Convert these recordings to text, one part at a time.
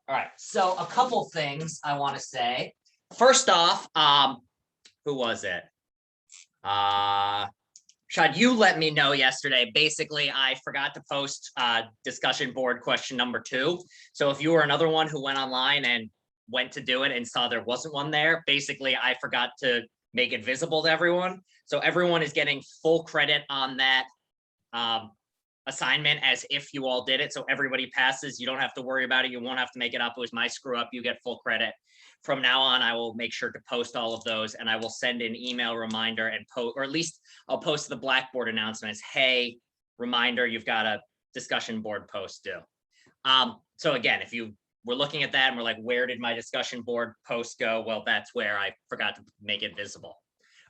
All right, so a couple things I want to say. First off, who was it? Shad, you let me know yesterday. Basically, I forgot to post discussion board question number 2. So if you were another one who went online and went to do it and saw there wasn't one there, basically I forgot to make it visible to everyone. So everyone is getting full credit on that assignment as if you all did it. So everybody passes. You don't have to worry about it. You won't have to make it up. It was my screw up. You get full credit. From now on, I will make sure to post all of those, and I will send an email reminder and post, or at least I'll post the Blackboard announcements. Hey, reminder, you've got a discussion board post due. So again, if you were looking at that and we're like, where did my discussion board post go? Well, that's where I forgot to make it visible.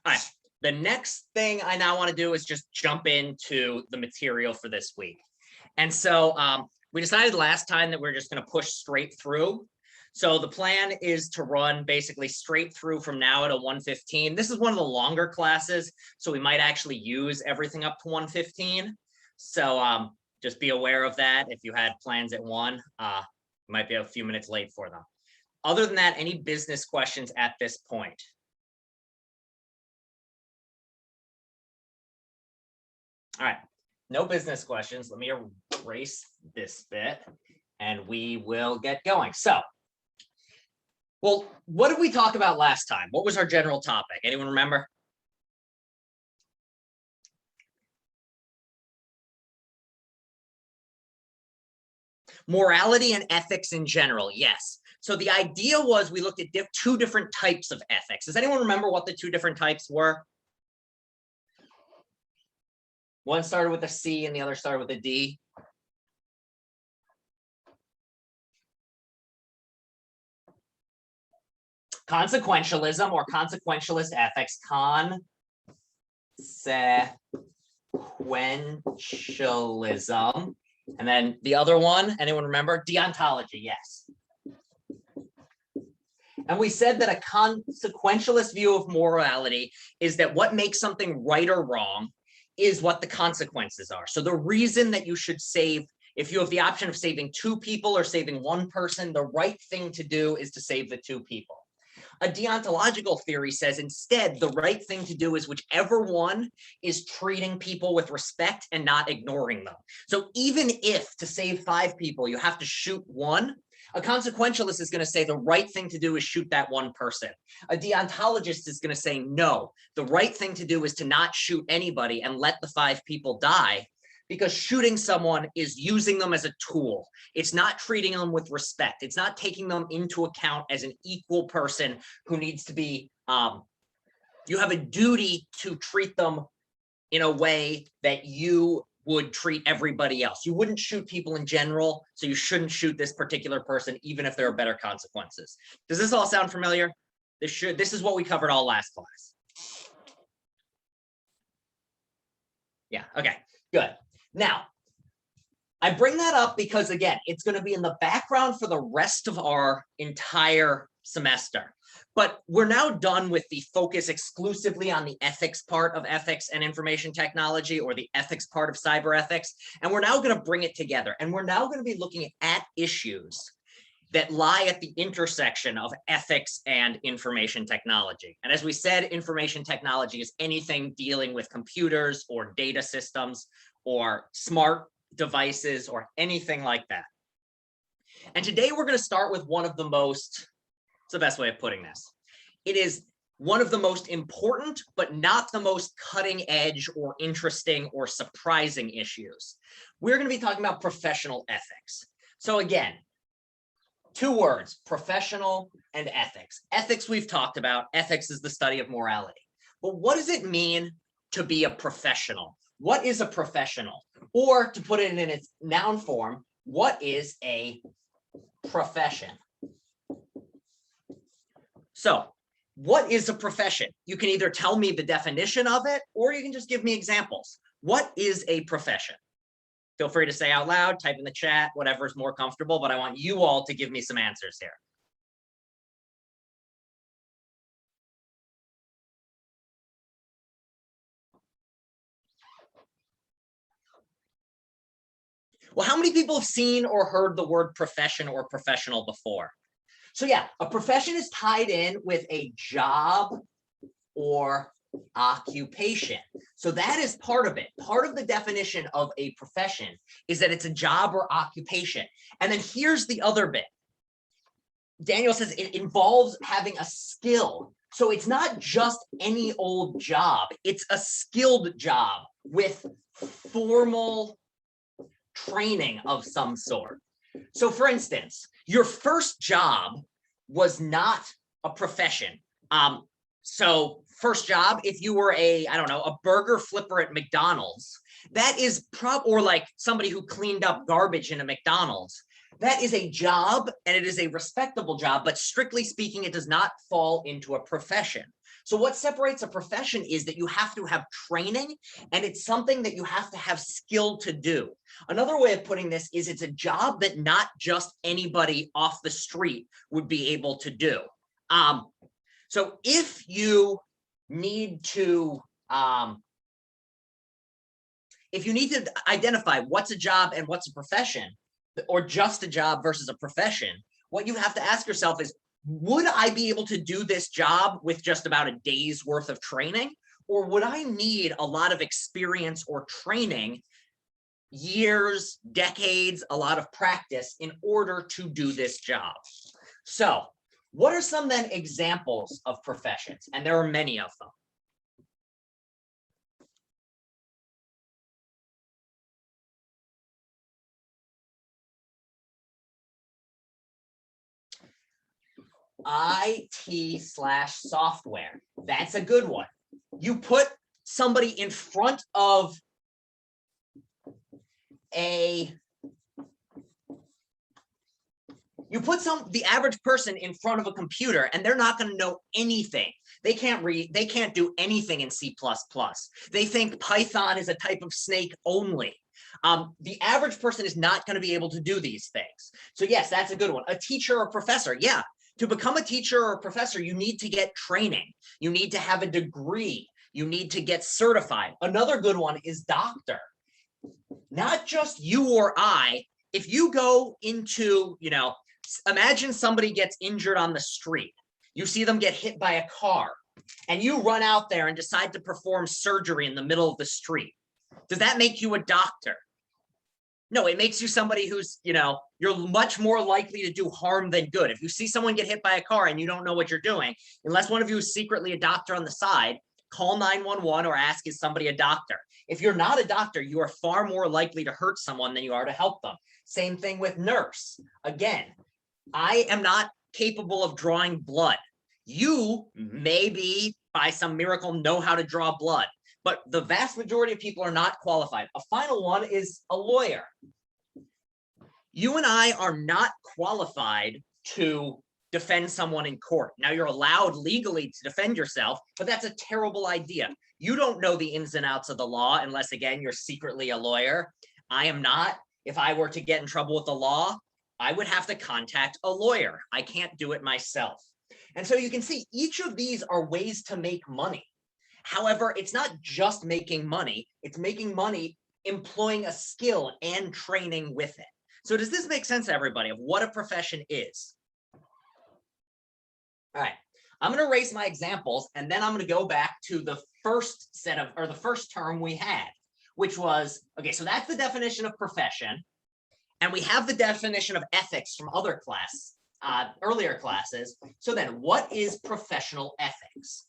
All right. The next thing I now want to do is just jump into the material for this week. And so we decided last time that we're just going to push straight through. So the plan is to run basically straight through from now to 1:15. This is one of the longer classes, so we might actually use everything up to 1:15. So just be aware of that. If you had plans at 1, might be a few minutes late for them. Other than that, any business questions at this point? All right, no business questions. Let me erase this bit and we will get going. So, well, what did we talk about last time? What was our general topic? Anyone remember? Morality and ethics in general, yes. So the idea was we looked at 2 different types of ethics. Does anyone remember what the 2 different types were? One started with a C and the other started with a D. Consequentialism or consequentialist ethics. Consequentialism. And then the other one, anyone remember? Deontology, yes. And we said that a consequentialist view of morality is that what makes something right or wrong is what the consequences are. So the reason that you should save, if you have the option of saving 2 people or saving 1 person, the right thing to do is to save the 2 people. A deontological theory says instead, the right thing to do is whichever one is treating people with respect and not ignoring them. So even if to save 5 people, you have to shoot 1, a consequentialist is going to say the right thing to do is shoot that 1 person. A deontologist is going to say, no, the right thing to do is to not shoot anybody and let the 5 people die, because shooting someone is using them as a tool. It's not treating them with respect. It's not taking them into account as an equal person who needs to be, you have a duty to treat them in a way that you would treat everybody else. You wouldn't shoot people in general, so you shouldn't shoot this particular person, even if there are better consequences. Does this all sound familiar? This is what we covered all last class. Yeah, okay, good. Now, I bring that up because, again, it's going to be in the background for the rest of our entire semester. But we're now done with the focus exclusively on the ethics part of ethics and information technology, or the ethics part of cyber ethics. And we're now going to bring it together. And we're now going to be looking at issues that lie at the intersection of ethics and information technology. And as we said, information technology is anything dealing with computers or data systems or smart devices or anything like that. And today we're going to start with one of the most, it's the best way of putting this. It is one of the most important, but not the most cutting edge or interesting or surprising issues. We're going to be talking about professional ethics. So again, 2 words, professional and ethics. Ethics we've talked about. Ethics is the study of morality. But what does it mean to be a professional? What is a professional? Or to put it in its noun form, what is a profession? So, what is a profession? You can either tell me the definition of it, or you can just give me examples. What is a profession? Feel free to say out loud, type in the chat, whatever is more comfortable, but I want you all to give me some answers here. Well, how many people have seen or heard the word profession or professional before? So yeah, a profession is tied in with a job or occupation. So that is part of it. Part of the definition of a profession is that it's a job or occupation. And then here's the other bit. Daniel says it involves having a skill. So it's not just any old job. It's a skilled job with formal training of some sort. So for instance, your first job was not a profession. So first job, if you were I don't know, a burger flipper at McDonald's, that is or like somebody who cleaned up garbage in a McDonald's, that is a job and it is a respectable job, but strictly speaking, it does not fall into a profession. So what separates a profession is that you have to have training and it's something that you have to have skill to do. Another way of putting this is it's a job that not just anybody off the street would be able to do. So if you need to identify what's a job and what's a profession, or just a job versus a profession, what you have to ask yourself is, would I be able to do this job with just about a day's worth of training? Or would I need a lot of experience or training, years, decades, a lot of practice in order to do this job? So what are some then examples of professions? And there are many of them. IT/software. That's a good one. You put somebody in front of the average person in front of a computer and they're not going to know anything. They can't read, they can't do anything in C++. They think Python is a type of snake only. The average person is not going to be able to do these things. So yes, that's a good one. A teacher or professor. Yeah, to become a teacher or a professor, you need to get training. You need to have a degree. You need to get certified. Another good one is doctor. Not just you or I. If you go into, imagine somebody gets injured on the street. You see them get hit by a car and you run out there and decide to perform surgery in the middle of the street. Does that make you a doctor? No, it makes you somebody who's, you're much more likely to do harm than good. If you see someone get hit by a car and you don't know what you're doing, unless one of you is secretly a doctor on the side, call 911 or ask, is somebody a doctor? If you're not a doctor, you are far more likely to hurt someone than you are to help them. Same thing with nurse. Again, I am not capable of drawing blood. You maybe by some miracle know how to draw blood, but the vast majority of people are not qualified. A final one is a lawyer. You and I are not qualified to defend someone in court. Now, you're allowed legally to defend yourself, but that's a terrible idea. You don't know the ins and outs of the law unless, again, you're secretly a lawyer. I am not. If I were to get in trouble with the law, I would have to contact a lawyer. I can't do it myself. And so you can see each of these are ways to make money. However, it's not just making money, it's making money employing a skill and training with it. So does this make sense to everybody of what a profession is? All right, I'm going to erase my examples and then I'm going to go back to the first the first term we had, which was, okay, so that's the definition of profession. And we have the definition of ethics from other earlier classes. So then what is professional ethics?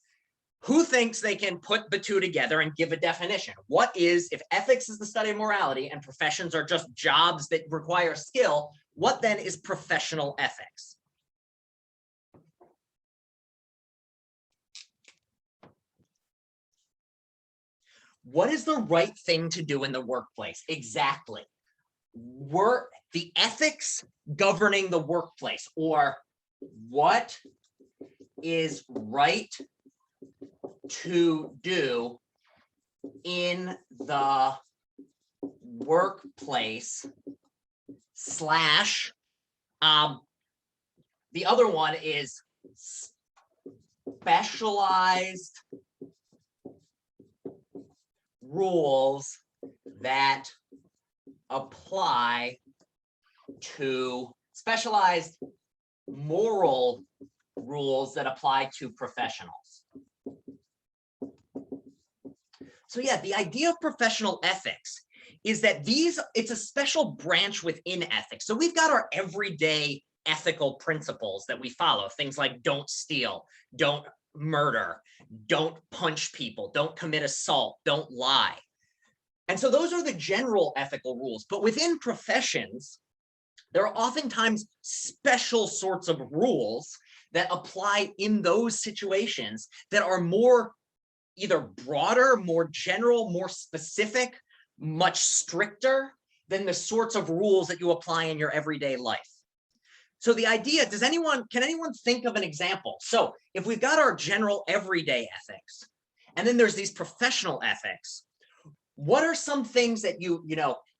Who thinks they can put the two together and give a definition? If ethics is the study of morality and professions are just jobs that require skill, what then is professional ethics? What is the right thing to do in the workplace? Exactly. The ethics governing the workplace, or what is right to do in the workplace / the other one is specialized rules that apply to specialized moral rules that apply to professionals. So yeah, the idea of professional ethics is that it's a special branch within ethics. So we've got our everyday ethical principles that we follow, things like don't steal, don't murder, don't punch people, don't commit assault, don't lie. And so those are the general ethical rules. But within professions, there are oftentimes special sorts of rules that apply in those situations that are more either broader, more general, more specific, much stricter than the sorts of rules that you apply in your everyday life. So the idea, can anyone think of an example? So if we've got our general everyday ethics, and then there's these professional ethics, what are some things that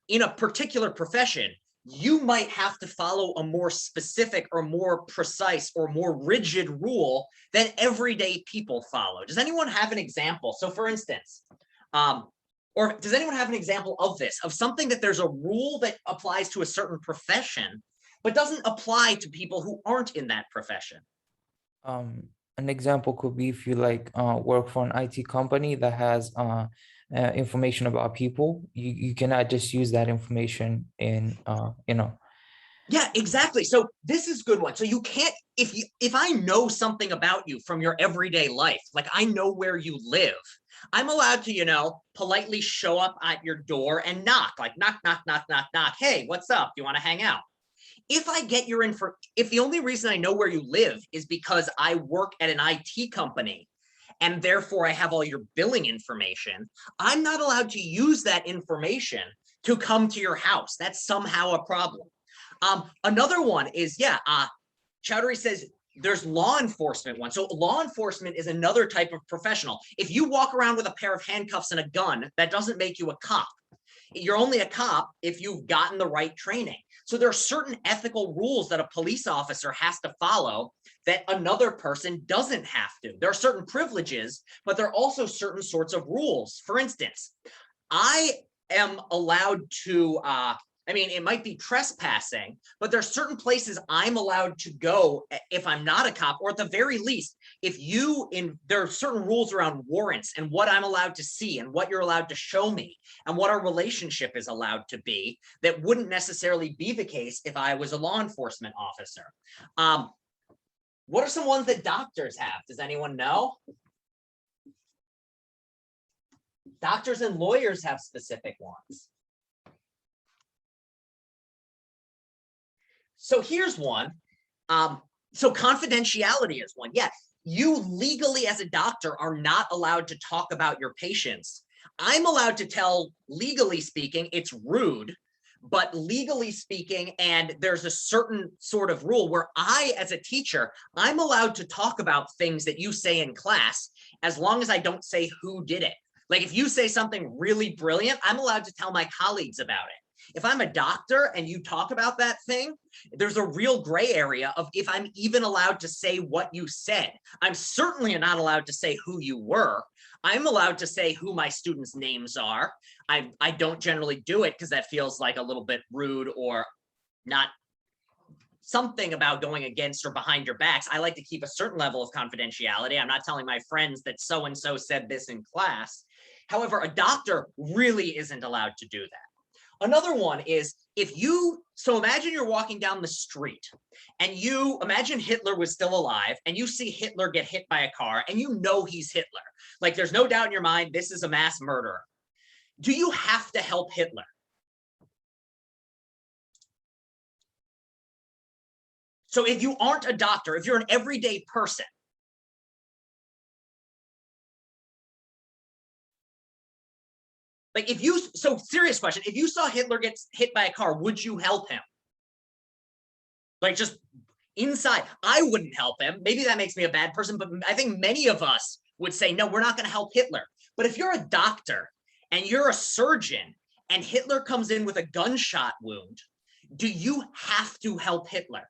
in a particular profession, you might have to follow a more specific or more precise or more rigid rule than everyday people follow? Does anyone have an example? So for instance, or does anyone have an example of this, of something that there's a rule that applies to a certain profession, but doesn't apply to people who aren't in that profession? An example could be if you work for an IT company that has information about people, you cannot just use that information in Yeah, exactly. So this is a good one. So you can't, if I know something about you from your everyday life, like I know where you live, I'm allowed to, politely show up at your door and knock, like knock, knock, knock, knock, knock. Hey, what's up? Do you want to hang out? If I get your info, if the only reason I know where you live is because I work at an IT company and therefore I have all your billing information, I'm not allowed to use that information to come to your house. That's somehow a problem. Another one is, Chowdhury says there's law enforcement one. So law enforcement is another type of professional. If you walk around with a pair of handcuffs and a gun, that doesn't make you a cop. You're only a cop if you've gotten the right training. So there are certain ethical rules that a police officer has to follow that another person doesn't have to. There are certain privileges, but there are also certain sorts of rules. For instance, I am allowed to, it might be trespassing, but there's certain places I'm allowed to go if I'm not a cop, or at the very least, there are certain rules around warrants and what I'm allowed to see and what you're allowed to show me and what our relationship is allowed to be that wouldn't necessarily be the case if I was a law enforcement officer. What are some ones that doctors have? Does anyone know? Doctors and lawyers have specific ones. So here's one. So confidentiality is one. Yeah, you legally as a doctor are not allowed to talk about your patients. I'm allowed to tell, legally speaking, it's rude, but legally speaking, and there's a certain sort of rule where I, as a teacher, I'm allowed to talk about things that you say in class as long as I don't say who did it. Like if you say something really brilliant, I'm allowed to tell my colleagues about it. If I'm a doctor and you talk about that thing, there's a real gray area of if I'm even allowed to say what you said. I'm certainly not allowed to say who you were. I'm allowed to say who my students' names are. I don't generally do it because that feels like a little bit rude or not something about going against or behind your backs. I like to keep a certain level of confidentiality. I'm not telling my friends that so-and-so said this in class. However, a doctor really isn't allowed to do that. Another one is so imagine you're walking down the street and imagine Hitler was still alive and you see Hitler get hit by a car and you know he's Hitler. Like there's no doubt in your mind, this is a mass murderer. Do you have to help Hitler? So if you aren't a doctor, if you're an everyday person, serious question, if you saw Hitler get hit by a car, would you help him? Like just inside, I wouldn't help him. Maybe that makes me a bad person, but I think many of us would say, no, we're not going to help Hitler. But if you're a doctor and you're a surgeon and Hitler comes in with a gunshot wound, do you have to help Hitler?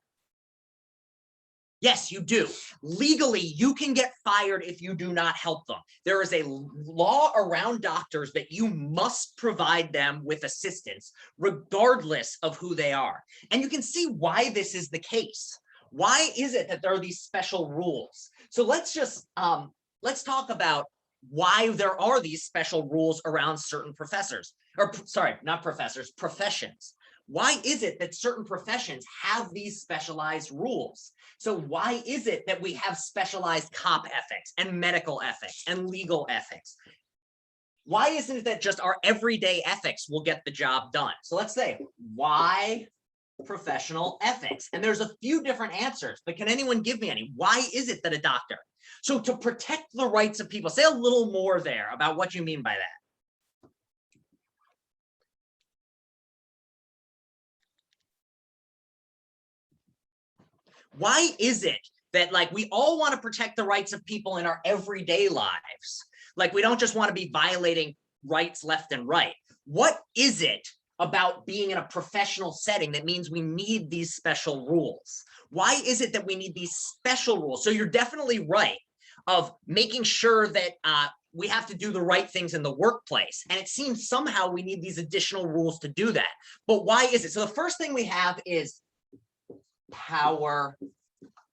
Yes, you do. Legally, you can get fired if you do not help them. There is a law around doctors that you must provide them with assistance, regardless of who they are. And you can see why this is the case. Why is it that there are these special rules? So let's just let's talk about why there are these special rules around certain professors, or sorry, not professors, professions. Why is it that certain professions have these specialized rules? So why is it that we have specialized cop ethics and medical ethics and legal ethics? Why isn't it that just our everyday ethics will get the job done? So let's say, why professional ethics? And there's a few different answers, but can anyone give me any? Why is it that a doctor? So to protect the rights of people, say a little more there about what you mean by that. Why is it that like we all want to protect the rights of people in our everyday lives? Like we don't just want to be violating rights left and right. What is it about being in a professional setting that means we need these special rules? Why is it that we need these special rules? So you're definitely right of making sure that we have to do the right things in the workplace. And it seems somehow we need these additional rules to do that. But why is it? So the first thing we have is power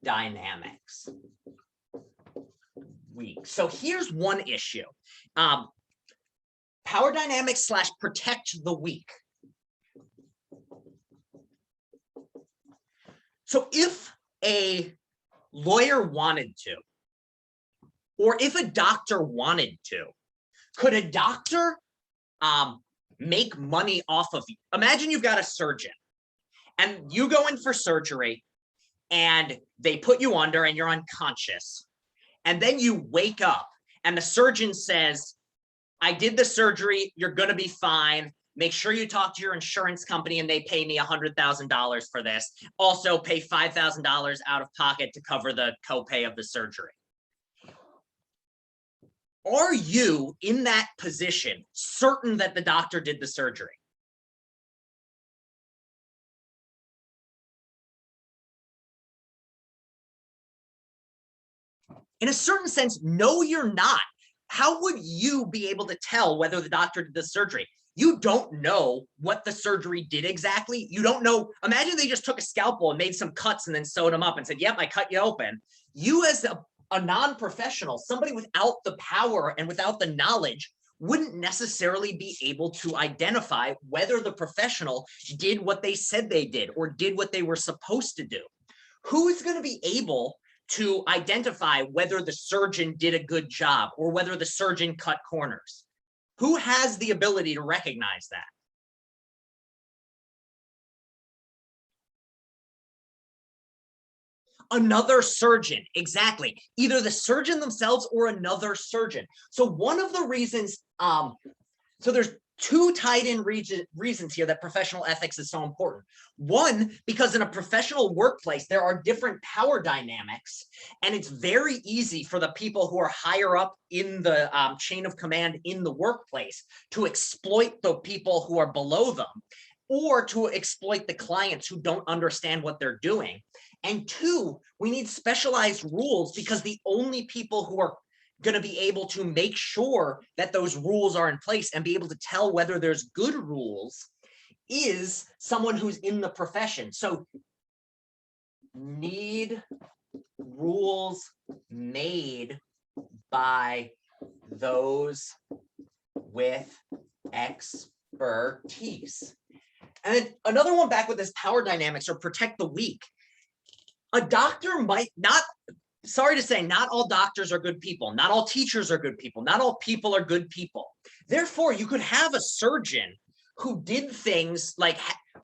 dynamics. Weak. So here's one issue. Power dynamics / protect the weak. So if a lawyer wanted to, or if a doctor wanted to, could a doctor make money off of you? Imagine you've got a surgeon and you go in for surgery and they put you under and you're unconscious. And then you wake up and the surgeon says, I did the surgery, you're going to be fine. Make sure you talk to your insurance company and they pay me $100,000 for this. Also pay $5,000 out of pocket to cover the copay of the surgery. Are you in that position certain that the doctor did the surgery? In a certain sense, no, you're not. How would you be able to tell whether the doctor did the surgery? You don't know what the surgery did exactly. You don't know. Imagine they just took a scalpel and made some cuts and then sewed them up and said, yep, I cut you open. You as a non-professional, somebody without the power and without the knowledge, wouldn't necessarily be able to identify whether the professional did what they said they did or did what they were supposed to do. Who is going to be able to identify whether the surgeon did a good job or whether the surgeon cut corners? Who has the ability to recognize that? Another surgeon, exactly. Either the surgeon themselves or another surgeon. So one of the reasons, so there's two tied in reasons here that professional ethics is so important. One, because in a professional workplace, there are different power dynamics, and it's very easy for the people who are higher up in the chain of command in the workplace to exploit the people who are below them, or to exploit the clients who don't understand what they're doing. And two, we need specialized rules because the only people who are going to be able to make sure that those rules are in place and be able to tell whether there's good rules is someone who's in the profession. So need rules made by those with expertise. And another one back with this power dynamics or protect the weak. A doctor might not, sorry to say, not all doctors are good people. Not all teachers are good people. Not all people are good people. Therefore, you could have a surgeon who did things like,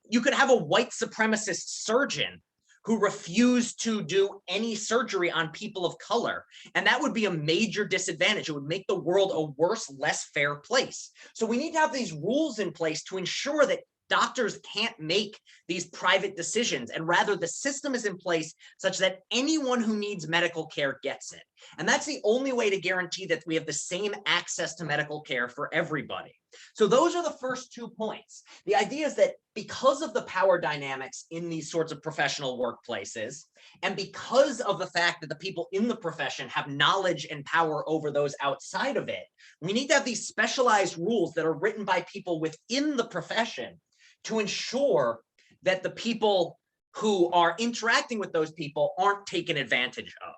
you could have a white supremacist surgeon who refused to do any surgery on people of color. And that would be a major disadvantage. It would make the world a worse, less fair place. So we need to have these rules in place to ensure that doctors can't make these private decisions, and rather the system is in place such that anyone who needs medical care gets it. And that's the only way to guarantee that we have the same access to medical care for everybody. So those are the first 2 points. The idea is that because of the power dynamics in these sorts of professional workplaces, and because of the fact that the people in the profession have knowledge and power over those outside of it, we need to have these specialized rules that are written by people within the profession to ensure that the people who are interacting with those people aren't taken advantage of.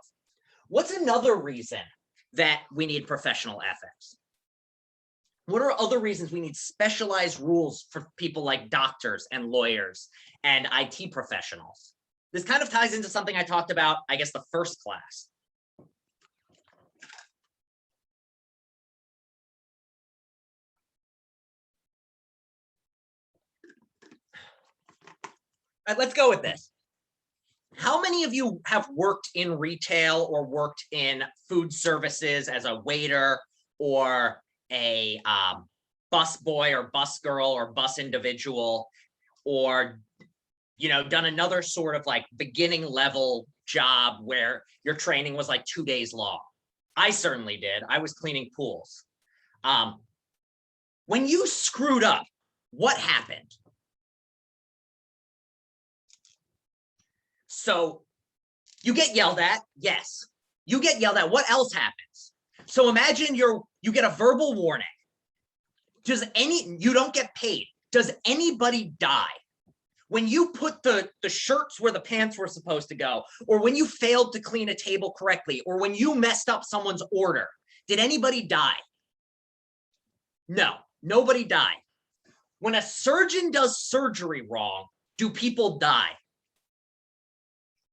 What's another reason that we need professional ethics? What are other reasons we need specialized rules for people like doctors and lawyers and IT professionals? This kind of ties into something I talked about, I guess, the first class. All right, let's go with this. How many of you have worked in retail or worked in food services as a waiter or a bus boy or bus girl or bus individual, or done another sort of like beginning level job where your training was like 2 days long? I certainly did. I was cleaning pools. When you screwed up, what happened? So you get yelled at. Yes, you get yelled at. What else happens? So imagine you get a verbal warning. You don't get paid. Does anybody die? When you put the shirts where the pants were supposed to go, or when you failed to clean a table correctly, or when you messed up someone's order, did anybody die? No, nobody died. When a surgeon does surgery wrong, do people die?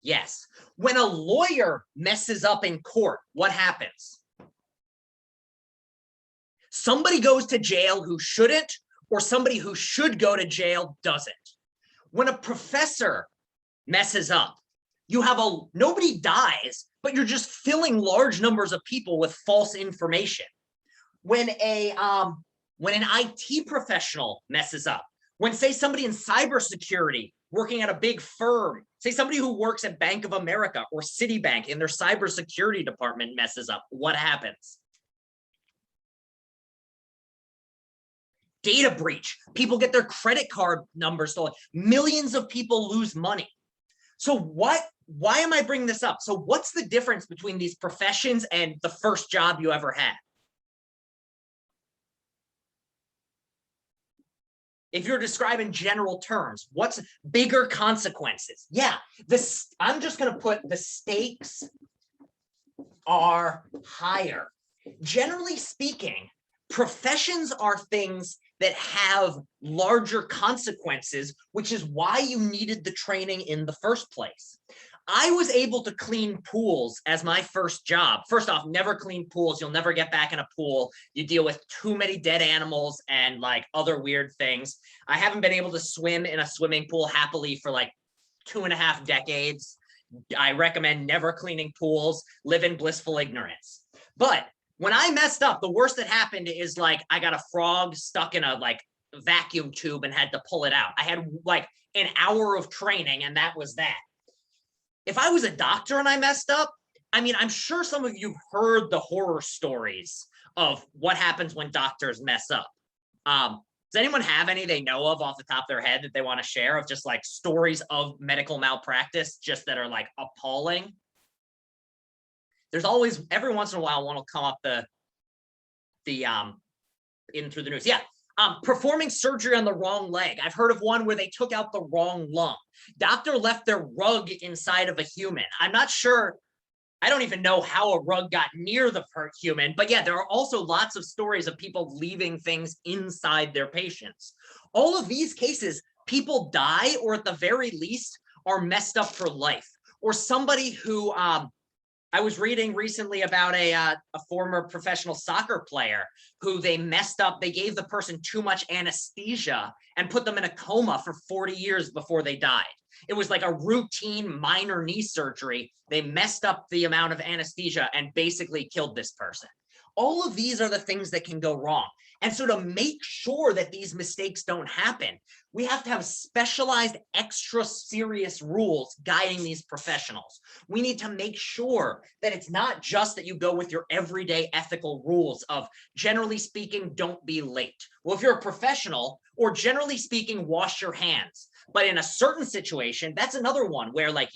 Yes. When a lawyer messes up in court, what happens? Somebody goes to jail who shouldn't, or somebody who should go to jail doesn't. When a professor messes up, nobody dies, but you're just filling large numbers of people with false information. When an IT professional messes up, when, say, somebody in cybersecurity working at a big firm, say somebody who works at Bank of America or Citibank in their cybersecurity department messes up, what happens? Data breach. People get their credit card numbers stolen. Millions of people lose money. So why am I bringing this up? So what's the difference between these professions and the first job you ever had? If you're describing general terms, what's bigger consequences? Yeah, I'm just going to put the stakes are higher. Generally speaking, professions are things that have larger consequences, which is why you needed the training in the first place. I was able to clean pools as my first job. First off, never clean pools. You'll never get back in a pool. You deal with too many dead animals and like other weird things. I haven't been able to swim in a swimming pool happily for like 2.5 decades. I recommend never cleaning pools. Live in blissful ignorance. But when I messed up, the worst that happened is like I got a frog stuck in a like vacuum tube and had to pull it out. I had like an hour of training and that was that. If I was a doctor and I messed up, I mean, I'm sure some of you heard the horror stories of what happens when doctors mess up. Does anyone have any they know of off the top of their head that they want to share of just like stories of medical malpractice just that are like appalling? There's always, every once in a while, one will come up in through the news. Yeah. Performing surgery on the wrong leg. I've heard of one where they took out the wrong lung. Doctor left their rug inside of a human. I'm not sure. I don't even know how a rug got near the human, but yeah, there are also lots of stories of people leaving things inside their patients. All of these cases, people die, or at the very least are messed up for life. Or somebody who, I was reading recently about a former professional soccer player who they messed up. They gave the person too much anesthesia and put them in a coma for 40 years before they died. It was like a routine minor knee surgery. They messed up the amount of anesthesia and basically killed this person. All of these are the things that can go wrong. And so to make sure that these mistakes don't happen, we have to have specialized, extra serious rules guiding these professionals. We need to make sure that it's not just that you go with your everyday ethical rules of, generally speaking, don't be late. Well, if you're a professional, or generally speaking, wash your hands. But in a certain situation, that's another one where, like,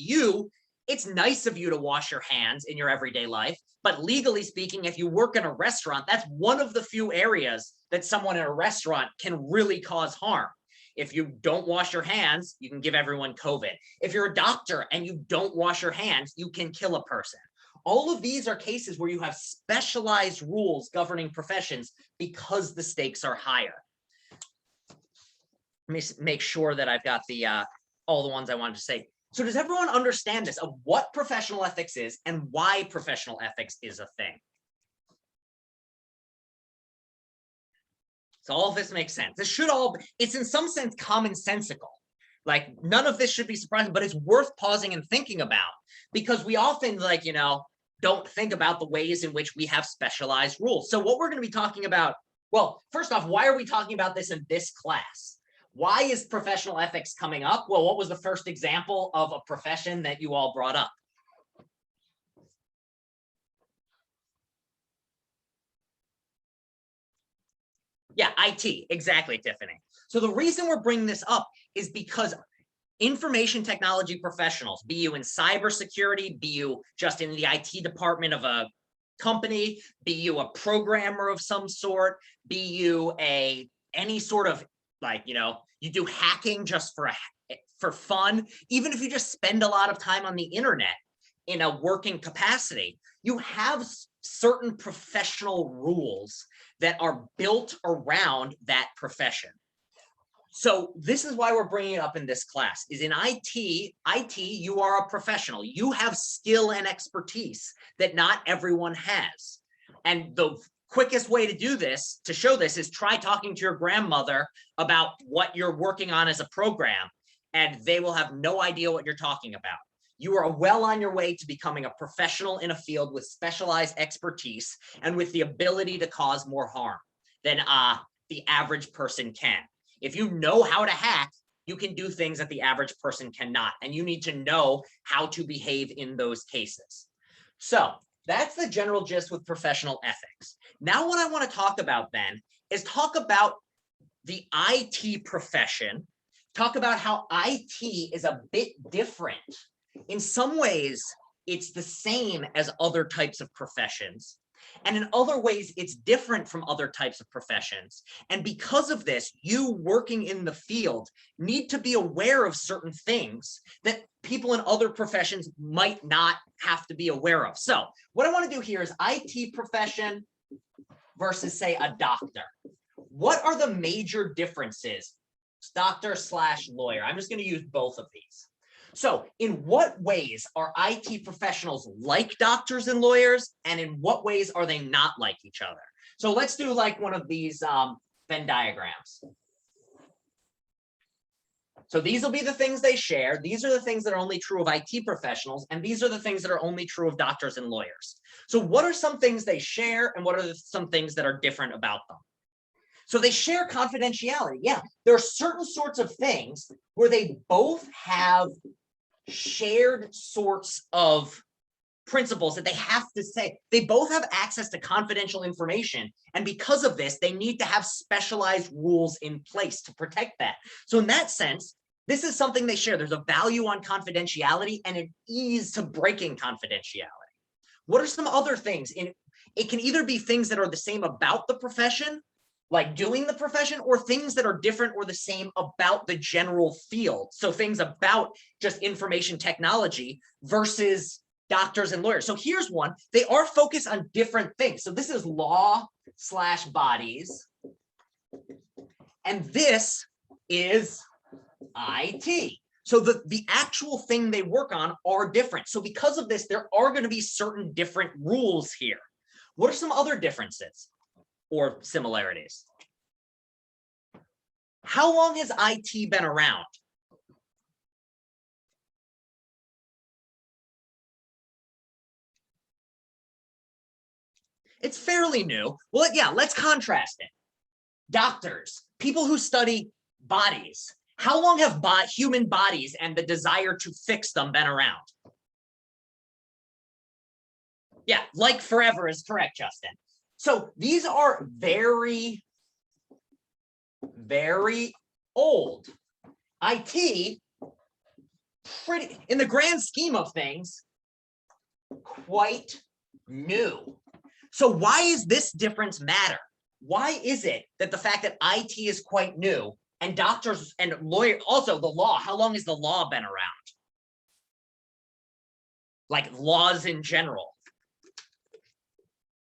it's nice of you to wash your hands in your everyday life, but legally speaking, if you work in a restaurant, that's one of the few areas that someone in a restaurant can really cause harm. If you don't wash your hands, you can give everyone COVID. If you're a doctor and you don't wash your hands, you can kill a person. All of these are cases where you have specialized rules governing professions because the stakes are higher. Let me make sure that I've got the all the ones I wanted to say. So does everyone understand this, of what professional ethics is and why professional ethics is a thing? So all of this makes sense. This should all, it's in some sense commonsensical. Like, none of this should be surprising, but it's worth pausing and thinking about, because we often, like, don't think about the ways in which we have specialized rules. So what we're going to be talking about, well, first off, why are we talking about this in this class? Why is professional ethics coming up? Well, what was the first example of a profession that you all brought up? Yeah, IT, exactly, Tiffany. So the reason we're bringing this up is because information technology professionals, be you in cybersecurity, be you just in the IT department of a company, be you a programmer of some sort, be you any sort of, like, you do hacking just for fun, even if you just spend a lot of time on the internet in a working capacity, you have certain professional rules that are built around that profession. So this is why we're bringing it up in this class, is in IT, you are a professional. You have skill and expertise that not everyone has. And the quickest way to do this, to show this, is try talking to your grandmother about what you're working on as a program, and they will have no idea what you're talking about. You are well on your way to becoming a professional in a field with specialized expertise and with the ability to cause more harm than the average person can. If you know how to hack, you can do things that the average person cannot, and you need to know how to behave in those cases. So that's the general gist with professional ethics. Now, what I want to talk about then is talk about the IT profession, talk about how IT is a bit different. In some ways, it's the same as other types of professions. And in other ways, it's different from other types of professions. And because of this, you working in the field need to be aware of certain things that people in other professions might not have to be aware of. So what I want to do here is IT profession versus, say, a doctor. What are the major differences? Doctor/lawyer. I'm just going to use both of these. So in what ways are IT professionals like doctors and lawyers, and in what ways are they not like each other? So let's do like one of these Venn diagrams. So these will be the things they share. These are the things that are only true of IT professionals, and these are the things that are only true of doctors and lawyers. So what are some things they share, and what are some things that are different about them? So they share confidentiality. Yeah, there are certain sorts of things where they both have shared sorts of principles that they have to say. They both have access to confidential information, and because of this, they need to have specialized rules in place to protect that. So in that sense, this is something they share. There's a value on confidentiality and an ease to breaking confidentiality. What are some other things? It can either be things that are the same about the profession, like doing the profession, or things that are different or the same about the general field. So things about just information technology versus doctors and lawyers. So here's one. They are focused on different things. So this is law/bodies. And this is IT. So the actual thing they work on are different. So because of this, there are going to be certain different rules here. What are some other differences or similarities? How long has IT been around? It's fairly new. Well, yeah, let's contrast it. Doctors, people who study bodies. How long have human bodies and the desire to fix them been around? Yeah, like forever is correct, Justin. So these are very, very old. IT, pretty, in the grand scheme of things, quite new. So why is this difference matter? Why is it that the fact that IT is quite new and doctors and lawyers, also the law, how long has the law been around? Like laws in general.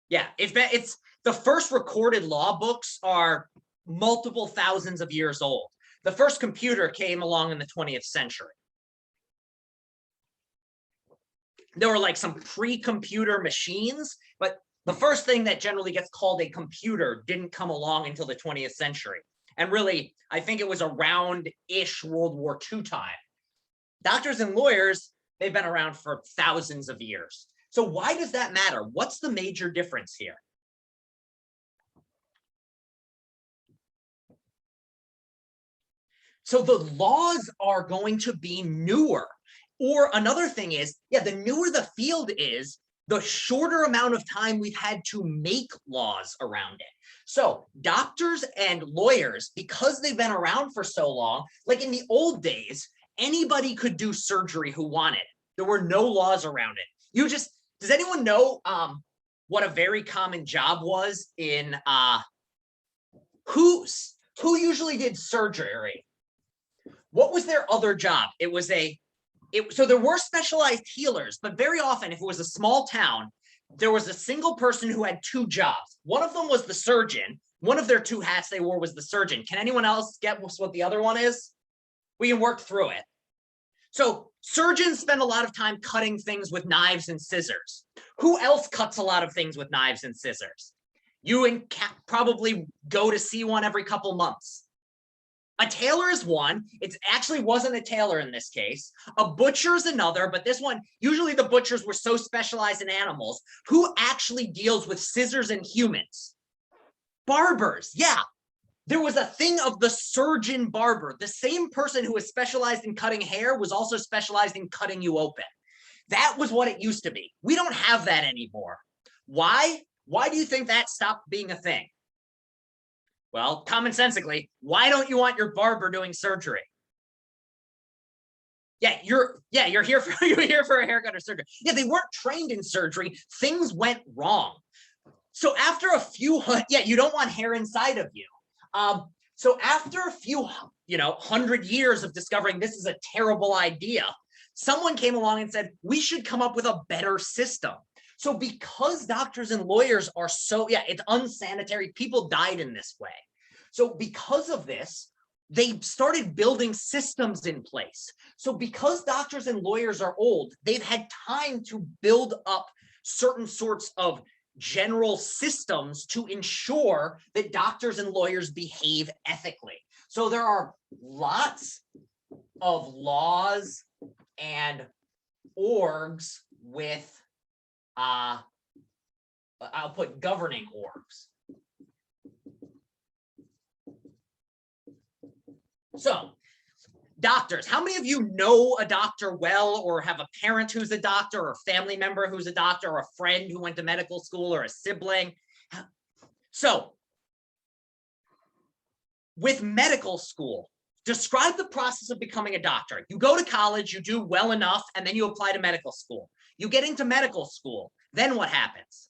Yeah, it's the first recorded law books are multiple thousands of years old. The first computer came along in the 20th century. There were like some pre-computer machines, but the first thing that generally gets called a computer didn't come along until the 20th century. And really, I think it was around-ish World War II time. Doctors and lawyers, they've been around for thousands of years. So why does that matter? What's the major difference here? So the laws are going to be newer. Or another thing is, yeah, the newer the field is, the shorter amount of time we've had to make laws around it. So doctors and lawyers, because they've been around for so long, like in the old days, anybody could do surgery who wanted. There were no laws around it. You just, does anyone know what a very common job was in, who usually did surgery? What was their other job? So there were specialized healers, but very often if it was a small town, there was a single person who had two jobs. One of them was the surgeon. One of their two hats they wore was the surgeon. Can anyone else get what the other one is? We can work through it. So surgeons spend a lot of time cutting things with knives and scissors. Who else cuts a lot of things with knives and scissors? You and Kat probably go to see one every couple months. A tailor is one. It actually wasn't a tailor in this case. A butcher is another, but this one, usually the butchers were so specialized in animals. Who actually deals with scissors and humans? Barbers, yeah. There was a thing of the surgeon barber. The same person who was specialized in cutting hair was also specialized in cutting you open. That was what it used to be. We don't have that anymore. Why? Why do you think that stopped being a thing? Well, commonsensically, why don't you want your barber doing surgery? Yeah, you're here for a haircut or surgery. Yeah, they weren't trained in surgery. Things went wrong. So after a few, you don't want hair inside of you. So after a few, 100 years of discovering this is a terrible idea, someone came along and said, we should come up with a better system. So because doctors and lawyers are so, it's unsanitary, people died in this way. So because of this, they started building systems in place. So because doctors and lawyers are old, they've had time to build up certain sorts of general systems to ensure that doctors and lawyers behave ethically. So there are lots of laws and orgs with I'll put governing orgs. So doctors, how many of you know a doctor well, or have a parent who's a doctor, or a family member who's a doctor, or a friend who went to medical school, or a sibling? So with medical school, describe the process of becoming a doctor. You go to college, you do well enough, and then you apply to medical school. You get into medical school, then what happens?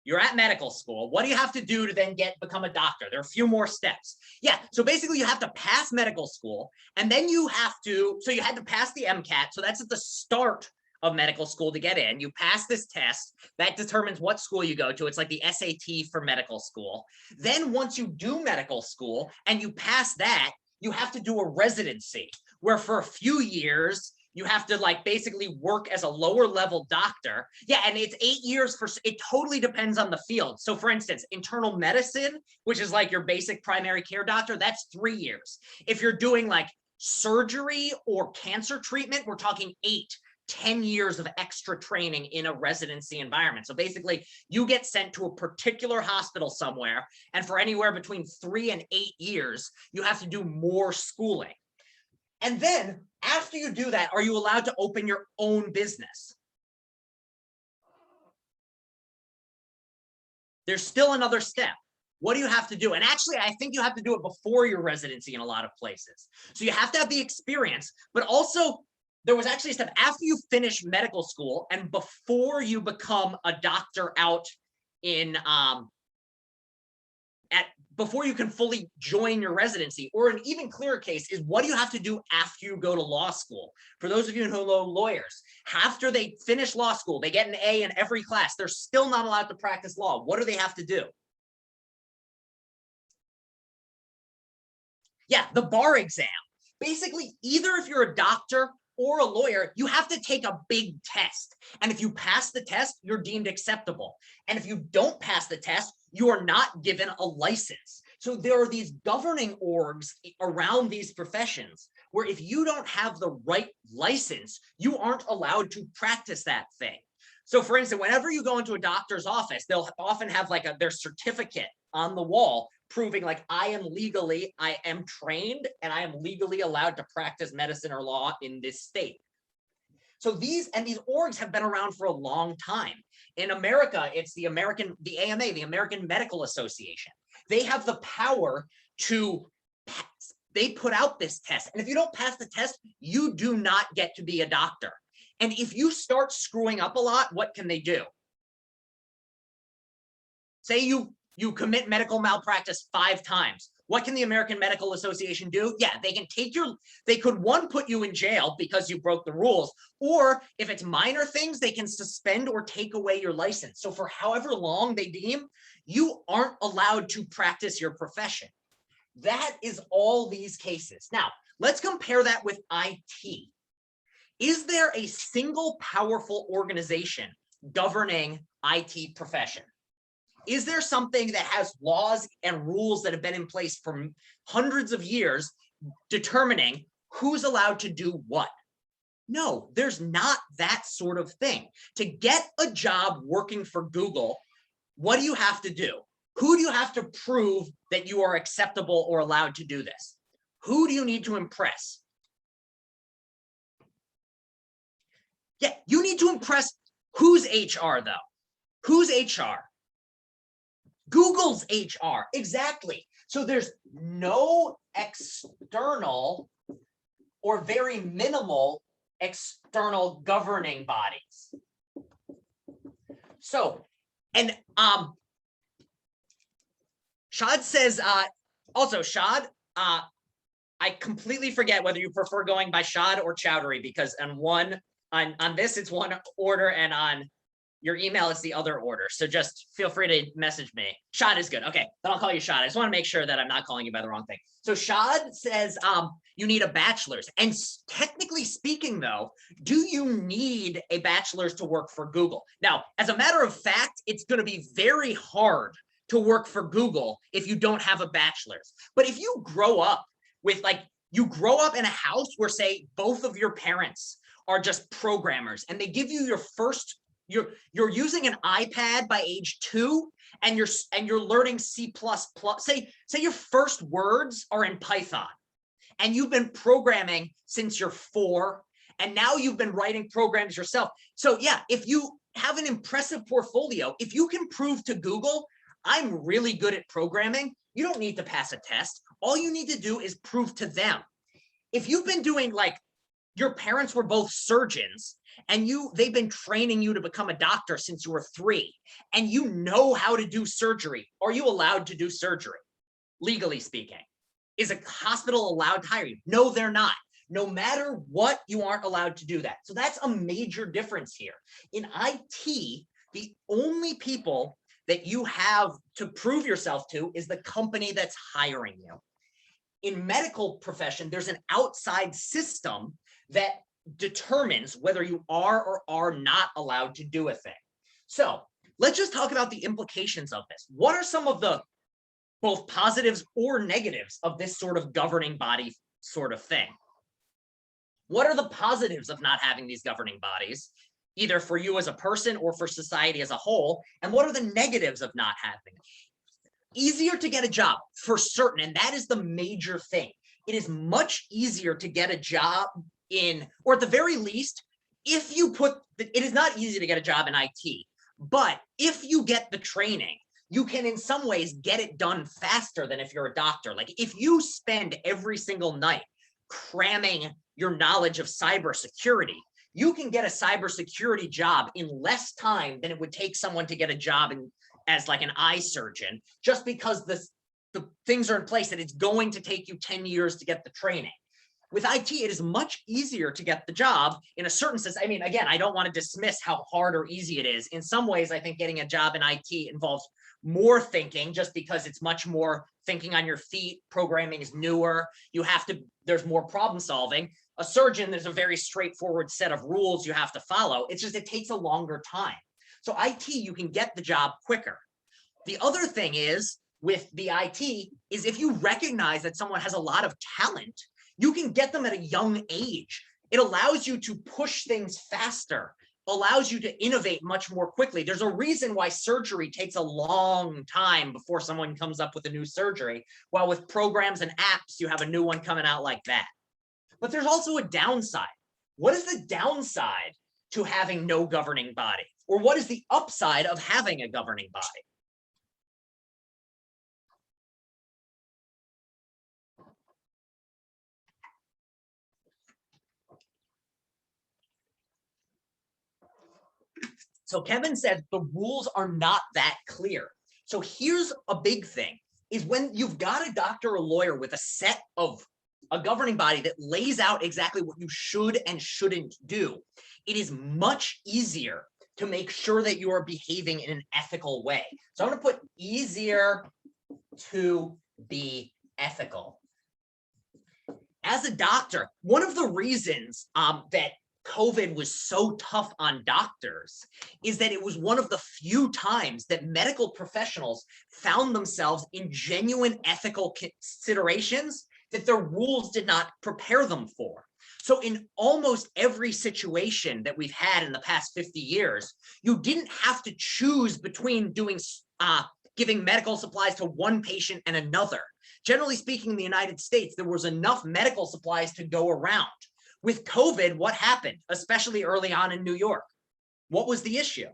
You're at medical school. What do you have to do to then become a doctor? There are a few more steps. Yeah, so basically you have to pass medical school, and then you have to, so you had to pass the MCAT, so that's at the start of medical school to get in. You pass this test, that determines what school you go to. It's like the SAT for medical school. Then once you do medical school and you pass that, you have to do a residency, where for a few years, you have to basically work as a lower level doctor. Yeah, and it's 8 years it totally depends on the field. So for instance, internal medicine, which is like your basic primary care doctor, that's 3 years. If you're doing surgery or cancer treatment, we're talking 8 10 years of extra training in a residency environment. So basically, you get sent to a particular hospital somewhere, and for anywhere between 3 and 8 years, you have to do more schooling. And then after you do that, are you allowed to open your own business? There's still another step. What do you have to do? And actually, I think you have to do it before your residency in a lot of places. So you have to have the experience, but also there was actually a step after you finish medical school and before you become a doctor out in before you can fully join your residency. Or an even clearer case is, what do you have to do after you go to law school? For those of you who know lawyers, after they finish law school, they get an A in every class. They're still not allowed to practice law. What do they have to do? Yeah, the bar exam. Basically, either if you're a doctor or a lawyer, you have to take a big test. And if you pass the test, you're deemed acceptable. And if you don't pass the test, you are not given a license. So there are these governing orgs around these professions where if you don't have the right license, you aren't allowed to practice that thing. So for instance, whenever you go into a doctor's office, they'll often have like their certificate on the wall proving like, I am trained and I am legally allowed to practice medicine or law in this state. So these orgs have been around for a long time. In America, it's the AMA, the American Medical Association. They have the power to pass. They put out this test. And if you don't pass the test, you do not get to be a doctor. And if you start screwing up a lot, what can they do? Say you commit medical malpractice 5 times. What can the American Medical Association do? Yeah, they can they could one, put you in jail because you broke the rules, or if it's minor things, they can suspend or take away your license. So for however long they deem, you aren't allowed to practice your profession. That is all these cases. Now, let's compare that with IT. Is there a single powerful organization governing IT profession? Is there something that has laws and rules that have been in place for hundreds of years determining who's allowed to do what? No, there's not that sort of thing. To get a job working for Google, what do you have to do? Who do you have to prove that you are acceptable or allowed to do this? Who do you need to impress? Yeah, you need to impress who's HR though? Who's HR? Google's HR, exactly. So there's no external or very minimal external governing bodies. So, and Shad says, also Shad, I completely forget whether you prefer going by Shad or Chowdhury, because on this it's one order and on your email is the other order. So just feel free to message me. Shad is good. Okay, then I'll call you Shad. I just want to make sure that I'm not calling you by the wrong thing. So Shad says you need a bachelor's. And technically speaking though, do you need a bachelor's to work for Google? Now, as a matter of fact, it's going to be very hard to work for Google if you don't have a bachelor's. But if you grow up with you grow up in a house where say both of your parents are just programmers and they give you your first, you're using an iPad by age 2 and you're learning C++. Say your first words are in Python and you've been programming since you're 4 and now you've been writing programs yourself. So yeah, if you have an impressive portfolio, if you can prove to Google, I'm really good at programming, you don't need to pass a test. All you need to do is prove to them. If you've been doing your parents were both surgeons and they've been training you to become a doctor since you were 3 and you know how to do surgery, are you allowed to do surgery? Legally speaking, is a hospital allowed to hire you? No, they're not. No matter what, you aren't allowed to do that. So that's a major difference here. In IT, the only people that you have to prove yourself to is the company that's hiring you. In medical profession, there's an outside system that determines whether you are or are not allowed to do a thing. So let's just talk about the implications of this. What are some of the both positives or negatives of this sort of governing body sort of thing? What are the positives of not having these governing bodies, either for you as a person or for society as a whole? And what are the negatives of not having it? Easier to get a job for certain, and that is the major thing. It is much easier to get a job in, or at the very least, if you put, it is not easy to get a job in IT, but if you get the training, you can in some ways get it done faster than if you're a doctor. Like if you spend every single night cramming your knowledge of cybersecurity, you can get a cybersecurity job in less time than it would take someone to get a job in as like an eye surgeon, just because the things are in place that it's going to take you 10 years to get the training. With IT, it is much easier to get the job in a certain sense. I mean, again, I don't want to dismiss how hard or easy it is. In some ways, I think getting a job in IT involves more thinking, just because it's much more thinking on your feet. Programming is newer. You have to, there's more problem solving. A surgeon, there's a very straightforward set of rules you have to follow. It's just, it takes a longer time. So IT, you can get the job quicker. The other thing is with the IT is if you recognize that someone has a lot of talent, you can get them at a young age. It allows you to push things faster, allows you to innovate much more quickly. There's a reason why surgery takes a long time before someone comes up with a new surgery, while with programs and apps, you have a new one coming out like that. But there's also a downside. What is the downside to having no governing body? Or what is the upside of having a governing body? So Kevin said the rules are not that clear. So here's a big thing, is when you've got a doctor or lawyer with a set of a governing body that lays out exactly what you should and shouldn't do, it is much easier to make sure that you are behaving in an ethical way. So I'm going to put easier to be ethical. As a doctor, one of the reasons that COVID was so tough on doctors is that it was one of the few times that medical professionals found themselves in genuine ethical considerations that their rules did not prepare them for. So in almost every situation that we've had in the past 50 years, you didn't have to choose between doing giving medical supplies to one patient and another. Generally speaking, in the United States, there was enough medical supplies to go around. With COVID, what happened, especially early on in New York? What was the issue?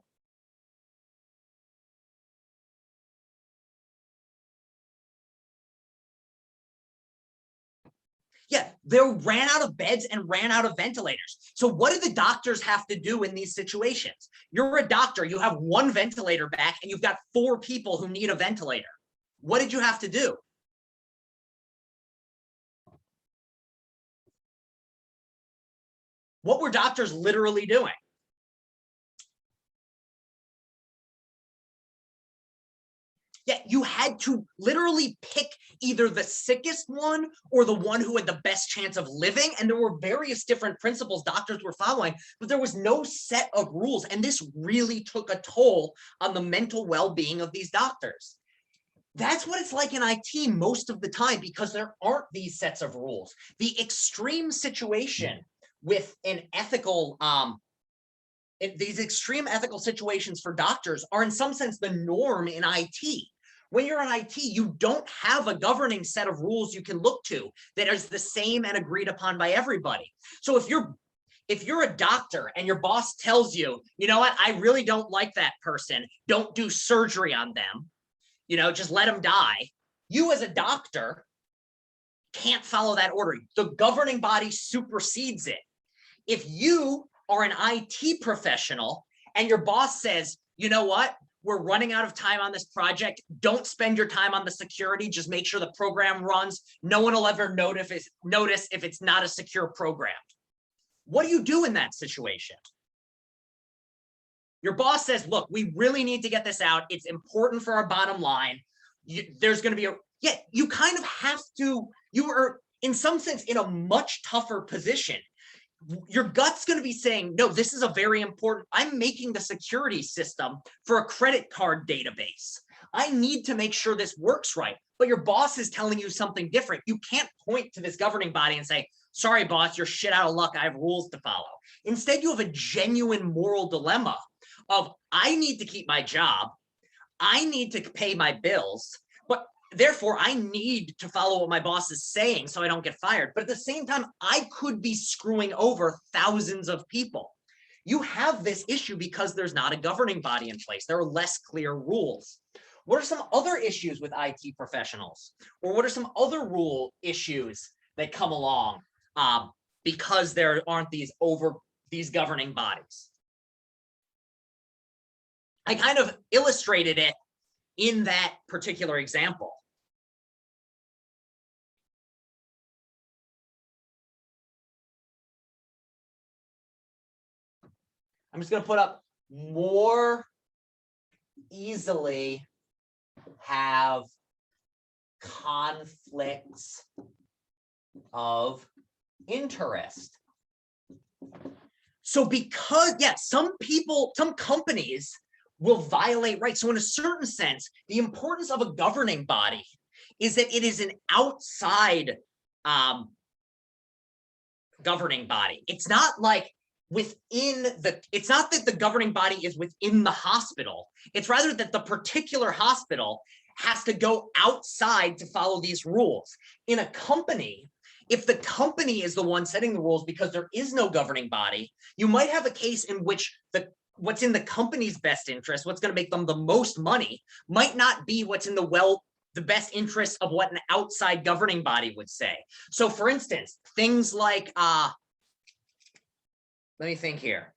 Yeah, they ran out of beds and ran out of ventilators. So what do the doctors have to do in these situations? You're a doctor, you have one ventilator back and you've got 4 people who need a ventilator. What did you have to do? What were doctors literally doing? Yeah, you had to literally pick either the sickest one or the one who had the best chance of living. And there were various different principles doctors were following, but there was no set of rules. And this really took a toll on the mental well-being of these doctors. That's what it's like in IT most of the time, because there aren't these sets of rules. The extreme situation with an ethical, these extreme ethical situations for doctors are in some sense the norm in IT. When you're in IT, you don't have a governing set of rules you can look to that is the same and agreed upon by everybody. So if you're a doctor and your boss tells you, you know what, I really don't like that person, don't do surgery on them, you know, just let them die. You as a doctor can't follow that order. The governing body supersedes it. If you are an IT professional and your boss says, you know what, we're running out of time on this project, don't spend your time on the security, just make sure the program runs. No one will ever notice if it's not a secure program. What do you do in that situation? Your boss says, look, we really need to get this out. It's important for our bottom line. There's going to be you kind of have to, you are in some sense in a much tougher position. Your gut's going to be saying, no, this is a very important, I'm making the security system for a credit card database. I need to make sure this works right. But your boss is telling you something different. You can't point to this governing body and say, sorry, boss, you're shit out of luck. I have rules to follow. Instead, you have a genuine moral dilemma of, I need to keep my job. I need to pay my bills, but therefore I need to follow what my boss is saying so I don't get fired. But at the same time, I could be screwing over thousands of people. You have this issue because there's not a governing body in place. There are less clear rules. What are some other issues with IT professionals? Or what are some other rule issues that come along because there aren't these governing bodies? I kind of illustrated it in that particular example. I'm just going to put up more easily have conflicts of interest. So because, some companies will violate rights. So in a certain sense, the importance of a governing body is that it is an outside governing body. It's not like it's not that the governing body is within the hospital. It's rather that the particular hospital has to go outside to follow these rules. In a company, if the company is the one setting the rules because there is no governing body, you might have a case in which what's in the company's best interest, what's going to make them the most money, might not be what's in the best interest of what an outside governing body would say. So for instance, things like, let me think here.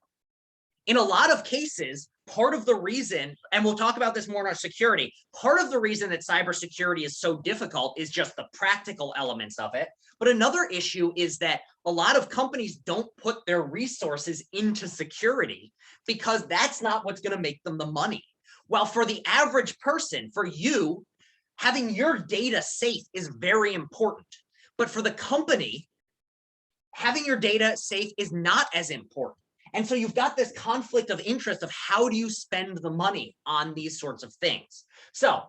In a lot of cases, part of the reason, and we'll talk about this more in our security, part of the reason that cybersecurity is so difficult is just the practical elements of it. But another issue is that a lot of companies don't put their resources into security because that's not what's going to make them the money. Well, for the average person, for you, having your data safe is very important. But for the company, having your data safe is not as important. And so you've got this conflict of interest of how do you spend the money on these sorts of things. So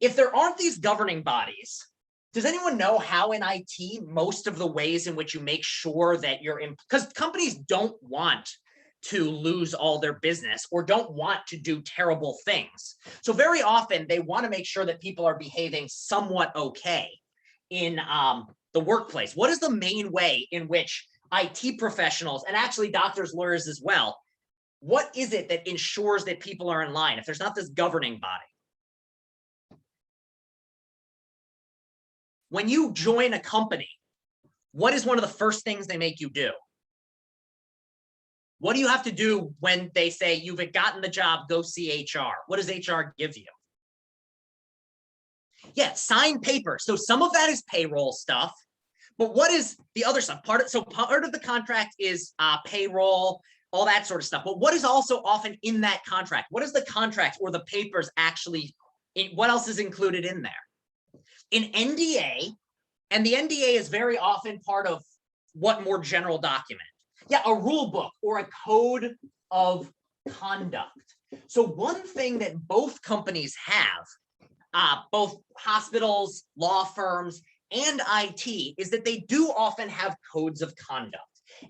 if there aren't these governing bodies, does anyone know how in IT, most of the ways in which you make sure that you're in, because companies don't want to lose all their business or don't want to do terrible things. So very often they want to make sure that people are behaving somewhat okay in the workplace. What is the main way in which IT professionals, and actually doctors, lawyers as well, what is it that ensures that people are in line if there's not this governing body? When you join a company, what is one of the first things they make you do? What do you have to do when they say you've gotten the job, go see HR? What does HR give you? Yeah, sign paper. So some of that is payroll stuff. But what is the other stuff? Part of the contract is payroll, all that sort of stuff. But what is also often in that contract? What is the contract or the papers actually, what else is included in there? An NDA, and the NDA is very often part of what more general document? Yeah, a rule book or a code of conduct. So one thing that both companies have, both hospitals, law firms, and IT, is that they do often have codes of conduct.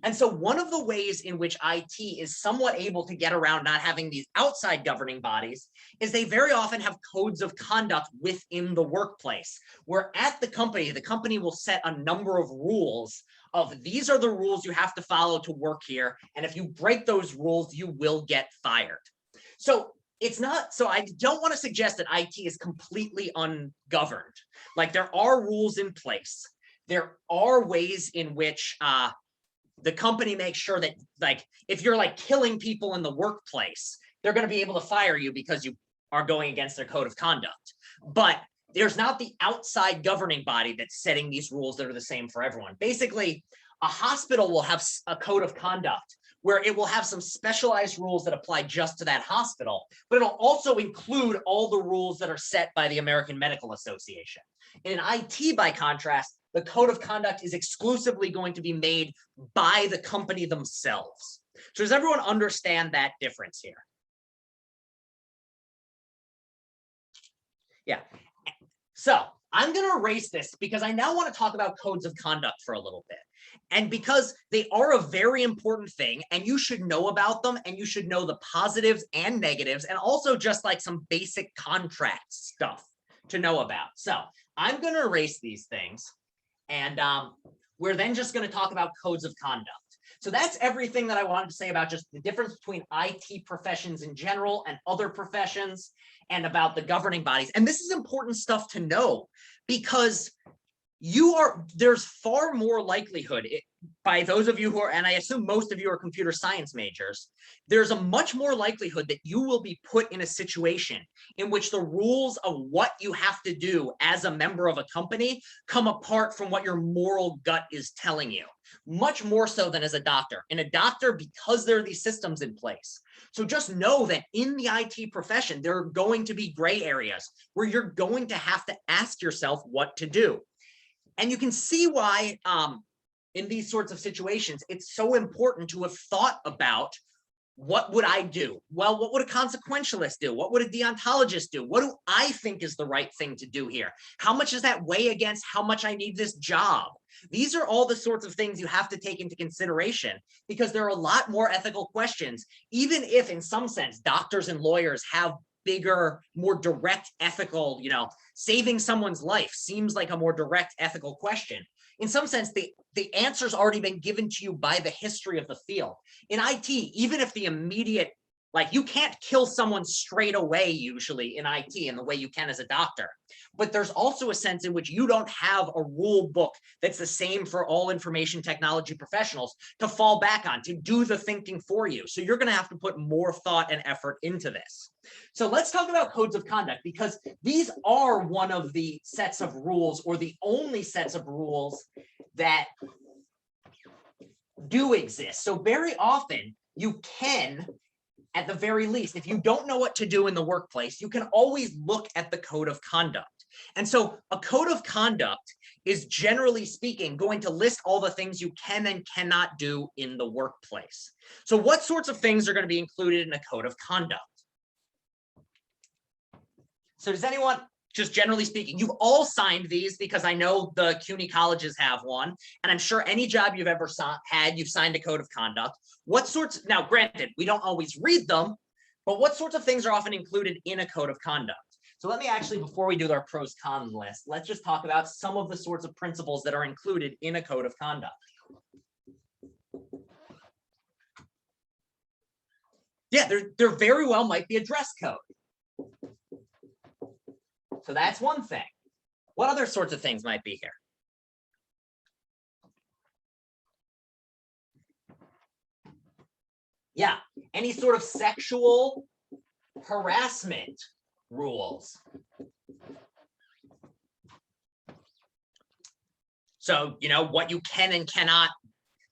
And so one of the ways in which IT is somewhat able to get around not having these outside governing bodies is they very often have codes of conduct within the workplace, where at the company will set a number of rules of these are the rules you have to follow to work here. And if you break those rules, you will get fired. So it's not, so I don't want to suggest that IT is completely ungoverned. Like there are rules in place. There are ways in which the company makes sure that, like, if you're like killing people in the workplace, they're going to be able to fire you because you are going against their code of conduct. But there's not the outside governing body that's setting these rules that are the same for everyone. Basically, a hospital will have a code of conduct where it will have some specialized rules that apply just to that hospital, but it'll also include all the rules that are set by the American Medical Association. In IT, by contrast, the code of conduct is exclusively going to be made by the company themselves. So does everyone understand that difference here? Yeah. So I'm going to erase this because I now want to talk about codes of conduct for a little bit. And because they are a very important thing and you should know about them and you should know the positives and negatives and also just like some basic contract stuff to know about. So I'm going to erase these things and we're then just going to talk about codes of conduct. So that's everything that I wanted to say about just the difference between IT professions in general and other professions and about the governing bodies. And this is important stuff to know because there's far more likelihood by those of you who are, and I assume most of you are computer science majors, there's a much more likelihood that you will be put in a situation in which the rules of what you have to do as a member of a company come apart from what your moral gut is telling you, much more so than as a doctor. In a doctor, because there are these systems in place. So just know that in the IT profession, there are going to be gray areas where you're going to have to ask yourself what to do. And you can see why in these sorts of situations, it's so important to have thought about what would I do? Well, what would a consequentialist do? What would a deontologist do? What do I think is the right thing to do here? How much does that weigh against how much I need this job? These are all the sorts of things you have to take into consideration because there are a lot more ethical questions, even if in some sense, doctors and lawyers have bigger, more direct ethical, saving someone's life seems like a more direct ethical question. In some sense, the answer's already been given to you by the history of the field. In IT, even if the immediate, like you can't kill someone straight away usually in IT in the way you can as a doctor, but there's also a sense in which you don't have a rule book that's the same for all information technology professionals to fall back on, to do the thinking for you. So you're going to have to put more thought and effort into this. So let's talk about codes of conduct because these are one of the sets of rules or the only sets of rules that do exist. So very often you can, at the very least, if you don't know what to do in the workplace, you can always look at the code of conduct. And so a code of conduct is generally speaking going to list all the things you can and cannot do in the workplace. So what sorts of things are going to be included in a code of conduct? So does anyone, just generally speaking, you've all signed these because I know the CUNY colleges have one, and I'm sure any job you've ever had, you've signed a code of conduct. What sorts, now granted, we don't always read them, but what sorts of things are often included in a code of conduct? So let me actually, before we do our pros cons list, let's just talk about some of the sorts of principles that are included in a code of conduct. Yeah, there very well might be a dress code. So that's one thing. What other sorts of things might be here? Yeah, any sort of sexual harassment rules. So, what you can and cannot,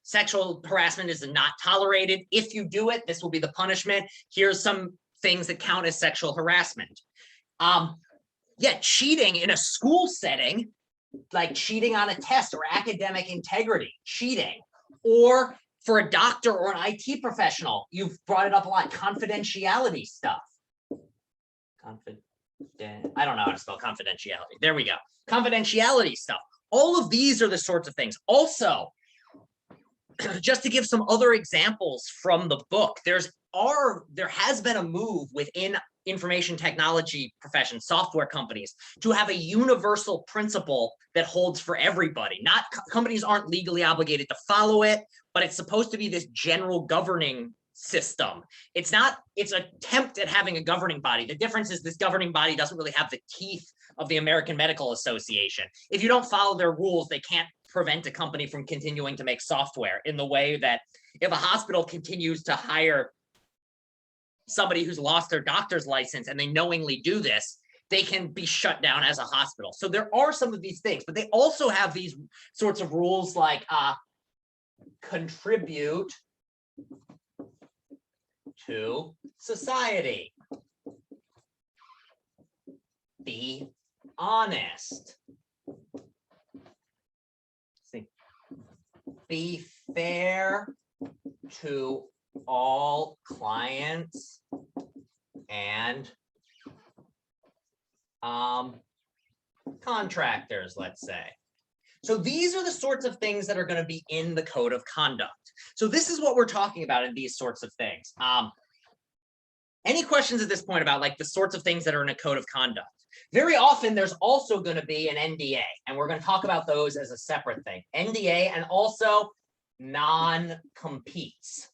sexual harassment is not tolerated. If you do it, this will be the punishment. Here's some things that count as sexual harassment. Yeah, cheating in a school setting, like cheating on a test or academic integrity, cheating, or for a doctor or an IT professional, you've brought it up a lot, confidentiality stuff. I don't know how to spell confidentiality. There we go. Confidentiality stuff. All of these are the sorts of things. Also, just to give some other examples from the book, there has been a move within information technology profession, software companies, to have a universal principle that holds for everybody. Not companies aren't legally obligated to follow it, but it's supposed to be this general governing system. It's an attempt at having a governing body. The difference is this governing body doesn't really have the teeth of the American Medical Association. If you don't follow their rules, they can't prevent a company from continuing to make software in the way that if a hospital continues to hire somebody who's lost their doctor's license and they knowingly do this, they can be shut down as a hospital. So there are some of these things, but they also have these sorts of rules like contribute to society, be honest, be fair to all clients and contractors, let's say. So these are the sorts of things that are going to be in the code of conduct. So this is what we're talking about in these sorts of things. Any questions at this point about like the sorts of things that are in a code of conduct? Very often there's also going to be an NDA, and we're going to talk about those as a separate thing. NDA and also non-competes.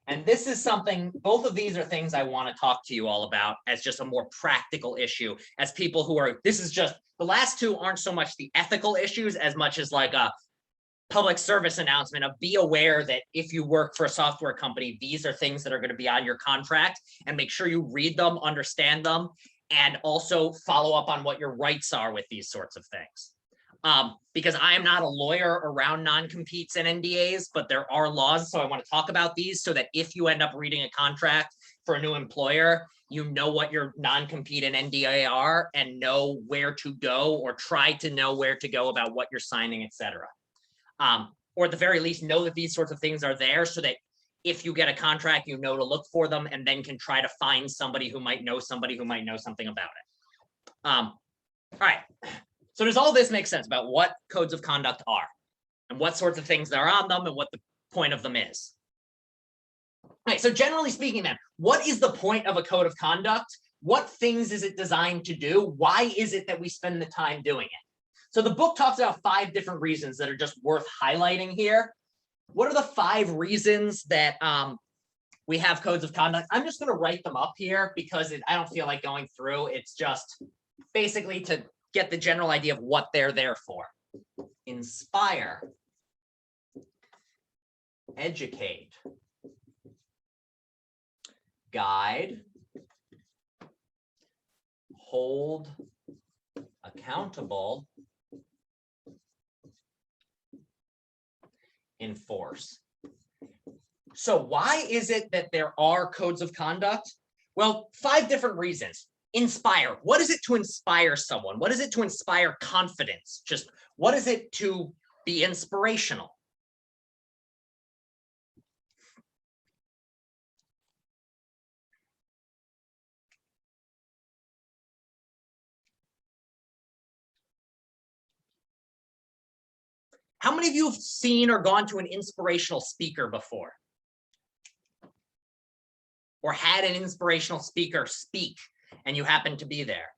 And this is something, both of these are things I want to talk to you all about as just a more practical issue, as people who are, this is just, the last two aren't so much the ethical issues as much as like a public service announcement of be aware that if you work for a software company, these are things that are going to be on your contract, and make sure you read them, understand them, and also follow up on what your rights are with these sorts of things. Because I am not a lawyer around non-competes and NDAs, but there are laws. So I want to talk about these so that if you end up reading a contract for a new employer, you know what your non-compete and NDA are and know where to go, or try to know where to go about what you're signing, etc. Or at the very least, know that these sorts of things are there so that if you get a contract, you know to look for them and then can try to find somebody who might know somebody who might know something about it. All right. So does all this make sense about what codes of conduct are and what sorts of things are on them and what the point of them is? All right, so generally speaking then, what is the point of a code of conduct? What things is it designed to do? Why is it that we spend the time doing it? So the book talks about 5 different reasons that are just worth highlighting here. What are the 5 reasons that we have codes of conduct? I'm just going to write them up here because I don't feel like going through. It's just basically to get the general idea of what they're there for. Inspire, educate, guide, hold accountable, enforce. So why is it that there are codes of conduct? Well, 5 different reasons. Inspire. What is it to inspire someone? What is it to inspire confidence? Just what is it to be inspirational? How many of you have seen or gone to an inspirational speaker before? Or had an inspirational speaker speak and you happen to be there?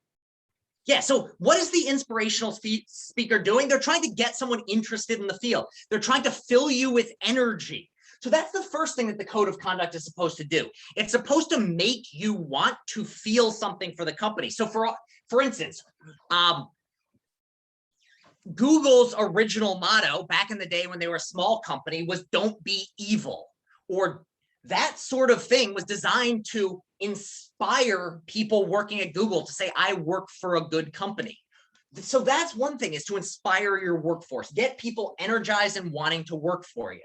Yeah, so what is the inspirational speaker doing? They're trying to get someone interested in the field. They're trying to fill you with energy. So that's the first thing that the code of conduct is supposed to do. It's supposed to make you want to feel something for the company. So for instance, Google's original motto back in the day when they were a small company was "Don't be evil," or that sort of thing was designed to inspire people working at Google to say, I work for a good company. So that's one thing, is to inspire your workforce, get people energized and wanting to work for you.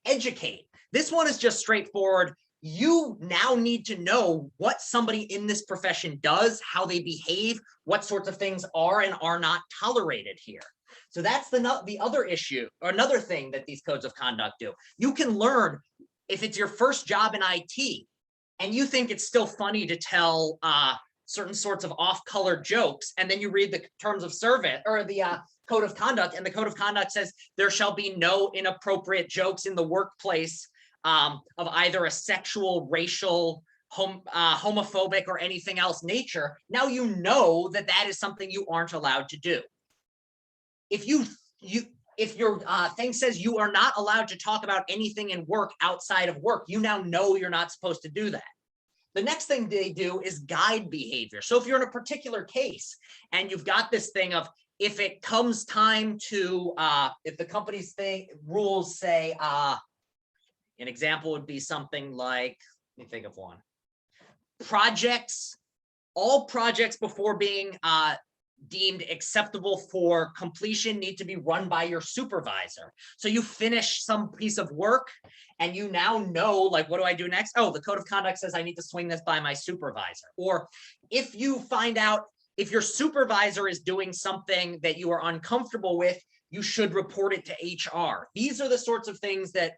Educate. This one is just straightforward. You now need to know what somebody in this profession does, how they behave, what sorts of things are and are not tolerated here. So that's the other issue, or another thing that these codes of conduct do. You can learn, if it's your first job in IT and you think it's still funny to tell certain sorts of off-color jokes, and then you read the terms of service or the code of conduct, and the code of conduct says there shall be no inappropriate jokes in the workplace of either a sexual, racial, homophobic, or anything else nature. Now you know that that is something you aren't allowed to do. If your thing says you are not allowed to talk about anything in work outside of work, you now know you're not supposed to do that. The next thing they do is guide behavior. So if you're in a particular case and you've got this thing of, if it comes time to, if the company's rules say, an example would be something like, let me think of one. All projects before being deemed acceptable for completion need to be run by your supervisor. So you finish some piece of work and you now know, like, what do I do next? Oh, the code of conduct says I need to swing this by my supervisor. Or if you find out if your supervisor is doing something that you are uncomfortable with, you should report it to HR. These are the sorts of things that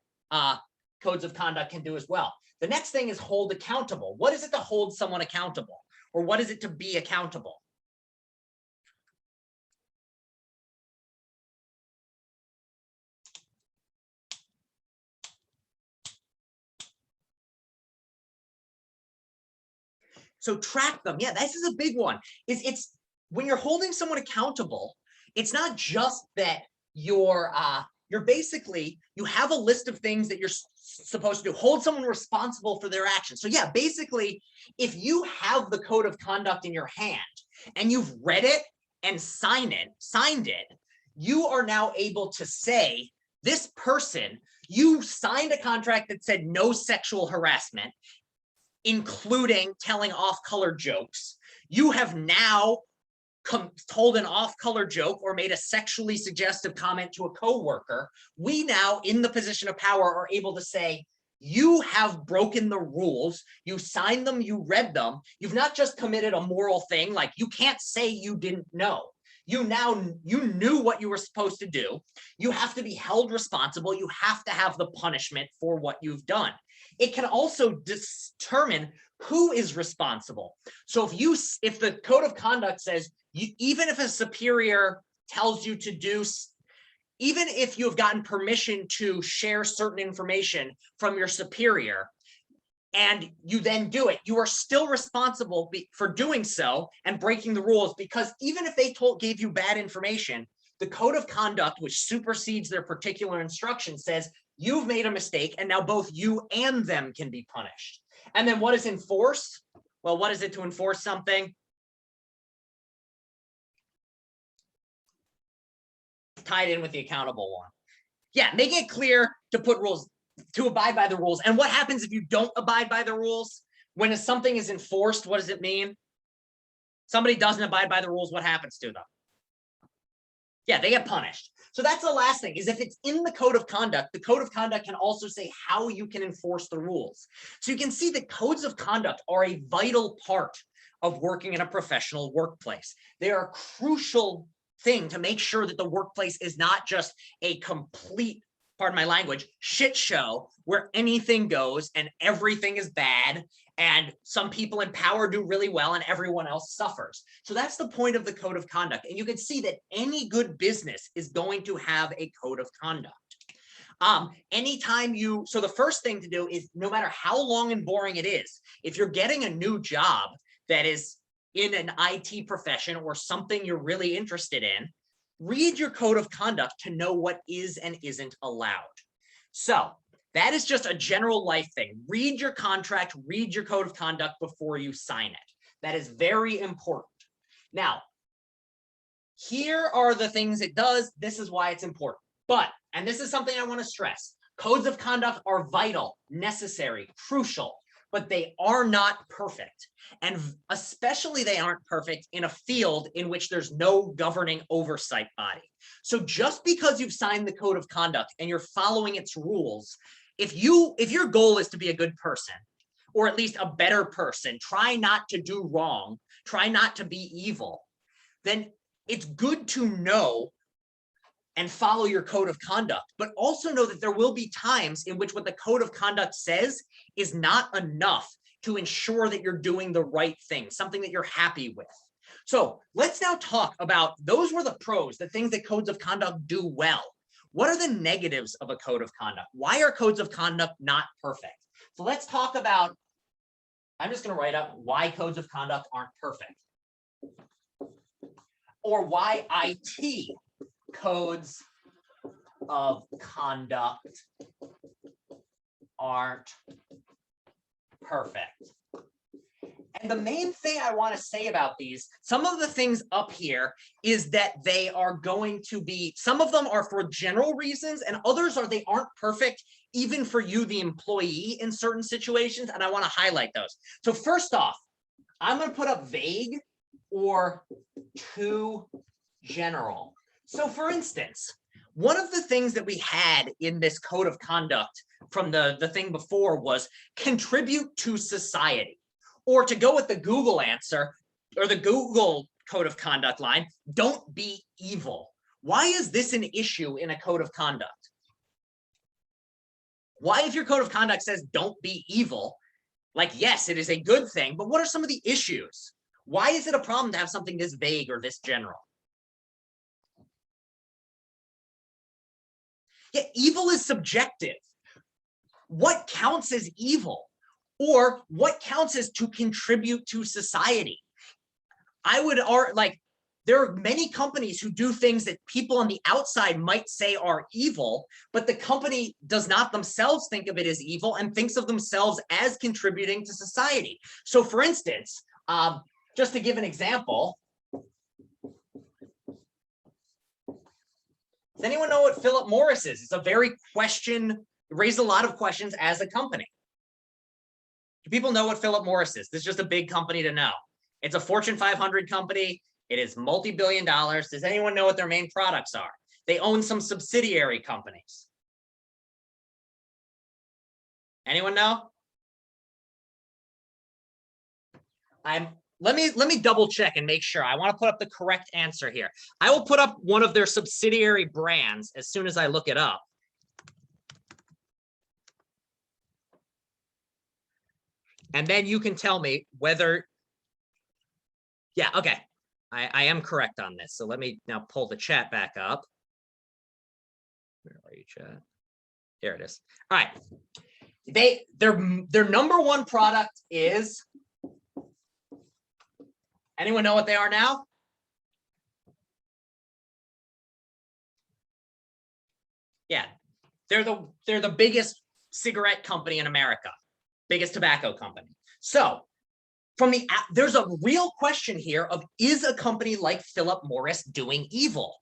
codes of conduct can do as well. The next thing is hold accountable. What is it to hold someone accountable? Or what is it to be accountable? So track them. Yeah, this is a big one. It's when you're holding someone accountable, it's not just that you're basically, you have a list of things that you're supposed to do. Hold someone responsible for their actions. So yeah, basically, if you have the code of conduct in your hand and you've read it and signed it, you are now able to say, this person, you signed a contract that said no sexual harassment, including telling off-color jokes. You have now told an off-color joke or made a sexually suggestive comment to a coworker. We now, in the position of power, are able to say, you have broken the rules. You signed them, you read them. You've not just committed a moral thing, like you can't say you didn't know. You knew what you were supposed to do. You have to be held responsible. You have to have the punishment for what you've done. It can also determine who is responsible. So if the code of conduct says, even if a superior tells you to do, even if you have gotten permission to share certain information from your superior, and you then do it, you are still responsible for doing so and breaking the rules, because even if they gave you bad information, the code of conduct, which supersedes their particular instruction, says you've made a mistake and now both you and them can be punished. And then what is enforced? Well, what is it to enforce something? Tied in with the accountable one. Yeah, make it clear to put rules, to abide by the rules. And what happens if you don't abide by the rules? When something is enforced, what does it mean? Somebody doesn't abide by the rules, what happens to them? Yeah, they get punished. So that's the last thing, is if it's in the code of conduct, the code of conduct can also say how you can enforce the rules. So you can see that codes of conduct are a vital part of working in a professional workplace. They are a crucial thing to make sure that the workplace is not just a complete, pardon my language, shit show where anything goes and everything is bad and some people in power do really well and everyone else suffers. So that's the point of the code of conduct. And you can see that any good business is going to have a code of conduct. So the first thing to do is, no matter how long and boring it is, if you're getting a new job that is in an IT profession or something you're really interested in, read your code of conduct to know what is and isn't allowed. So that is just a general life thing. Read your contract, read your code of conduct before you sign it. That is very important. Now, here are the things it does. This is why it's important. But, and this is something I want to stress, codes of conduct are vital, necessary, crucial, but they are not perfect. And especially they aren't perfect in a field in which there's no governing oversight body. So just because you've signed the code of conduct and you're following its rules, if your goal is to be a good person, or at least a better person, try not to do wrong, try not to be evil, then it's good to know and follow your code of conduct, but also know that there will be times in which what the code of conduct says is not enough to ensure that you're doing the right thing, something that you're happy with. So let's now talk about, those were the pros, the things that codes of conduct do well. What are the negatives of a code of conduct? Why are codes of conduct not perfect? So let's talk about, I'm just going to write up why codes of conduct aren't perfect, or why IT codes of conduct aren't perfect. And the main thing I want to say about these, some of the things up here is that they are going to be, some of them are for general reasons and others are, they aren't perfect even for you, the employee, in certain situations. And I want to highlight those. So first off, I'm going to put up vague or too general. So for instance, one of the things that we had in this code of conduct from the thing before was contribute to society. Or to go with the Google answer, or the Google code of conduct line, don't be evil. Why is this an issue in a code of conduct? Why, if your code of conduct says don't be evil, like, yes, it is a good thing, but what are some of the issues? Why is it a problem to have something this vague or this general? Yeah, evil is subjective. What counts as evil? Or what counts as to contribute to society? There are many companies who do things that people on the outside might say are evil, but the company does not themselves think of it as evil and thinks of themselves as contributing to society. So for instance, just to give an example, does anyone know what Philip Morris is? It's a raised a lot of questions as a company. Do people know what Philip Morris is? This is just a big company to know. It's a Fortune 500 company. It is multi-billion dollars. Does anyone know what their main products are? They own some subsidiary companies. Anyone know? Let me double check and make sure. I want to put up the correct answer here. I will put up one of their subsidiary brands as soon as I look it up. And then you can tell me whether, yeah, okay. I am correct on this. So let me now pull the chat back up. Where are you, chat? There it is. All right. Their number one product is, anyone know what they are now? Yeah, they're the biggest cigarette company in America, biggest tobacco company. So there's a real question here of, is a company like Philip Morris doing evil?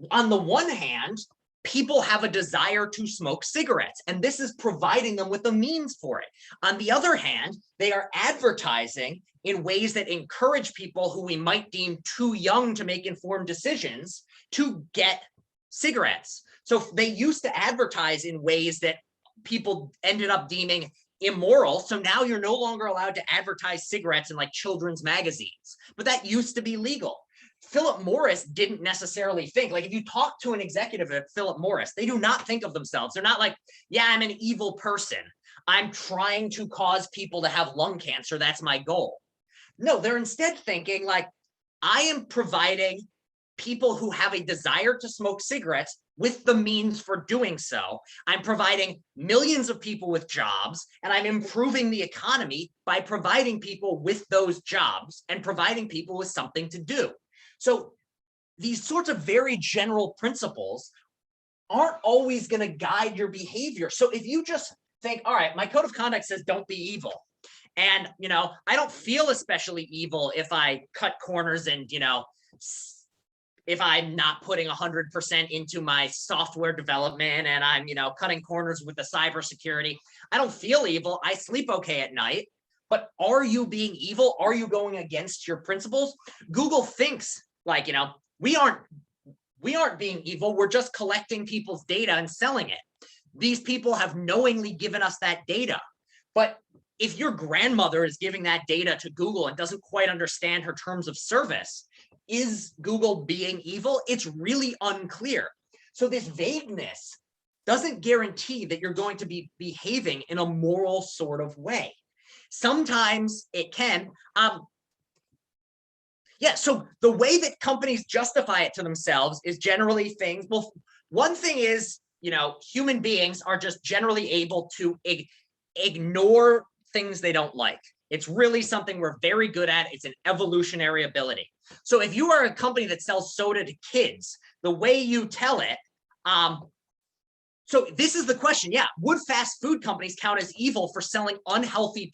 On the one hand, people have a desire to smoke cigarettes, and this is providing them with the means for it. On the other hand, they are advertising in ways that encourage people who we might deem too young to make informed decisions to get cigarettes. So they used to advertise in ways that people ended up deeming immoral. So now you're no longer allowed to advertise cigarettes in like children's magazines, but that used to be legal. Philip Morris didn't necessarily think, like if you talk to an executive at Philip Morris, they do not think of themselves. They're not like, yeah, I'm an evil person. I'm trying to cause people to have lung cancer. That's my goal. No, they're instead thinking like, I am providing people who have a desire to smoke cigarettes with the means for doing so. I'm providing millions of people with jobs, and I'm improving the economy by providing people with those jobs and providing people with something to do. So these sorts of very general principles aren't always going to guide your behavior. So if you just think, all right, my code of conduct says don't be evil. And, I don't feel especially evil if I cut corners and, if I'm not putting 100% into my software development and I'm, cutting corners with the cybersecurity. I don't feel evil. I sleep okay at night. But are you being evil? Are you going against your principles? Google thinks like, we aren't being evil. We're just collecting people's data and selling it. These people have knowingly given us that data. But if your grandmother is giving that data to Google and doesn't quite understand her terms of service, is Google being evil? It's really unclear. So this vagueness doesn't guarantee that you're going to be behaving in a moral sort of way. Sometimes it can. So the way that companies justify it to themselves is generally things. Well, one thing is, human beings are just generally able to ignore things they don't like. It's really something we're very good at. It's an evolutionary ability. So if you are a company that sells soda to kids, the way you tell it, so this is the question. Yeah, would fast food companies count as evil for selling unhealthy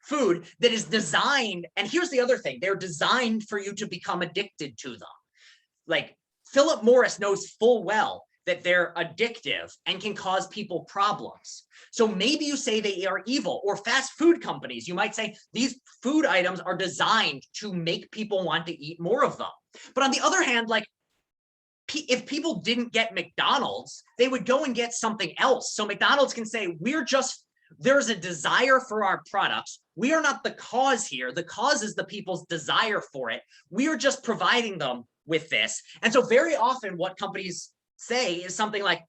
food that is designed? And here's the other thing. They're designed for you to become addicted to them. Like Philip Morris knows full well that they're addictive and can cause people problems. So maybe you say they are evil, or fast food companies, you might say these food items are designed to make people want to eat more of them. But on the other hand, like if people didn't get McDonald's, they would go and get something else. So McDonald's can say, there's a desire for our products. We are not the cause here. The cause is the people's desire for it. We are just providing them with this. And so very often what companies say is something like,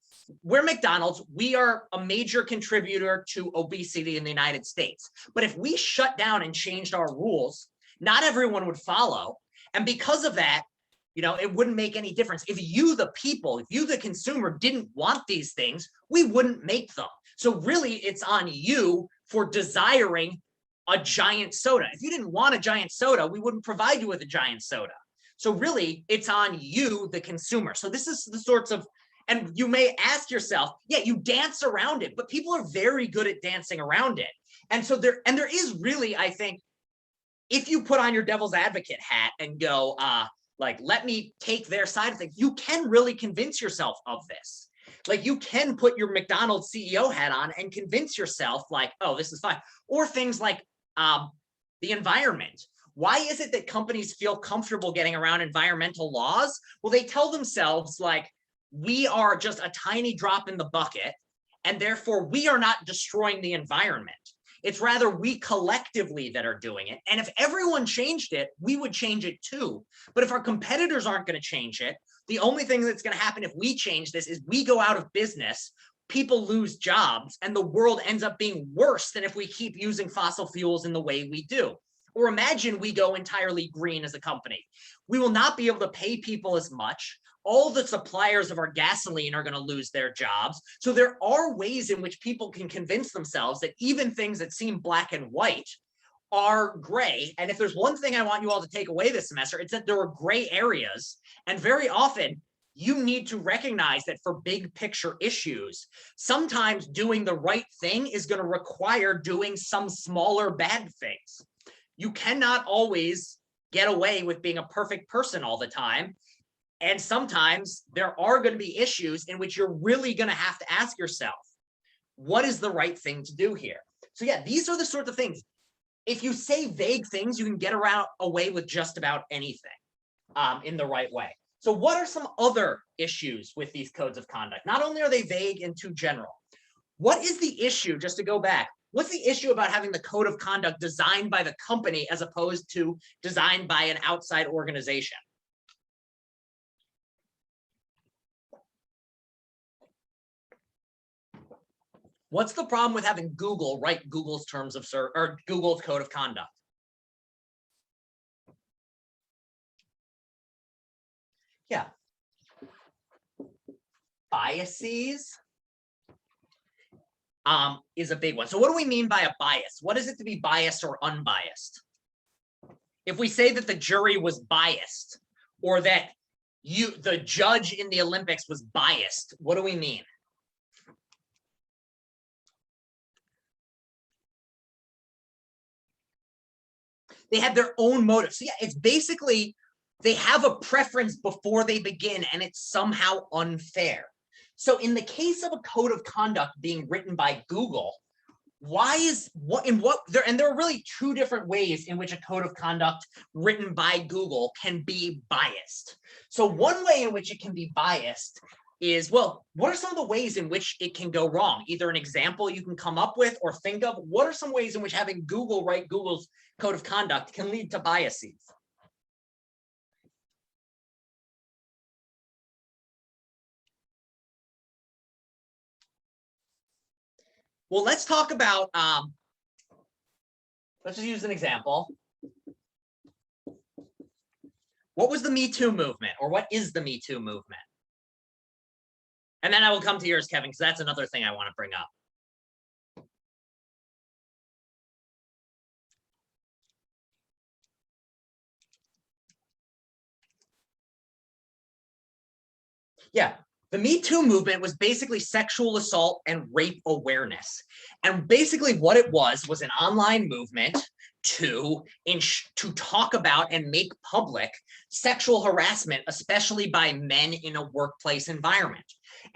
we're McDonald's, we are a major contributor to obesity in the United States. But if we shut down and changed our rules, not everyone would follow. And because of that, it wouldn't make any difference. If you, the people, if you, the consumer, didn't want these things, we wouldn't make them. So really, it's on you for desiring a giant soda. If you didn't want a giant soda, we wouldn't provide you with a giant soda. So really, it's on you, the consumer. So this is the sorts of, and you may ask yourself, yeah, you dance around it, but people are very good at dancing around it. And so there is really, I think, if you put on your devil's advocate hat and go, like, let me take their side of things, you can really convince yourself of this. Like, you can put your McDonald's CEO hat on and convince yourself, like, oh, this is fine. Or things like the environment. Why is it that companies feel comfortable getting around environmental laws? Well, they tell themselves, like, we are just a tiny drop in the bucket, and therefore we are not destroying the environment. It's rather we collectively that are doing it. And if everyone changed it, we would change it too. But if our competitors aren't going to change it, the only thing that's going to happen if we change this is we go out of business, people lose jobs, and the world ends up being worse than if we keep using fossil fuels in the way we do. Or imagine we go entirely green as a company. We will not be able to pay people as much. All the suppliers of our gasoline are going to lose their jobs. So there are ways in which people can convince themselves that even things that seem black and white are gray. And if there's one thing I want you all to take away this semester, it's that there are gray areas. And very often, you need to recognize that for big picture issues, sometimes doing the right thing is going to require doing some smaller bad things. You cannot always get away with being a perfect person all the time. And sometimes there are going to be issues in which you're really going to have to ask yourself, what is the right thing to do here? So yeah, these are the sorts of things. If you say vague things, you can get away with just about anything in the right way. So what are some other issues with these codes of conduct? Not only are they vague and too general, what is the issue, just to go back, what's the issue about having the code of conduct designed by the company as opposed to designed by an outside organization? What's the problem with having Google write Google's terms of service or Google's code of conduct? Yeah. Biases is a big one. So what do we mean by a bias? What is it to be biased or unbiased? If we say that the jury was biased or that the judge in the Olympics was biased, what do we mean? They have their own motives. So yeah, it's basically they have a preference before they begin, and it's somehow unfair. So in the case of a code of conduct being written by Google, there are really two different ways in which a code of conduct written by Google can be biased. So one way in which it can be biased is, well, what are some of the ways in which it can go wrong? Either an example you can come up with or think of. What are some ways in which having Google write Google's code of conduct can lead to biases? Well, let's talk about, let's just use an example. What was the Metoo movement, or what is the Metoo movement? And then I will come to yours, Kevin, because that's another thing I want to bring up. Yeah, the Me Too movement was basically sexual assault and rape awareness. And basically what it was an online movement to talk about and make public sexual harassment, especially by men in a workplace environment.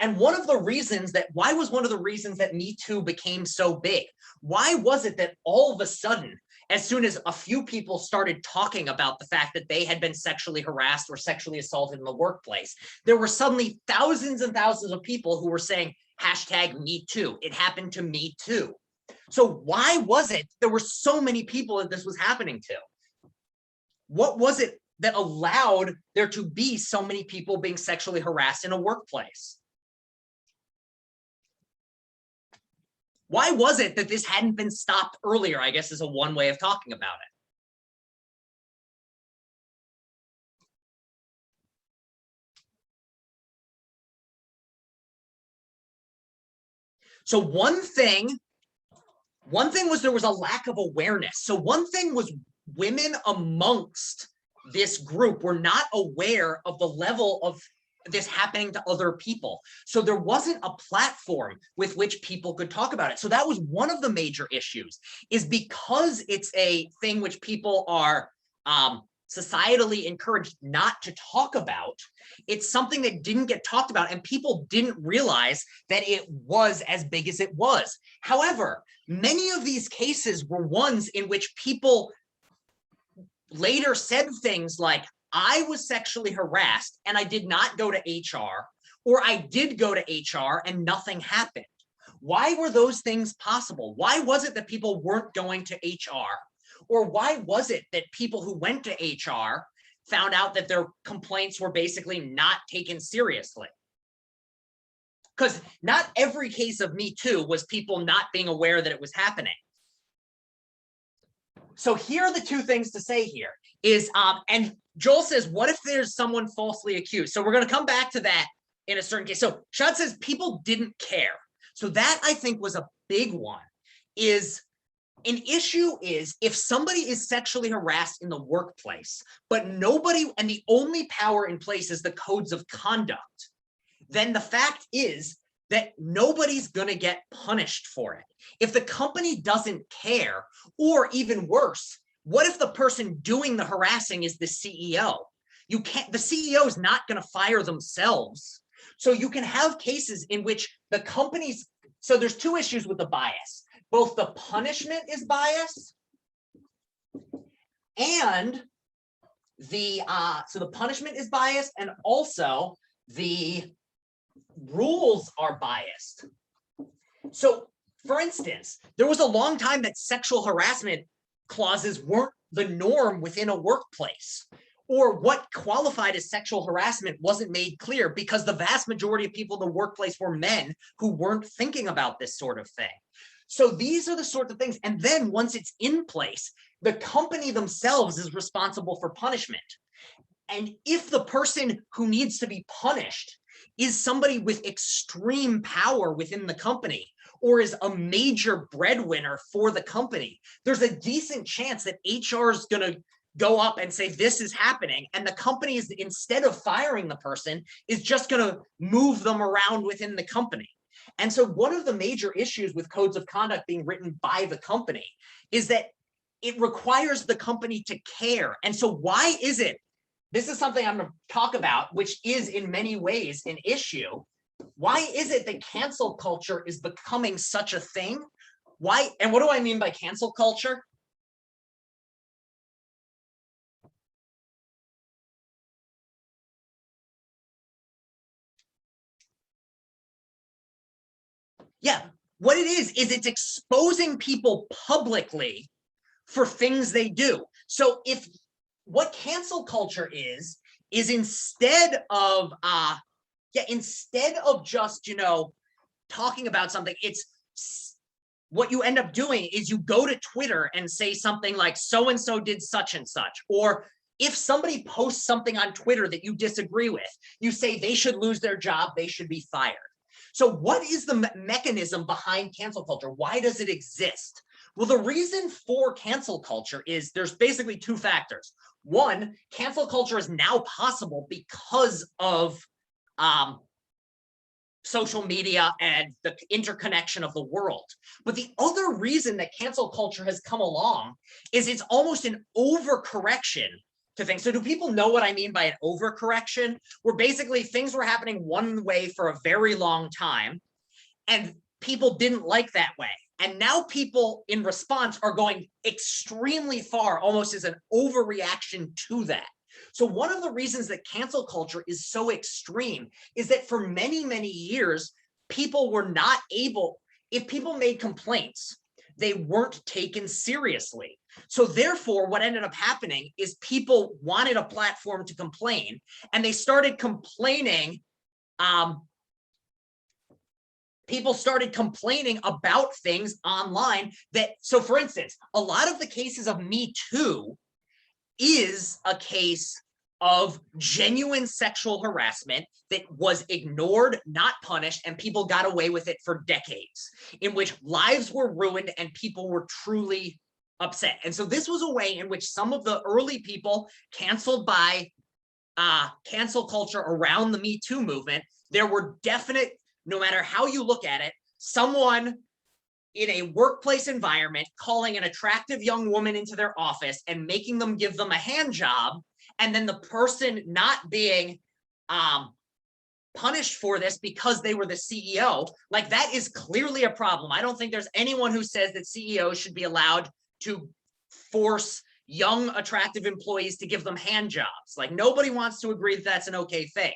And why was one of the reasons that Me Too became so big? Why was it that all of a sudden, as soon as a few people started talking about the fact that they had been sexually harassed or sexually assaulted in the workplace, there were suddenly thousands and thousands of people who were saying, #MeToo, it happened to me too. So why was it there were so many people that this was happening to? What was it that allowed there to be so many people being sexually harassed in a workplace? Why was it that this hadn't been stopped earlier, I guess is a one way of talking about it. So one thing One thing was there was a lack of awareness. So one thing was women amongst this group were not aware of the level of this happening to other people. So there wasn't a platform with which people could talk about it. So that was one of the major issues, is because it's a thing which people are societally encouraged not to talk about. It's something that didn't get talked about, and people didn't realize that it was as big as it was. However, many of these cases were ones in which people later said things like, I was sexually harassed and I did not go to HR, or I did go to HR and nothing happened. Why were those things possible? Why was it that people weren't going to HR? Or why was it that people who went to HR found out that their complaints were basically not taken seriously? Because not every case of Me Too was people not being aware that it was happening. So here are the two things to say here is, and Joel says, what if there's someone falsely accused? So we're going to come back to that in a certain case. So Shad says people didn't care. So that, I think, was a big one. Is an issue is if somebody is sexually harassed in the workplace, but nobody, and the only power in place is the codes of conduct, then the fact is that nobody's going to get punished for it. If the company doesn't care, or even worse, what if the person doing the harassing is the CEO? You can't, the CEO is not going to fire themselves. So you can have cases in which the companies, so there's two issues with the bias. Both the punishment is biased, and so the punishment is biased, and also the rules are biased. So for instance, there was a long time that sexual harassment clauses weren't the norm within a workplace, or what qualified as sexual harassment wasn't made clear because the vast majority of people in the workplace were men who weren't thinking about this sort of thing. So these are the sorts of things. And then once it's in place, the company themselves is responsible for punishment. And if the person who needs to be punished is somebody with extreme power within the company, or is a major breadwinner for the company, there's a decent chance that HR is going to go up and say, this is happening. And the company is, instead of firing the person, is just going to move them around within the company. And so one of the major issues with codes of conduct being written by the company is that it requires the company to care. And so why is it, this is something I'm going to talk about, which is in many ways an issue. Why is it that cancel culture is becoming such a thing? Why, and what do I mean by cancel culture? Yeah, what it is it's exposing people publicly for things they do. So if what cancel culture is instead of just, talking about something, it's what you end up doing is you go to Twitter and say something like so-and-so did such and such, or if somebody posts something on Twitter that you disagree with, you say they should lose their job, they should be fired. So what is the mechanism behind cancel culture? Why does it exist? Well, the reason for cancel culture is there's basically two factors. One, cancel culture is now possible because of social media and the interconnection of the world. But the other reason that cancel culture has come along is it's almost an overcorrection to things. So do people know what I mean by an overcorrection? Where basically things were happening one way for a very long time, and people didn't like that way. And now people in response are going extremely far, almost as an overreaction to that. So one of the reasons that cancel culture is so extreme is that for many, many years, people were not able, if people made complaints, they weren't taken seriously. So therefore, what ended up happening is people wanted a platform to complain, and they started complaining. People started complaining about things online that, so for instance, a lot of the cases of Me Too is a case of genuine sexual harassment that was ignored, not punished, and people got away with it for decades, in which lives were ruined and people were truly upset. And so this was a way in which some of the early people canceled by cancel culture around the Me Too movement, there were definite, no matter how you look at it, someone in a workplace environment calling an attractive young woman into their office and making them give them a hand job, and then the person not being punished for this because they were the CEO, like that is clearly a problem. I don't think there's anyone who says that CEOs should be allowed to force young, attractive employees to give them hand jobs. Like nobody wants to agree that that's an okay thing.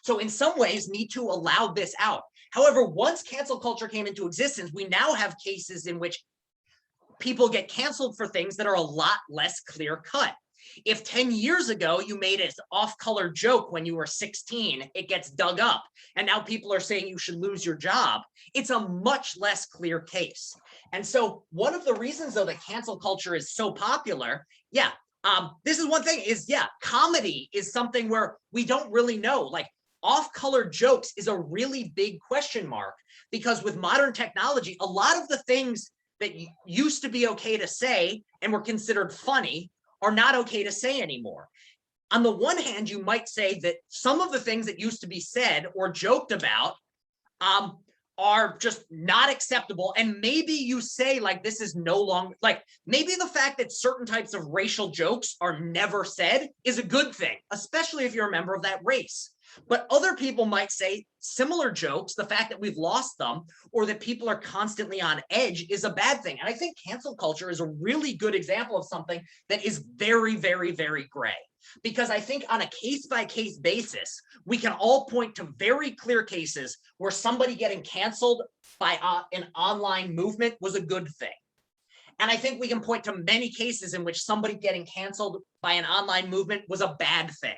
So in some ways, Me Too allowed this out. However, once cancel culture came into existence, we now have cases in which people get canceled for things that are a lot less clear cut. If 10 years ago you made an off-color joke when you were 16, it gets dug up, and now people are saying you should lose your job, it's a much less clear case. And so one of the reasons, though, that cancel culture is so popular, this is one thing is, comedy is something where we don't really know. Like, off-color jokes is a really big question mark, because with modern technology, a lot of the things that used to be okay to say and were considered funny are not okay to say anymore. On the one hand, you might say that some of the things that used to be said or joked about are just not acceptable. And maybe you say, like, this is no longer, like, maybe the fact that certain types of racial jokes are never said is a good thing, especially if you're a member of that race. But other people might say similar jokes, the fact that we've lost them or that people are constantly on edge is a bad thing. And I think cancel culture is a really good example of something that is very, very, very gray. Because I think on a case-by-case basis, we can all point to very clear cases where somebody getting canceled by an online movement was a good thing. And I think we can point to many cases in which somebody getting canceled by an online movement was a bad thing.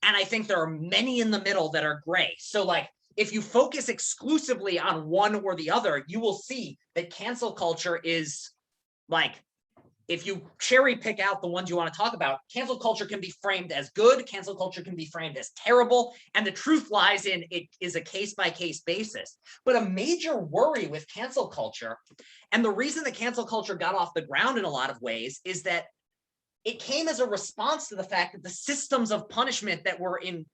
And I think there are many in the middle that are gray. So like, if you focus exclusively on one or the other, you will see that cancel culture is like, if you cherry pick out the ones you want to talk about, cancel culture can be framed as good, cancel culture can be framed as terrible, and the truth lies in it is a case-by-case basis. But a major worry with cancel culture, and the reason that cancel culture got off the ground in a lot of ways, is that it came as a response to the fact that the systems of punishment that were in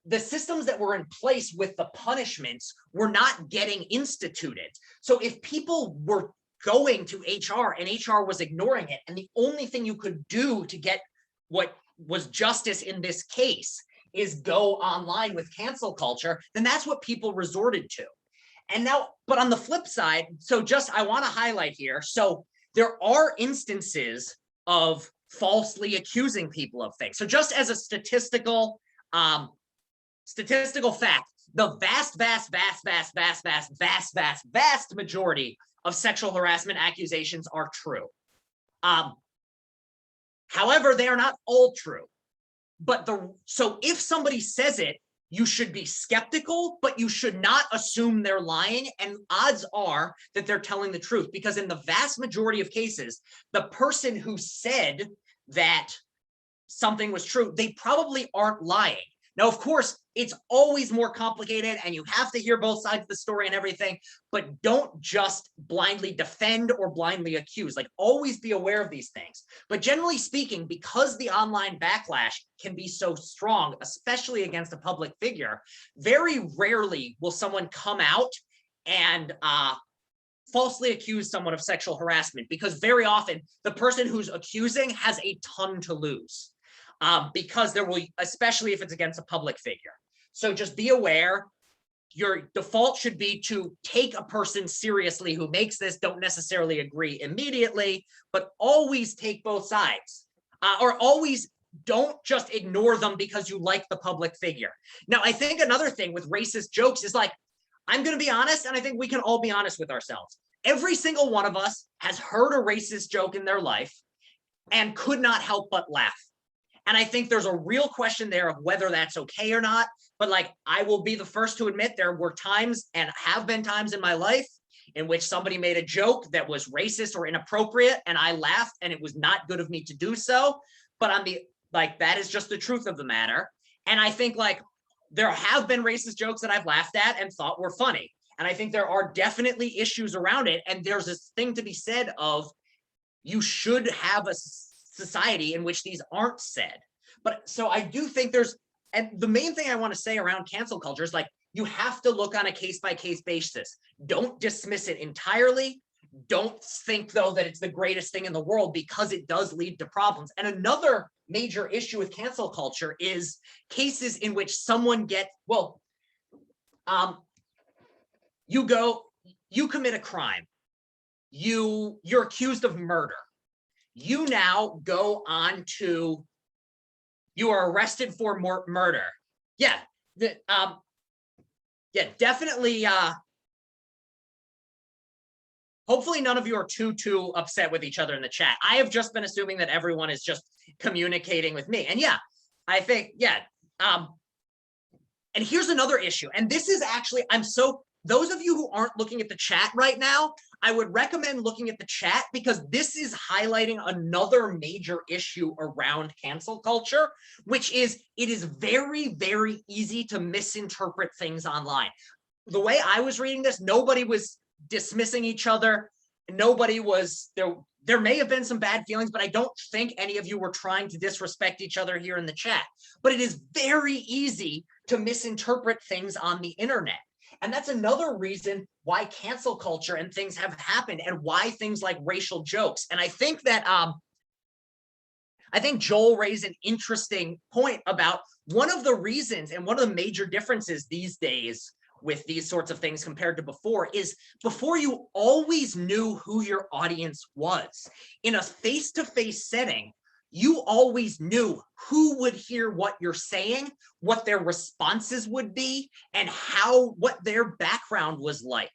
the systems that were in place with the punishments were not getting instituted. So if people were going to HR and HR was ignoring it, and the only thing you could do to get what was justice in this case is go online with cancel culture, then that's what people resorted to. And now, but on the flip side, so just I want to highlight here, so there are instances of falsely accusing people of things. So just as a statistical fact, the vast majority of sexual harassment accusations are true. However, they are not all true. But so if somebody says it, you should be skeptical, but you should not assume they're lying. And odds are that they're telling the truth, because in the vast majority of cases, the person who said that something was true, they probably aren't lying. Now, of course, it's always more complicated and you have to hear both sides of the story and everything, but don't just blindly defend or blindly accuse. Like, always be aware of these things. But generally speaking, because the online backlash can be so strong, especially against a public figure, very rarely will someone come out and falsely accuse someone of sexual harassment, because very often the person who's accusing has a ton to lose. Because there will, especially if it's against a public figure. So just be aware, your default should be to take a person seriously who makes this, don't necessarily agree immediately, but always take both sides, or always don't just ignore them because you like the public figure. Now, I think another thing with racist jokes is, like, I'm going to be honest, and I think we can all be honest with ourselves. Every single one of us has heard a racist joke in their life and could not help but laugh. And I think there's a real question there of whether that's okay or not. But like, I will be the first to admit there were times and have been times in my life in which somebody made a joke that was racist or inappropriate, and I laughed, and it was not good of me to do so. But on the that is just the truth of the matter. And I think there have been racist jokes that I've laughed at and thought were funny. And I think there are definitely issues around it. And there's this thing to be said of you should have a society in which these aren't said. But so I do think and the main thing I want to say around cancel culture is you have to look on a case-by-case basis. Don't dismiss it entirely. Don't think, though, that it's the greatest thing in the world, because it does lead to problems. And another major issue with cancel culture is cases in which someone you commit a crime. You're accused of murder. You now go on to, you are arrested for murder. Yeah, definitely. Hopefully none of you are too upset with each other in the chat. I have just been assuming that everyone is just communicating with me. And yeah, I think, and here's another issue. And this is actually, those of you who aren't looking at the chat right now, I would recommend looking at the chat, because this is highlighting another major issue around cancel culture, which is it is very, very easy to misinterpret things online. The way I was reading this, nobody was dismissing each other. Nobody was there. There may have been some bad feelings, but I don't think any of you were trying to disrespect each other here in the chat. But it is very easy to misinterpret things on the internet. And that's another reason why cancel culture and things have happened, and why things like racial jokes. And I think that I think Joel raised an interesting point about one of the reasons and one of the major differences these days with these sorts of things compared to before is before you always knew who your audience was. In a face-to-face setting, you always knew who would hear what you're saying, what their responses would be, and what their background was like.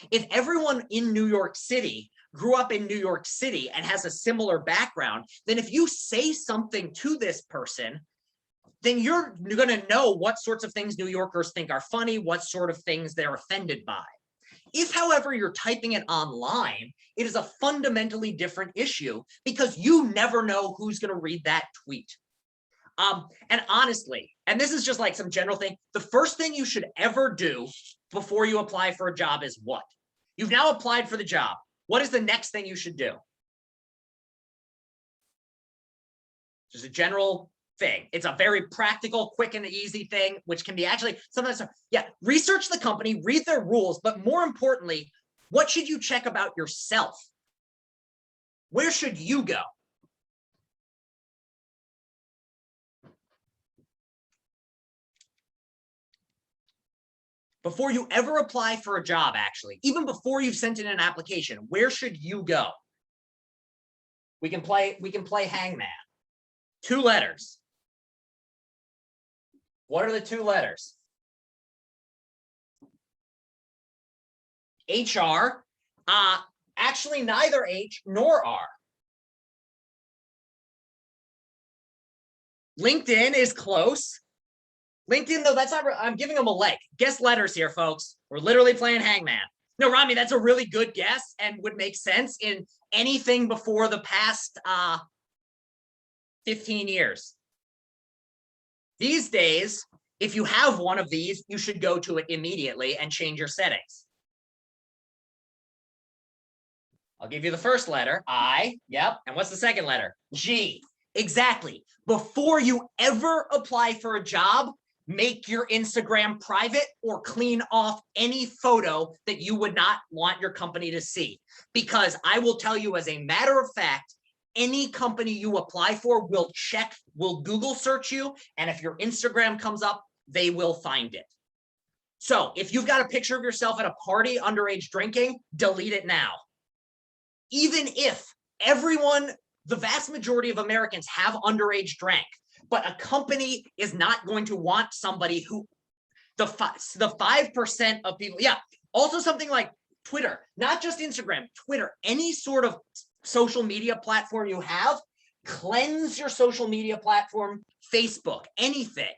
If everyone in New York City grew up in New York City and has a similar background, then if you say something to this person, then you're going to know what sorts of things New Yorkers think are funny, what sort of things they're offended by. If, however, you're typing it online, it is a fundamentally different issue, because you never know who's going to read that tweet. And honestly, and this is just some general thing, the first thing you should ever do before you apply for a job is what? You've now applied for the job. What is the next thing you should do? Just a general thing. It's a very practical, quick and easy thing, which can be actually sometimes, research the company, read their rules, but more importantly, what should you check about yourself? Where should you go? Before you ever apply for a job, actually, even before you've sent in an application, where should you go? We can play hangman. 2 letters. What are the 2 letters? HR. Actually, neither H nor R. LinkedIn is close. LinkedIn, though, that's not, I'm giving them a leg. Guess letters here, folks. We're literally playing hangman. No, Rami, that's a really good guess and would make sense in anything before the past 15 years. These days, if you have one of these, you should go to it immediately and change your settings. I'll give you the first letter, I, yep. And what's the second letter? G, exactly. Before you ever apply for a job, make your Instagram private or clean off any photo that you would not want your company to see. Because I will tell you, as a matter of fact, any company you apply for will Google search you, and if your Instagram comes up, they will find it. So if you've got a picture of yourself at a party underage drinking, delete it now. Even if the vast majority of Americans have underage drank, but a company is not going to want somebody who, the 5% of people, also something like Twitter, not just Instagram, Twitter, any sort of social media platform you have, cleanse your social media platform, Facebook, anything.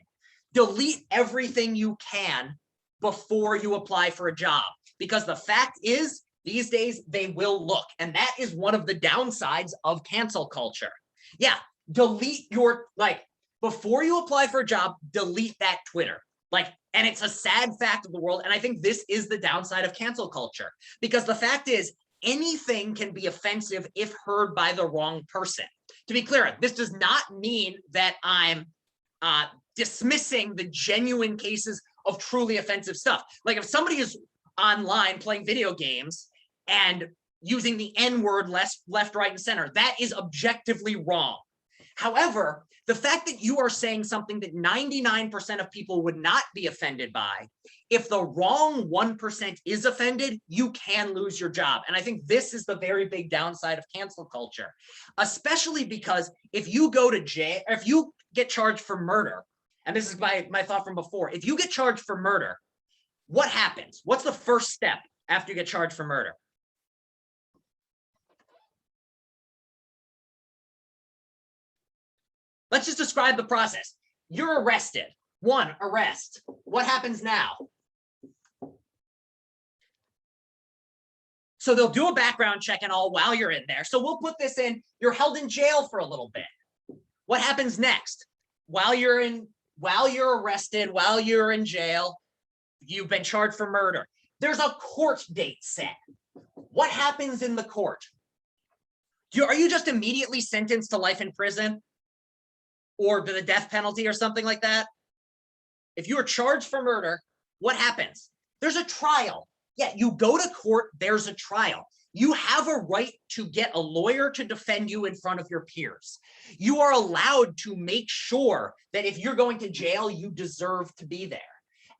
Delete everything you can before you apply for a job. Because the fact is, These days, they will look. And that is one of the downsides of cancel culture. Yeah, delete your, like, before you apply for a job, delete that Twitter. Like, and it's a sad fact of the world. And I think this is the downside of cancel culture, because the fact is, anything can be offensive if heard by the wrong person. To be clear, this does not mean that I'm dismissing the genuine cases of truly offensive stuff. Like if somebody is online playing video games and using the N-word left, right, and center, that is objectively wrong. However, the fact that you are saying something that 99% of people would not be offended by, if the wrong 1% is offended, you can lose your job. And I think this is the very big downside of cancel culture, especially because if you go to jail, if you get charged for murder, and this is my thought from before, if you get charged for murder, what happens? What's the first step after you get charged for murder? Let's just describe the process. You're arrested. One, arrest. What happens now? So they'll do a background check and all while you're in there. So we'll put this in, you're held in jail for a little bit. What happens next? While you're arrested, while you're in jail, you've been charged for murder. There's a court date set. What happens in the court? Are you just immediately sentenced to life in prison? Or to the death penalty or something like that? If you are charged for murder, what happens? There's a trial. Yeah, you go to court, there's a trial. You have a right to get a lawyer to defend you in front of your peers. You are allowed to make sure that if you're going to jail, you deserve to be there.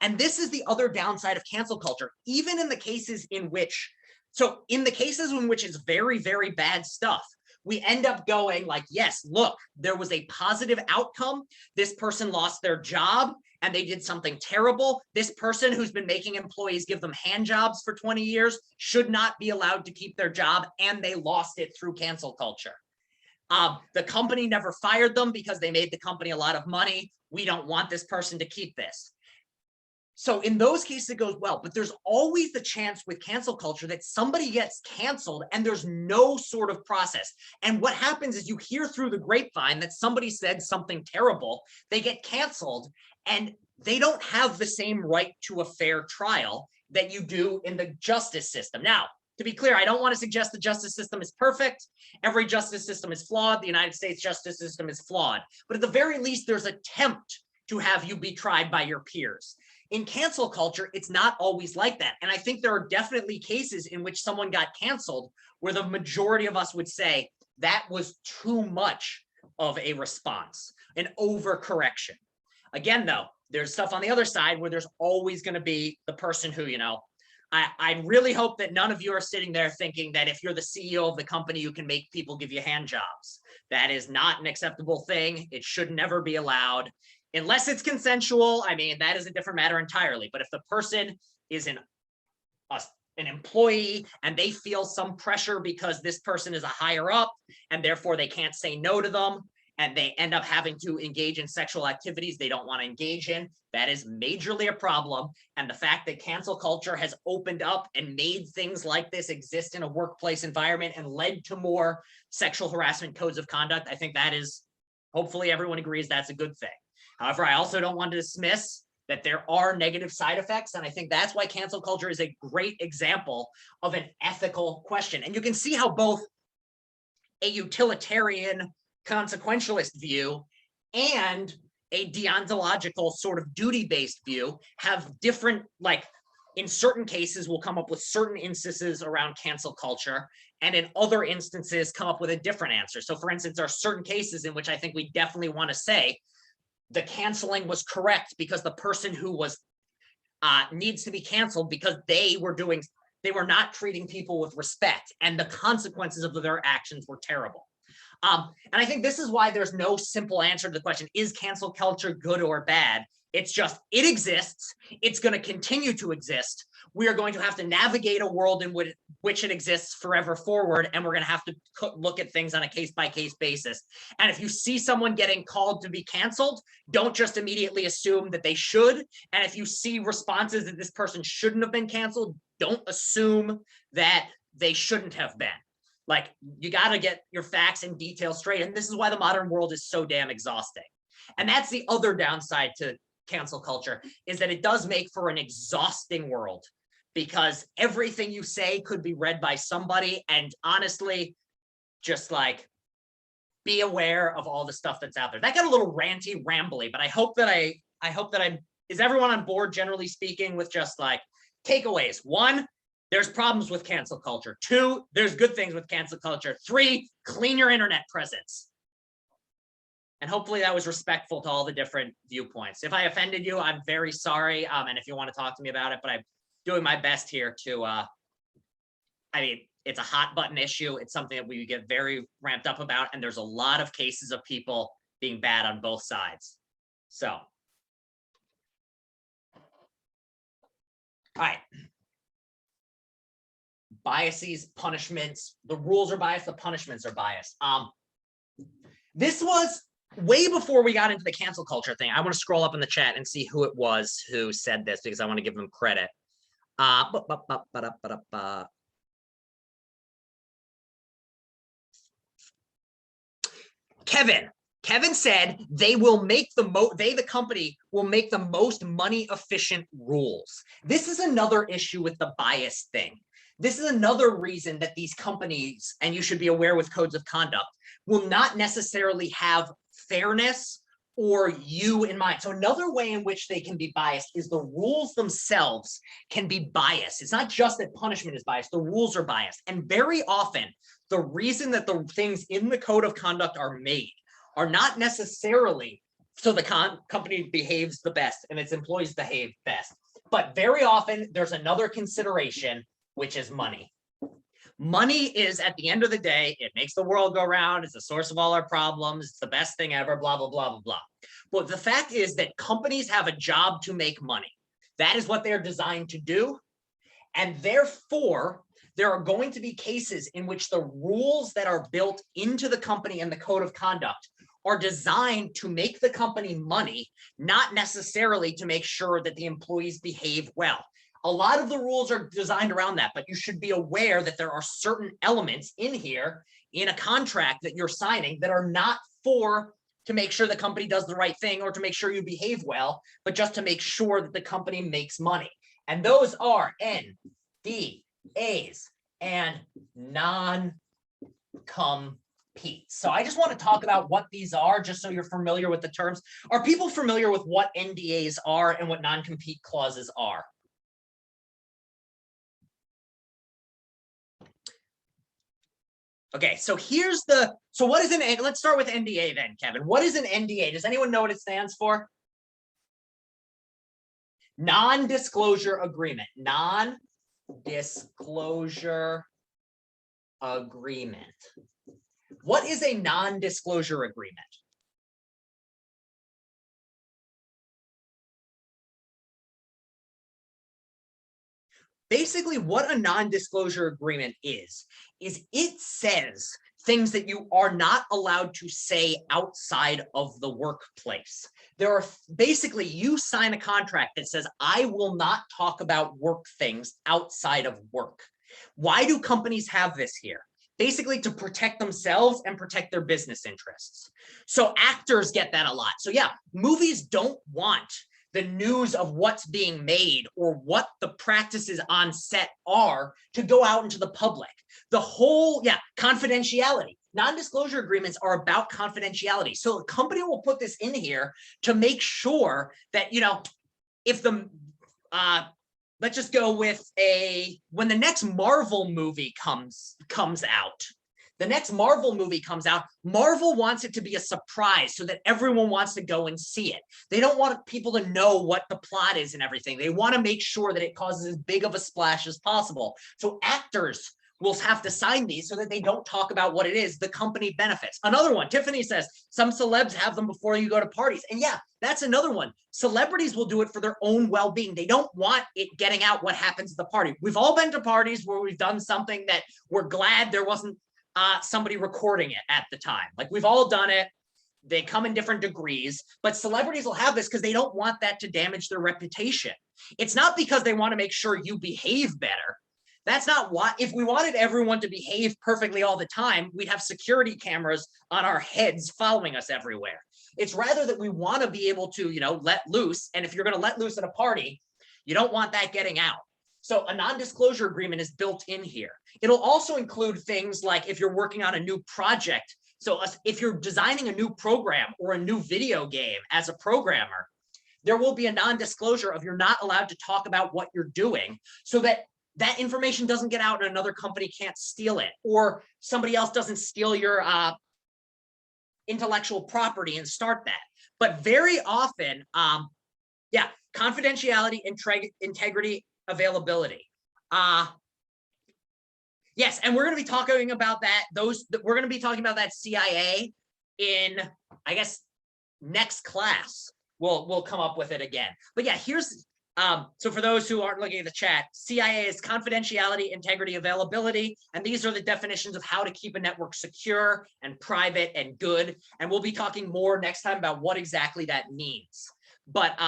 And this is the other downside of cancel culture, even in the cases in which, it's very, very bad stuff, we end up going like, yes, look, there was a positive outcome. This person lost their job and they did something terrible. This person who's been making employees give them hand jobs for 20 years should not be allowed to keep their job, and they lost it through cancel culture. The company never fired them because they made the company a lot of money. We don't want this person to keep this. So in those cases, it goes well, but there's always the chance with cancel culture that somebody gets canceled and there's no sort of process. And what happens is you hear through the grapevine that somebody said something terrible, they get canceled, and they don't have the same right to a fair trial that you do in the justice system. Now, to be clear, I don't want to suggest the justice system is perfect. Every justice system is flawed. The United States justice system is flawed. But at the very least, there's an attempt to have you be tried by your peers. In cancel culture, it's not always like that. And I think there are definitely cases in which someone got canceled where the majority of us would say that was too much of a response, an overcorrection. Again, though, there's stuff on the other side where there's always going to be the person who, I really hope that none of you are sitting there thinking that if you're the CEO of the company, you can make people give you hand jobs. That is not an acceptable thing. It should never be allowed. Unless it's consensual, I mean, that is a different matter entirely. But if the person is an employee and they feel some pressure because this person is a higher up and therefore they can't say no to them, and they end up having to engage in sexual activities they don't want to engage in, that is majorly a problem. And the fact that cancel culture has opened up and made things like this exist in a workplace environment and led to more sexual harassment codes of conduct, I think that is, hopefully everyone agrees that's a good thing. However, I also don't want to dismiss that there are negative side effects. And I think that's why cancel culture is a great example of an ethical question. And you can see how both a utilitarian consequentialist view and a deontological sort of duty-based view have different, like in certain cases we'll come up with certain instances around cancel culture, and in other instances come up with a different answer. So for instance, there are certain cases in which I think we definitely want to say the canceling was correct because the person who was needs to be canceled because they were not treating people with respect, and the consequences of their actions were terrible. And I think this is why there's no simple answer to the question, is cancel culture good or bad? It's just, it exists. It's going to continue to exist. We are going to have to navigate a world in which it exists forever forward. And we're going to have to look at things on a case-by-case basis. And if you see someone getting called to be canceled, don't just immediately assume that they should. And if you see responses that this person shouldn't have been canceled, don't assume that they shouldn't have been. Like, you got to get your facts and details straight. And this is why the modern world is so damn exhausting. And that's the other downside to cancel culture, is that it does make for an exhausting world, because everything you say could be read by somebody. And honestly, just like, be aware of all the stuff that's out there. That got a little ranty, rambly, but I hope that I'm, is everyone on board, generally speaking, with just like takeaways? 1, there's problems with cancel culture. 2, there's good things with cancel culture. 3, clean your internet presence. And hopefully that was respectful to all the different viewpoints. If I offended you, I'm very sorry. And if you want to talk to me about it, but I'm doing my best here to, I mean, it's a hot button issue. It's something that we get very ramped up about. And there's a lot of cases of people being bad on both sides. So, all right. Biases, punishments. The rules are biased. The punishments are biased. This was way before we got into the cancel culture thing. I want to scroll up in the chat and see who it was who said this, because I want to give them credit. Kevin said they will make the company will make the most money efficient rules. This is another issue with the bias thing. This is another reason that these companies, and you should be aware with codes of conduct, will not necessarily have fairness or you in mind. So another way in which they can be biased is the rules themselves can be biased. It's not just that punishment is biased, the rules are biased. And very often, the reason that the things in the code of conduct are made are not necessarily so the company behaves the best and its employees behave best. But very often, there's another consideration, which is money. Money is, at the end of the day, it makes the world go round. It's the source of all our problems. It's the best thing ever, blah, blah, blah, blah, blah. But the fact is that companies have a job to make money. That is what they're designed to do. And therefore, there are going to be cases in which the rules that are built into the company and the code of conduct are designed to make the company money, not necessarily to make sure that the employees behave well. A lot of the rules are designed around that, but you should be aware that there are certain elements in here in a contract that you're signing that are not to make sure the company does the right thing or to make sure you behave well, but just to make sure that the company makes money. And those are NDAs and non-compete. So I just want to talk about what these are, just so you're familiar with the terms. Are people familiar with what NDAs are and what non-compete clauses are? Okay, so so what is let's start with NDA then, Kevin. What is an NDA? Does anyone know what it stands for? Non-disclosure agreement. Non-disclosure agreement. What is a non-disclosure agreement? Basically, what a non-disclosure agreement is it says things that you are not allowed to say outside of the workplace. There are basically, you sign a contract that says, I will not talk about work things outside of work. Why do companies have this here? Basically to protect themselves and protect their business interests. So actors get that a lot. So yeah, movies don't want the news of what's being made or what the practices on set are to go out into the public. The whole, confidentiality. Non-disclosure agreements are about confidentiality. So a company will put this in here to make sure that, if the, let's just go with when the next Marvel movie comes out, Marvel wants it to be a surprise so that everyone wants to go and see it. They don't want people to know what the plot is and everything. They want to make sure that it causes as big of a splash as possible. So actors will have to sign these so that they don't talk about what it is, the company benefits. Another one, Tiffany says, some celebs have them before you go to parties. And yeah, that's another one. Celebrities will do it for their own well-being. They don't want it getting out what happens at the party. We've all been to parties where we've done something that we're glad there wasn't somebody recording it at the time. Like, we've all done it. They come in different degrees, but celebrities will have this because they don't want that to damage their reputation. It's not because they want to make sure you behave better. That's not why. If we wanted everyone to behave perfectly all the time, we'd have security cameras on our heads following us everywhere. It's rather that we want to be able to, let loose. And if you're going to let loose at a party, you don't want that getting out. So a non-disclosure agreement is built in here. It'll also include things like if you're working on a new project. So if you're designing a new program or a new video game as a programmer, there will be a non-disclosure of you're not allowed to talk about what you're doing, so that that information doesn't get out and another company can't steal it, or somebody else doesn't steal your intellectual property and start that. But very often, confidentiality, integrity, availability. Yes, and we're going to be talking about that. We're going to be talking about that CIA in, I guess, next class. We'll come up with it again. But yeah, here's so for those who aren't looking at the chat, CIA is confidentiality, integrity, availability, and these are the definitions of how to keep a network secure and private and good. And we'll be talking more next time about what exactly that means. But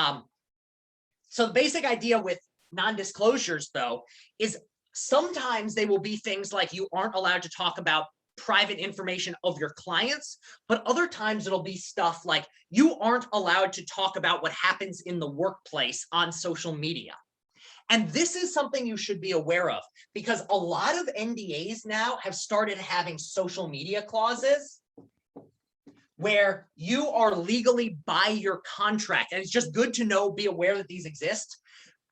so the basic idea with non-disclosures, though, is sometimes they will be things like you aren't allowed to talk about private information of your clients, but other times it'll be stuff like you aren't allowed to talk about what happens in the workplace on social media. And this is something you should be aware of, because a lot of NDAs now have started having social media clauses where you are legally by your contract. And it's just good to know, be aware that these exist,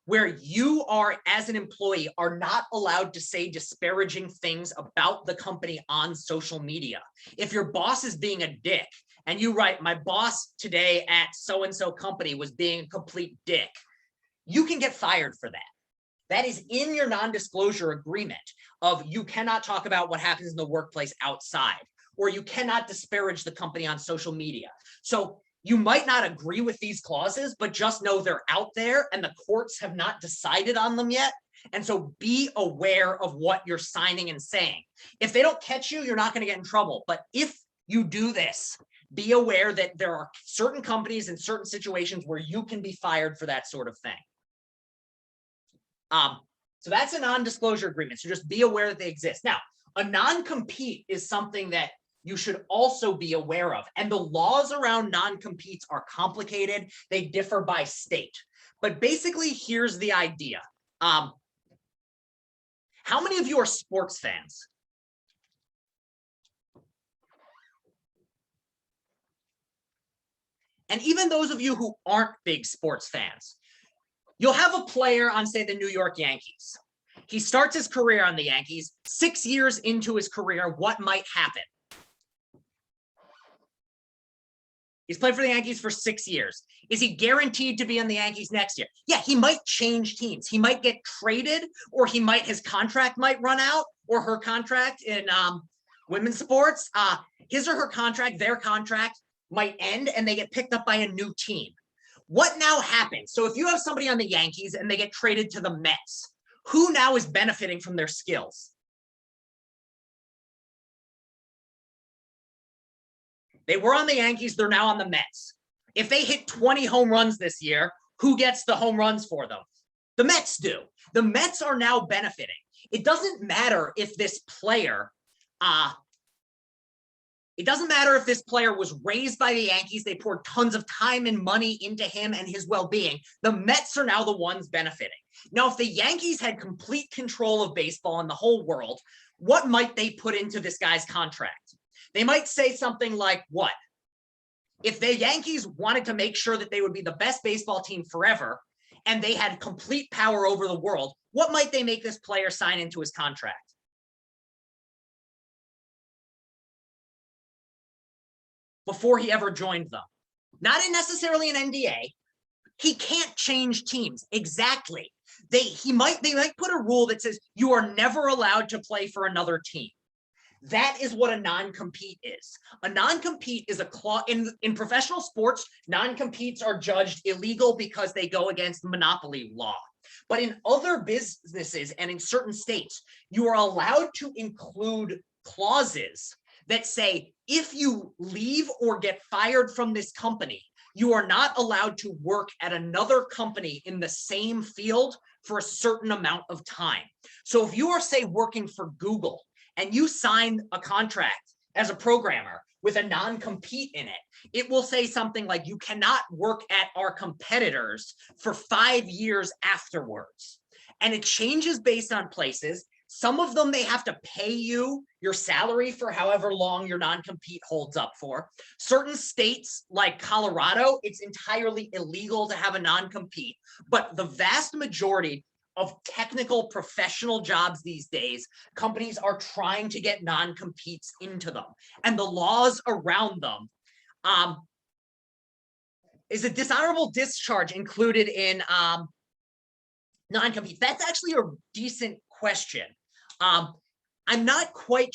where you are, as an employee, are not allowed to say disparaging things about the company on social media. If your boss is being a dick and you write, my boss today at so-and-so company was being a complete dick, you can get fired for that. That is in your non-disclosure agreement of you cannot talk about what happens in the workplace outside, or you cannot disparage the company on social media. So you might not agree with these clauses, but just know they're out there and the courts have not decided on them yet. And so be aware of what you're signing and saying. If they don't catch you, you're not going to get in trouble. But if you do this, be aware that there are certain companies in certain situations where you can be fired for that sort of thing. So that's a non-disclosure agreement. So just be aware that they exist. Now, a non-compete is something that you should also be aware of. And the laws around non-competes are complicated. They differ by state. But basically, here's the idea. How many of you are sports fans? And even those of you who aren't big sports fans, you'll have a player on, say, the New York Yankees. He starts his career on the Yankees. 6 years into his career, what might happen? He's played for the Yankees for 6 years. Is he guaranteed to be on the Yankees next year? Yeah, he might change teams. He might get traded, or his contract might run out, or her contract in women's sports. His or her contract, their contract might end, and they get picked up by a new team. What now happens? So if you have somebody on the Yankees and they get traded to the Mets, who now is benefiting from their skills? They were on the Yankees, they're now on the Mets. If they hit 20 home runs this year, who gets the home runs for them? The Mets do. The Mets are now benefiting. It doesn't matter if this player, was raised by the Yankees, they poured tons of time and money into him and his well-being. The Mets are now the ones benefiting. Now, if the Yankees had complete control of baseball in the whole world, what might they put into this guy's contract? They might say something like, what? If the Yankees wanted to make sure that they would be the best baseball team forever, and they had complete power over the world, what might they make this player sign into his contract? Before he ever joined them. Not necessarily an NDA. He can't change teams. Exactly. they might put a rule that says you are never allowed to play for another team. That is what a non-compete is. A non-compete is a clause in professional sports. Non-competes are judged illegal because they go against monopoly law. But in other businesses and in certain states, you are allowed to include clauses that say, if you leave or get fired from this company, you are not allowed to work at another company in the same field for a certain amount of time. So if you are, say, working for Google and you sign a contract as a programmer with a non-compete in it, it will say something like, you cannot work at our competitors for 5 years afterwards. And it changes based on places. Some of them, they have to pay you your salary for however long your non-compete holds up for. Certain states like Colorado, it's entirely illegal to have a non-compete. But the vast majority of technical professional jobs these days, companies are trying to get non-competes into them. And the laws around them, is a dishonorable discharge included in non-compete? That's actually a decent question. I'm not quite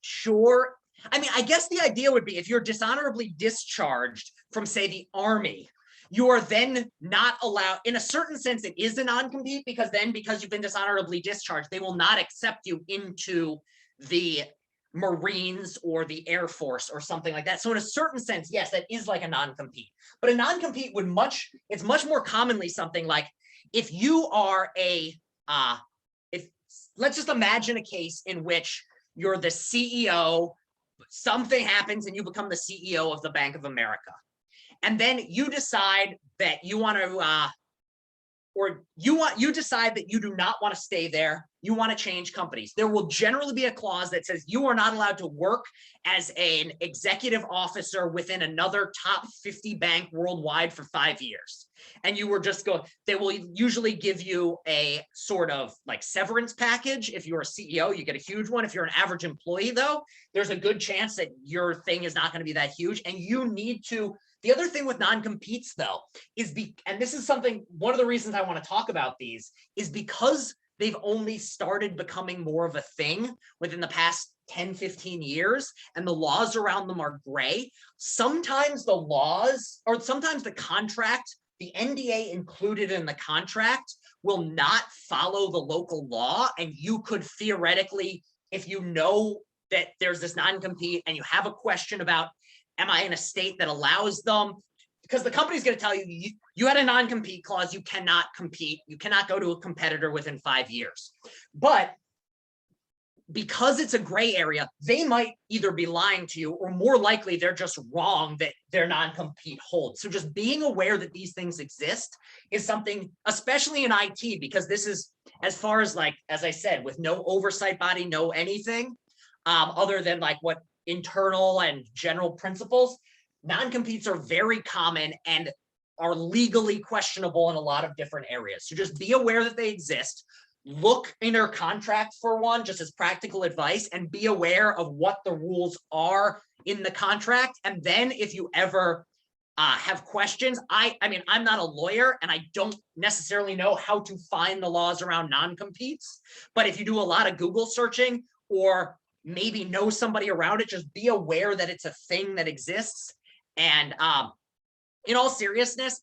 sure. I mean, I guess the idea would be if you're dishonorably discharged from, say, the Army, you are then not allowed, in a certain sense, it is a non-compete, because then, because you've been dishonorably discharged, they will not accept you into the Marines or the Air Force or something like that. So in a certain sense, yes, that is like a non-compete. But a non-compete would it's much more commonly something like, if you are let's just imagine a case in which you're the CEO, something happens and you become the CEO of the Bank of America. And then you decide that you want to, you decide that you do not want to stay there. You want to change companies. There will generally be a clause that says you are not allowed to work as an executive officer within another top 50 bank worldwide for 5 years. And you were just going, they will usually give you a sort of like severance package. If you're a CEO, you get a huge one. If you're an average employee, though, there's a good chance that your thing is not going to be that huge. And you need to, the other thing with non-competes, though, is and this is something, one of the reasons I want to talk about these is because they've only started becoming more of a thing within the past 10, 15 years, and the laws around them are gray. Sometimes the laws, or sometimes the contract, the NDA included in the contract will not follow the local law, and you could theoretically, if you know that there's this non-compete and you have a question about, am I in a state that allows them? Because the company's going to tell you, you had a non-compete clause, you cannot compete, you cannot go to a competitor within 5 years. But because it's a gray area, they might either be lying to you, or more likely they're just wrong that their non-compete holds. So just being aware that these things exist is something, especially in IT, because this is, as far as, like, as I said, with no oversight body, no anything, other than like what internal and general principles, non-competes are very common and are legally questionable in a lot of different areas. So just be aware that they exist. Look in your contract for one, just as practical advice, and be aware of what the rules are in the contract. And then if you ever have questions, I mean, I'm not a lawyer and I don't necessarily know how to find the laws around non-competes, but if you do a lot of Google searching or maybe know somebody around it, just be aware that it's a thing that exists. And in all seriousness,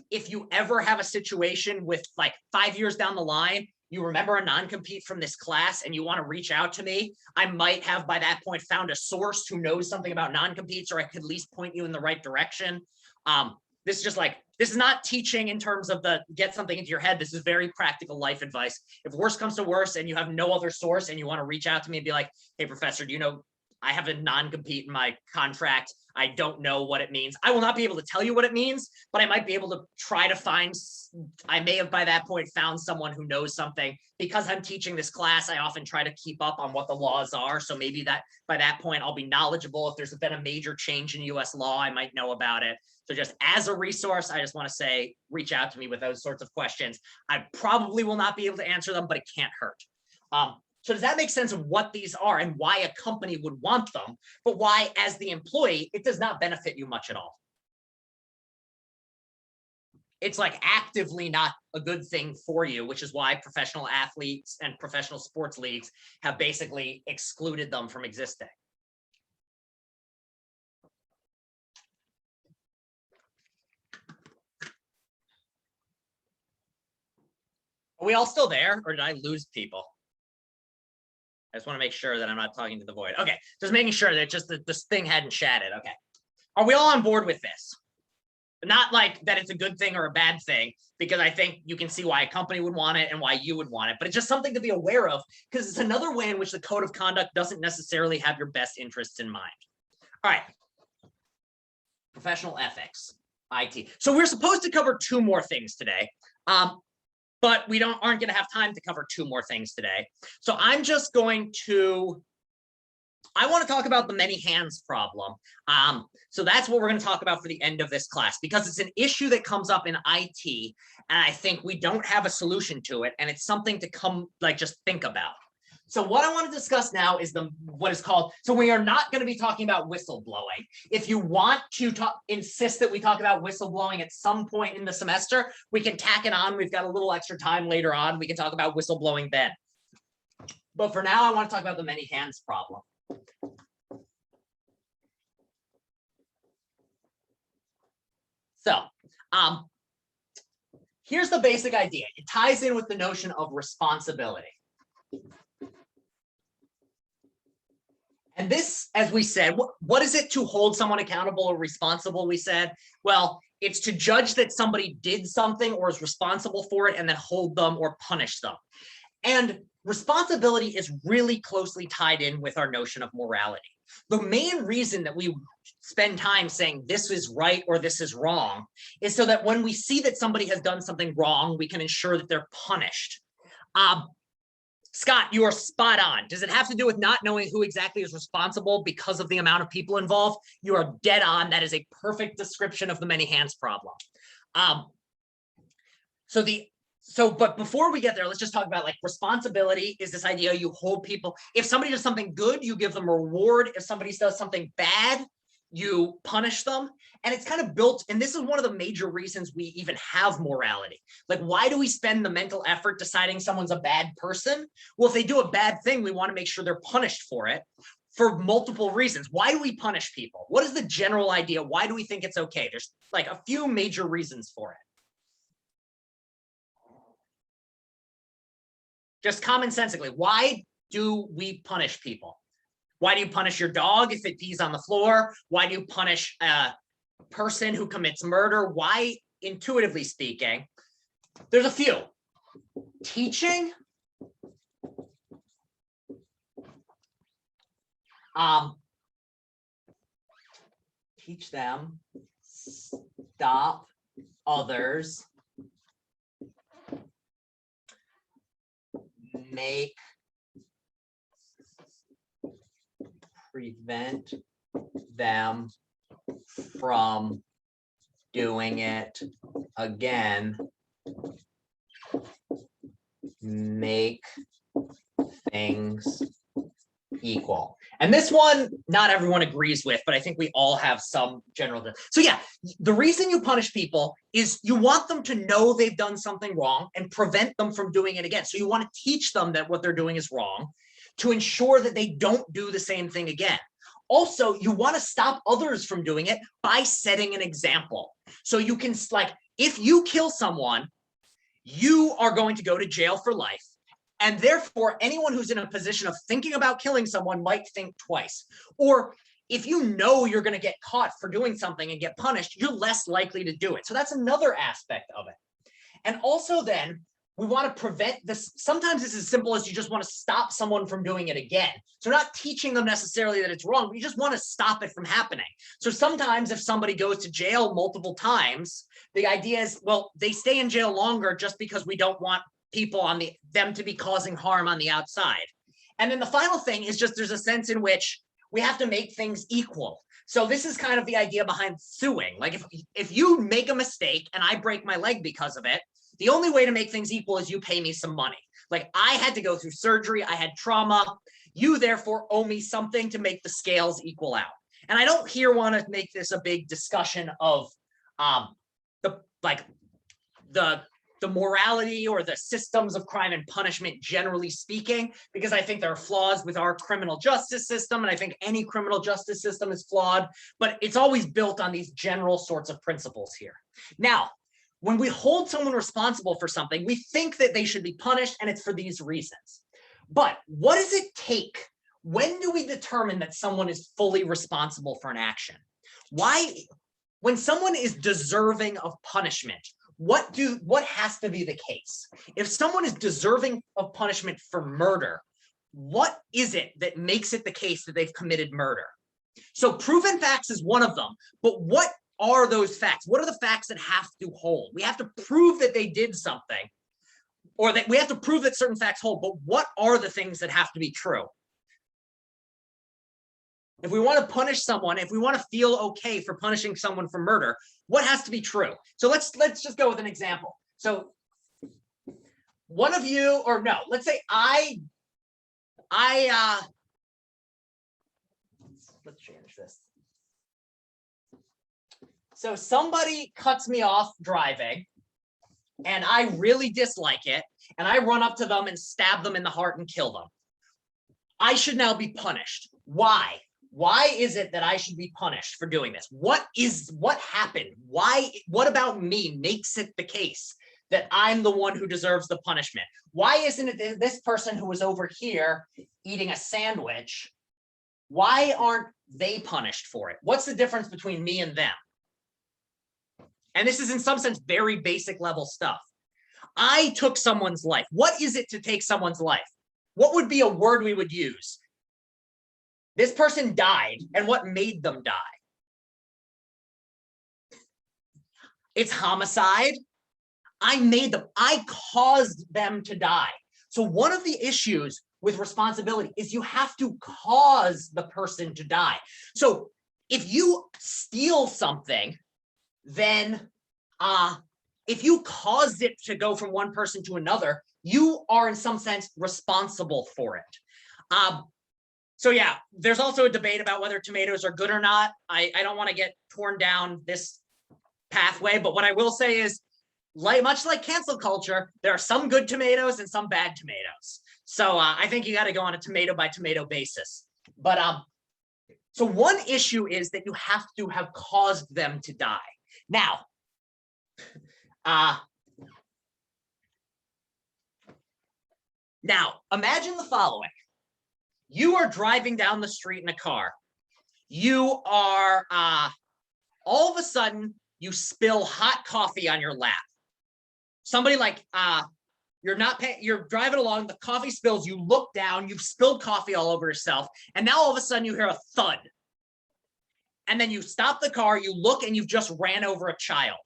if you ever have a situation with, like, 5 years down the line, you remember a non-compete from this class and you want to reach out to me, I might have by that point found a source who knows something about non-competes, or I could at least point you in the right direction. This is just like, this is not teaching in terms of the get something into your head. This is very practical life advice. If worse comes to worse and you have no other source and you want to reach out to me and be like, hey, professor, do you know, I have a non-compete in my contract. I don't know what it means. I will not be able to tell you what it means, but I might be able to try to find, I may have by that point found someone who knows something. Because I'm teaching this class, I often try to keep up on what the laws are. So maybe that by that point, I'll be knowledgeable. If there's been a major change in US law, I might know about it. So just as a resource, I just want to say, reach out to me with those sorts of questions. I probably will not be able to answer them, but it can't hurt. So does that make sense of what these are and why a company would want them, but why, as the employee, it does not benefit you much at all? it's like actively not a good thing for you, which is why professional athletes and professional sports leagues have basically excluded them from existing. Are we all still there, or did I lose people? I just want to make sure that I'm not talking to the void. Okay, just making sure that just this thing hadn't chatted. Okay. Are we all on board with this? Not like that it's a good thing or a bad thing, because I think you can see why a company would want it and why you would want it, but it's just something to be aware of, because it's another way in which the code of conduct doesn't necessarily have your best interests in mind. All right. Professional ethics, IT. So we're supposed to cover 2 more things today. But we aren't going to have time to cover 2 more things today. So I'm just going to, I want to talk about the many hands problem. So that's what we're going to talk about for the end of this class, because it's an issue that comes up in IT, and I think we don't have a solution to it, and it's something to just think about. So what I want to discuss now is what is called, so we are not going to be talking about whistleblowing. If you want to insist that we talk about whistleblowing at some point in the semester, we can tack it on. We've got a little extra time later on. We can talk about whistleblowing then. But for now, I want to talk about the many hands problem. So here's the basic idea. It ties in with the notion of responsibility. And this, as we said, what is it to hold someone accountable or responsible, we said? Well, it's to judge that somebody did something or is responsible for it and then hold them or punish them. And responsibility is really closely tied in with our notion of morality. The main reason that we spend time saying this is right or this is wrong is so that when we see that somebody has done something wrong, we can ensure that they're punished. Scott, you are spot on. Does it have to do with not knowing who exactly is responsible because of the amount of people involved? You are dead on. That is a perfect description of the many hands problem. But before we get there, let's just talk about responsibility is this idea you hold people. If somebody does something good, you give them a reward. If somebody does something bad, you punish them. And it's kind of built, and this is one of the major reasons we even have morality. Why do we spend the mental effort deciding someone's a bad person? Well, if they do a bad thing, we want to make sure they're punished for it for multiple reasons. Why do we punish people? What is the general idea? Why do we think it's okay? There's a few major reasons for it. Just commonsensically, why do we punish people? Why do you punish your dog if it pees on the floor? Why do you punish a person who commits murder? Why, intuitively speaking? There's a few. Teaching. Teach them. Stop others. Prevent them from doing it again. Make things equal. And this one, not everyone agrees with, but I think we all have some general. So yeah, the reason you punish people is you want them to know they've done something wrong and prevent them from doing it again. So you want to teach them that what they're doing is wrong to ensure that they don't do the same thing again. Also, you want to stop others from doing it by setting an example. So you can, if you kill someone, you are going to go to jail for life. And therefore, anyone who's in a position of thinking about killing someone might think twice. Or if you know you're going to get caught for doing something and get punished, you're less likely to do it. So that's another aspect of it. And also then, we want to prevent this. Sometimes it's as simple as you just want to stop someone from doing it again. So not teaching them necessarily that it's wrong, but you just want to stop it from happening. So sometimes if somebody goes to jail multiple times, the idea is, well, they stay in jail longer just because we don't want people them to be causing harm on the outside. And then the final thing is just there's a sense in which we have to make things equal. So this is kind of the idea behind suing. If you make a mistake and I break my leg because of it, the only way to make things equal is you pay me some money. I had to go through surgery, I had trauma. You therefore owe me something to make the scales equal out. And I don't want to make this a big discussion of the morality or the systems of crime and punishment, generally speaking, because I think there are flaws with our criminal justice system, and I think any criminal justice system is flawed, but it's always built on these general sorts of principles here. Now, when we hold someone responsible for something, we think that they should be punished, and it's for these reasons. But what does it take? When do we determine that someone is fully responsible for an action? Why, when someone is deserving of punishment, what has to be the case? If someone is deserving of punishment for murder, what is it that makes it the case that they've committed murder? So proven facts is one of them, but what are those facts? What are the facts that have to hold? We have to prove that they did something, or that we have to prove that certain facts hold, but what are the things that have to be true? If we want to punish someone, if we want to feel okay for punishing someone for murder, what has to be true? So let's just go with an example. So one of you, or no, let's say let's change this. So somebody cuts me off driving, and I really dislike it, and I run up to them and stab them in the heart and kill them. I should now be punished. Why? Why is it that I should be punished for doing this? What happened? What about me makes it the case that I'm the one who deserves the punishment? Why isn't it this person who was over here eating a sandwich? Why aren't they punished for it? What's the difference between me and them? And this is in some sense very basic level stuff. I took someone's life. What is it to take someone's life? What would be a word we would use? This person died, and what made them die? It's homicide. I made them. I caused them to die. So one of the issues with responsibility is you have to cause the person to die. So if you steal something, then if you caused it to go from one person to another, you are in some sense responsible for it. So yeah, there's also a debate about whether tomatoes are good or not. I don't want to get torn down this pathway, but what I will say is, much like cancel culture, there are some good tomatoes and some bad tomatoes. So I think you got to go on a tomato by tomato basis. But so one issue is that you have to have caused them to die. Now, imagine the following. You are driving down the street in a car. You are, all of a sudden, you spill hot coffee on your lap. Somebody you're driving along, the coffee spills, you look down, you've spilled coffee all over yourself, and now all of a sudden you hear a thud. And then you stop the car, you look, and you've just ran over a child.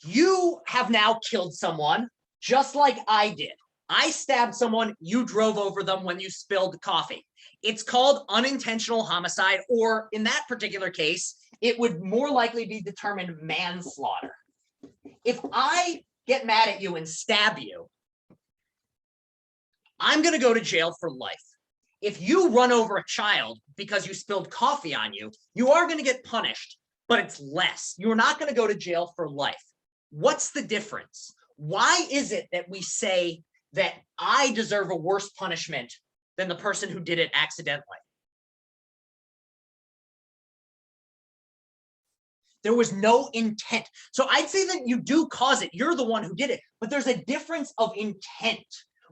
You have now killed someone, just like I did. I stabbed someone, you drove over them when you spilled coffee. It's called unintentional homicide, or in that particular case, it would more likely be determined manslaughter. If I get mad at you and stab you, I'm going to go to jail for life. If you run over a child because you spilled coffee on you, you are going to get punished, but it's less. You're not going to go to jail for life. What's the difference? Why is it that we say that I deserve a worse punishment than the person who did it accidentally? There was no intent. So I'd say that you do cause it. You're the one who did it, but there's a difference of intent,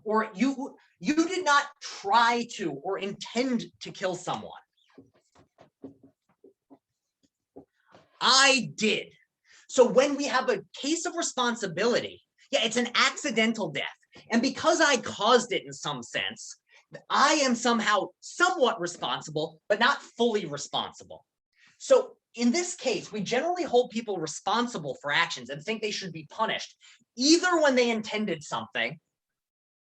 or you did not try to or intend to kill someone. I did. So when we have a case of responsibility, yeah, it's an accidental death. And because I caused it in some sense, I am somehow somewhat responsible, but not fully responsible. So in this case, we generally hold people responsible for actions and think they should be punished, either when they intended something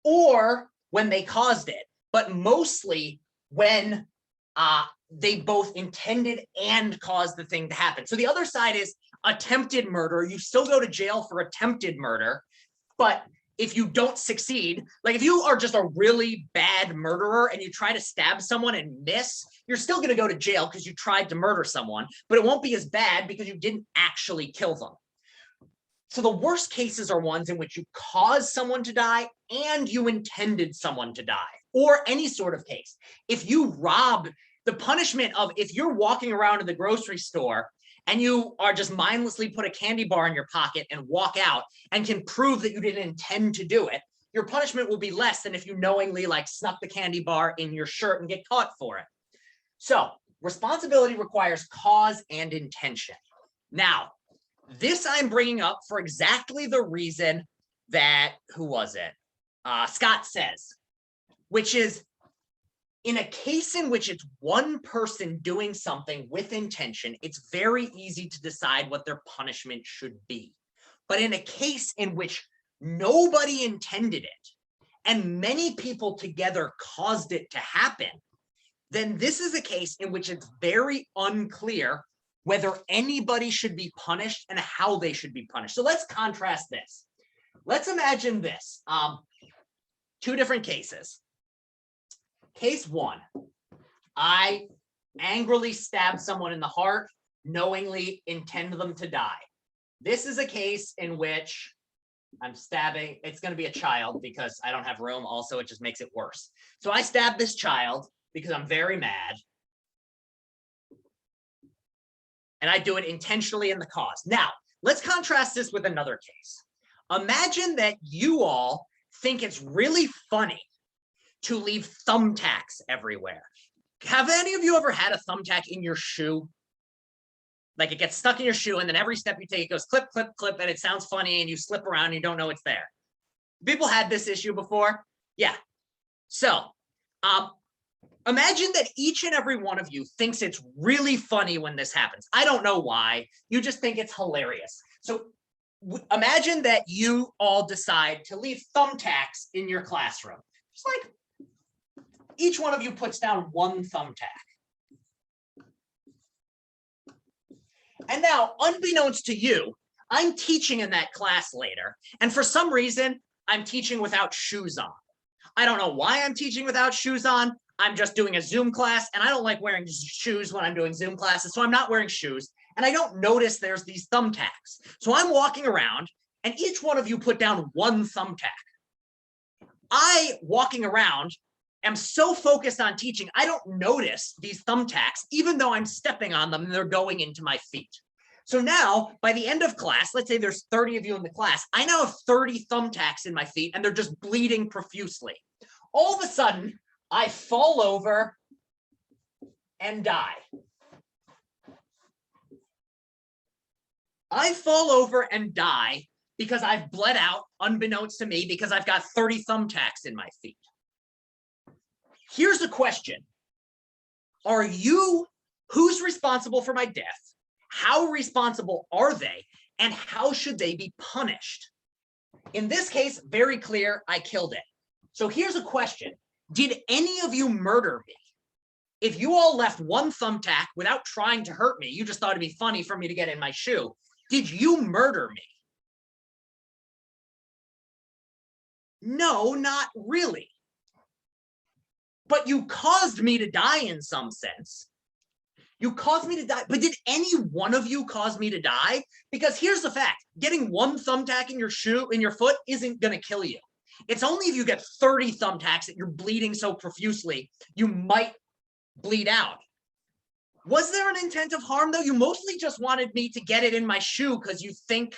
or when they caused it, but mostly when they both intended and caused the thing to happen. So the other side is attempted murder. You still go to jail for attempted murder, but if you don't succeed, like if you are just a really bad murderer and you try to stab someone and miss, you're still going to go to jail because you tried to murder someone, but it won't be as bad because you didn't actually kill them. So the worst cases are ones in which you cause someone to die and you intended someone to die, or any sort of case. If you rob, the punishment of, if you're walking around in the grocery store and you are just mindlessly put a candy bar in your pocket and walk out and can prove that you didn't intend to do it, your punishment will be less than if you knowingly like snuck the candy bar in your shirt and get caught for it. So responsibility requires cause and intention. Now, this I'm bringing up for exactly the reason that, who was it? Scott says, which is, in a case in which it's one person doing something with intention, it's very easy to decide what their punishment should be. But in a case in which nobody intended it and many people together caused it to happen, then this is a case in which it's very unclear whether anybody should be punished and how they should be punished. So let's contrast this. Let's imagine this. Two different cases. Case one, I angrily stab someone in the heart, knowingly intend them to die. This is a case in which I'm stabbing, it's going to be a child because I don't have room. Also, it just makes it worse. So I stab this child because I'm very mad. And I do it intentionally in the cause. Now, let's contrast this with another case. Imagine that you all think it's really funny to leave thumbtacks everywhere. Have any of you ever had a thumbtack in your shoe? Like it gets stuck in your shoe and then every step you take, it goes clip, clip, clip, and it sounds funny and you slip around and you don't know it's there. People had this issue before? Yeah. So imagine that each and every one of you thinks it's really funny when this happens. I don't know why. You just think it's hilarious. So imagine that you all decide to leave thumbtacks in your classroom. Just like each one of you puts down one thumbtack. And now, unbeknownst to you, I'm teaching in that class later. And for some reason, I'm teaching without shoes on. I don't know why I'm teaching without shoes on. I'm just doing a Zoom class, and I don't like wearing shoes when I'm doing Zoom classes, so I'm not wearing shoes. And I don't notice there's these thumbtacks. So I'm walking around, and each one of you put down one thumbtack. I, walking around, am so focused on teaching, I don't notice these thumbtacks, even though I'm stepping on them and they're going into my feet. So now, by the end of class, let's say there's 30 of you in the class, I now have 30 thumbtacks in my feet and they're just bleeding profusely. All of a sudden, I fall over and die. I fall over and die because I've bled out, unbeknownst to me, because I've got 30 thumbtacks in my feet. Here's the question. Are you, who's responsible for my death? How responsible are they? And how should they be punished? In this case, very clear, I killed it. So here's a question. Did any of you murder me? If you all left one thumbtack without trying to hurt me, you just thought it'd be funny for me to get in my shoe. Did you murder me? No, not really. But you caused me to die in some sense. You caused me to die, but did any one of you cause me to die? Because here's the fact, getting one thumbtack in your shoe, in your foot, isn't gonna kill you. It's only if you get 30 thumbtacks that you're bleeding so profusely, you might bleed out. Was there an intent of harm though? You mostly just wanted me to get it in my shoe because you think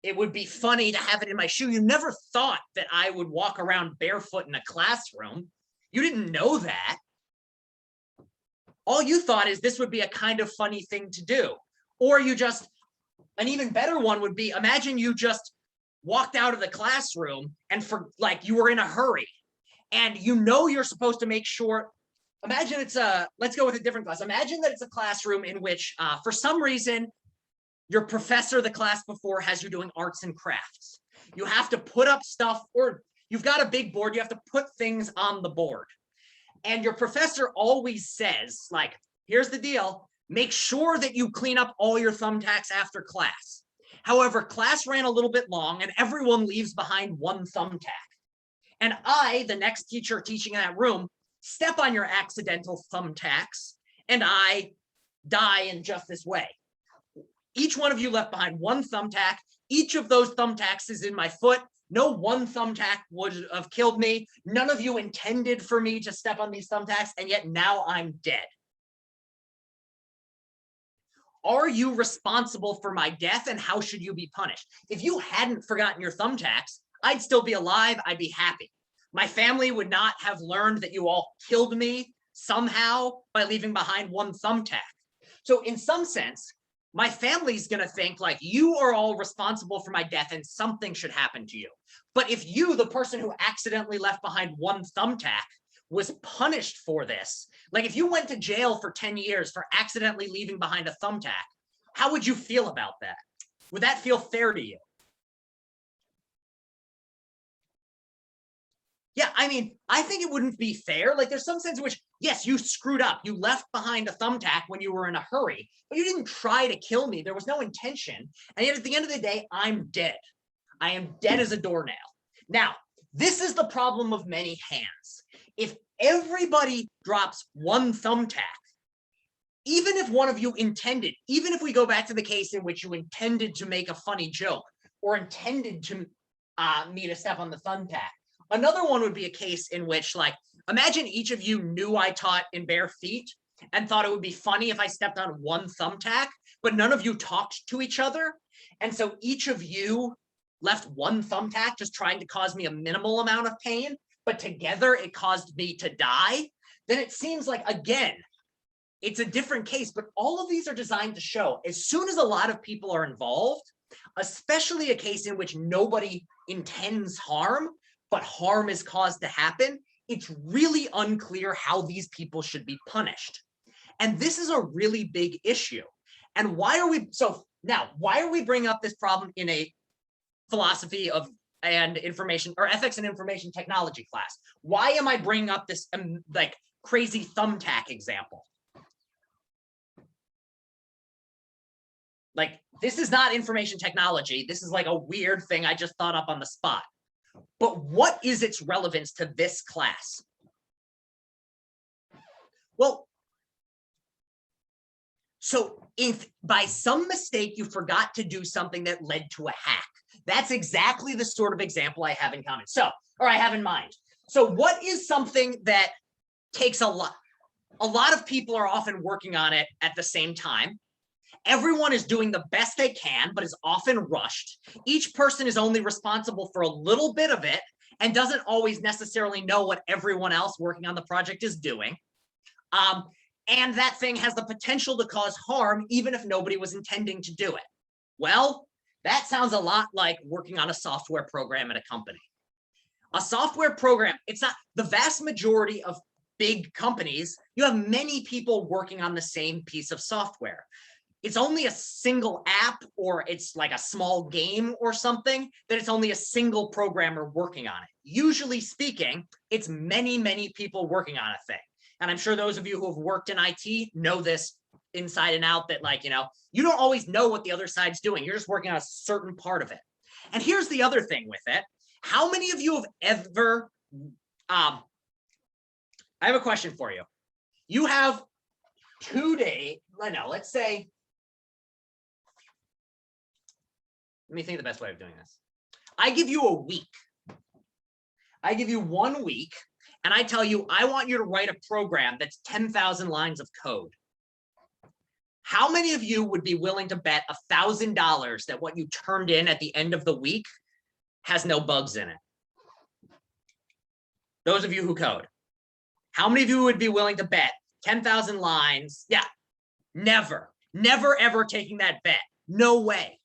it would be funny to have it in my shoe. You never thought that I would walk around barefoot in a classroom. You didn't know that. All you thought is this would be a kind of funny thing to do. Or you just, an even better one would be, imagine you just walked out of the classroom and for like you were in a hurry and you know you're supposed to make sure, imagine it's a, let's go with a different class. Imagine that it's a classroom in which for some reason, your professor the class before has you doing arts and crafts. You have to put up stuff, or you've got a big board, you have to put things on the board. And your professor always says, like, here's the deal, make sure that you clean up all your thumbtacks after class. However, class ran a little bit long and everyone leaves behind one thumbtack. And I, the next teacher teaching in that room, step on your accidental thumbtacks and I die in just this way. Each one of you left behind one thumbtack. Each of those thumbtacks is in my foot. No one thumbtack would have killed me. None of you intended for me to step on these thumbtacks, and yet now I'm dead. Are you responsible for my death, and how should you be punished? If you hadn't forgotten your thumbtacks, I'd still be alive. I'd be happy. My family would not have learned that you all killed me somehow by leaving behind one thumbtack. So in some sense, my family's going to think like you are all responsible for my death and something should happen to you. But if you, the person who accidentally left behind one thumbtack, was punished for this, like if you went to jail for 10 years for accidentally leaving behind a thumbtack, how would you feel about that? Would that feel fair to you? Yeah, I mean, I think it wouldn't be fair. Like there's some sense in which, yes, you screwed up. You left behind a thumbtack when you were in a hurry, but you didn't try to kill me. There was no intention. And yet at the end of the day, I'm dead. I am dead as a doornail. Now, this is the problem of many hands. If everybody drops one thumbtack, even if one of you intended, even if we go back to the case in which you intended to make a funny joke or intended to me to step on the thumbtack, another one would be a case in which, like, imagine each of you knew I taught in bare feet and thought it would be funny if I stepped on one thumbtack, but none of you talked to each other. And so each of you left one thumbtack just trying to cause me a minimal amount of pain, but together it caused me to die. Then it seems like, again, it's a different case, but all of these are designed to show as soon as a lot of people are involved, especially a case in which nobody intends harm, but harm is caused to happen, it's really unclear how these people should be punished. And this is a really big issue. And why are we bringing up this problem in a philosophy of and information or ethics and information technology class? Why am I bringing up this like crazy thumbtack example? Like, this is not information technology. This is like a weird thing I just thought up on the spot. But what is its relevance to this class? Well, so if by some mistake you forgot to do something that led to a hack, that's exactly the sort of example I have in common. I have in mind. So what is something that takes a lot of people are often working on it at the same time. Everyone is doing the best they can, but is often rushed. Each person is only responsible for a little bit of it and doesn't always necessarily know what everyone else working on the project is doing. And that thing has the potential to cause harm, even if nobody was intending to do it. Well, that sounds a lot like working on a software program at a company. A software program, it's not the vast majority of big companies, you have many people working on the same piece of software. It's only a single app, or it's like a small game or something, that it's only a single programmer working on it. Usually speaking, it's many, many people working on a thing. And I'm sure those of you who have worked in IT know this inside and out, that like, you don't always know what the other side's doing. You're just working on a certain part of it. And here's the other thing with it. How many of you have ever, I have a question for you. You have 2 days, let's say, let me think of the best way of doing this. I give you a week. I give you 1 week, and I tell you, I want you to write a program that's 10,000 lines of code. How many of you would be willing to bet $1,000 that what you turned in at the end of the week has no bugs in it? Those of you who code. How many of you would be willing to bet 10,000 lines? Yeah, never, ever taking that bet. No way.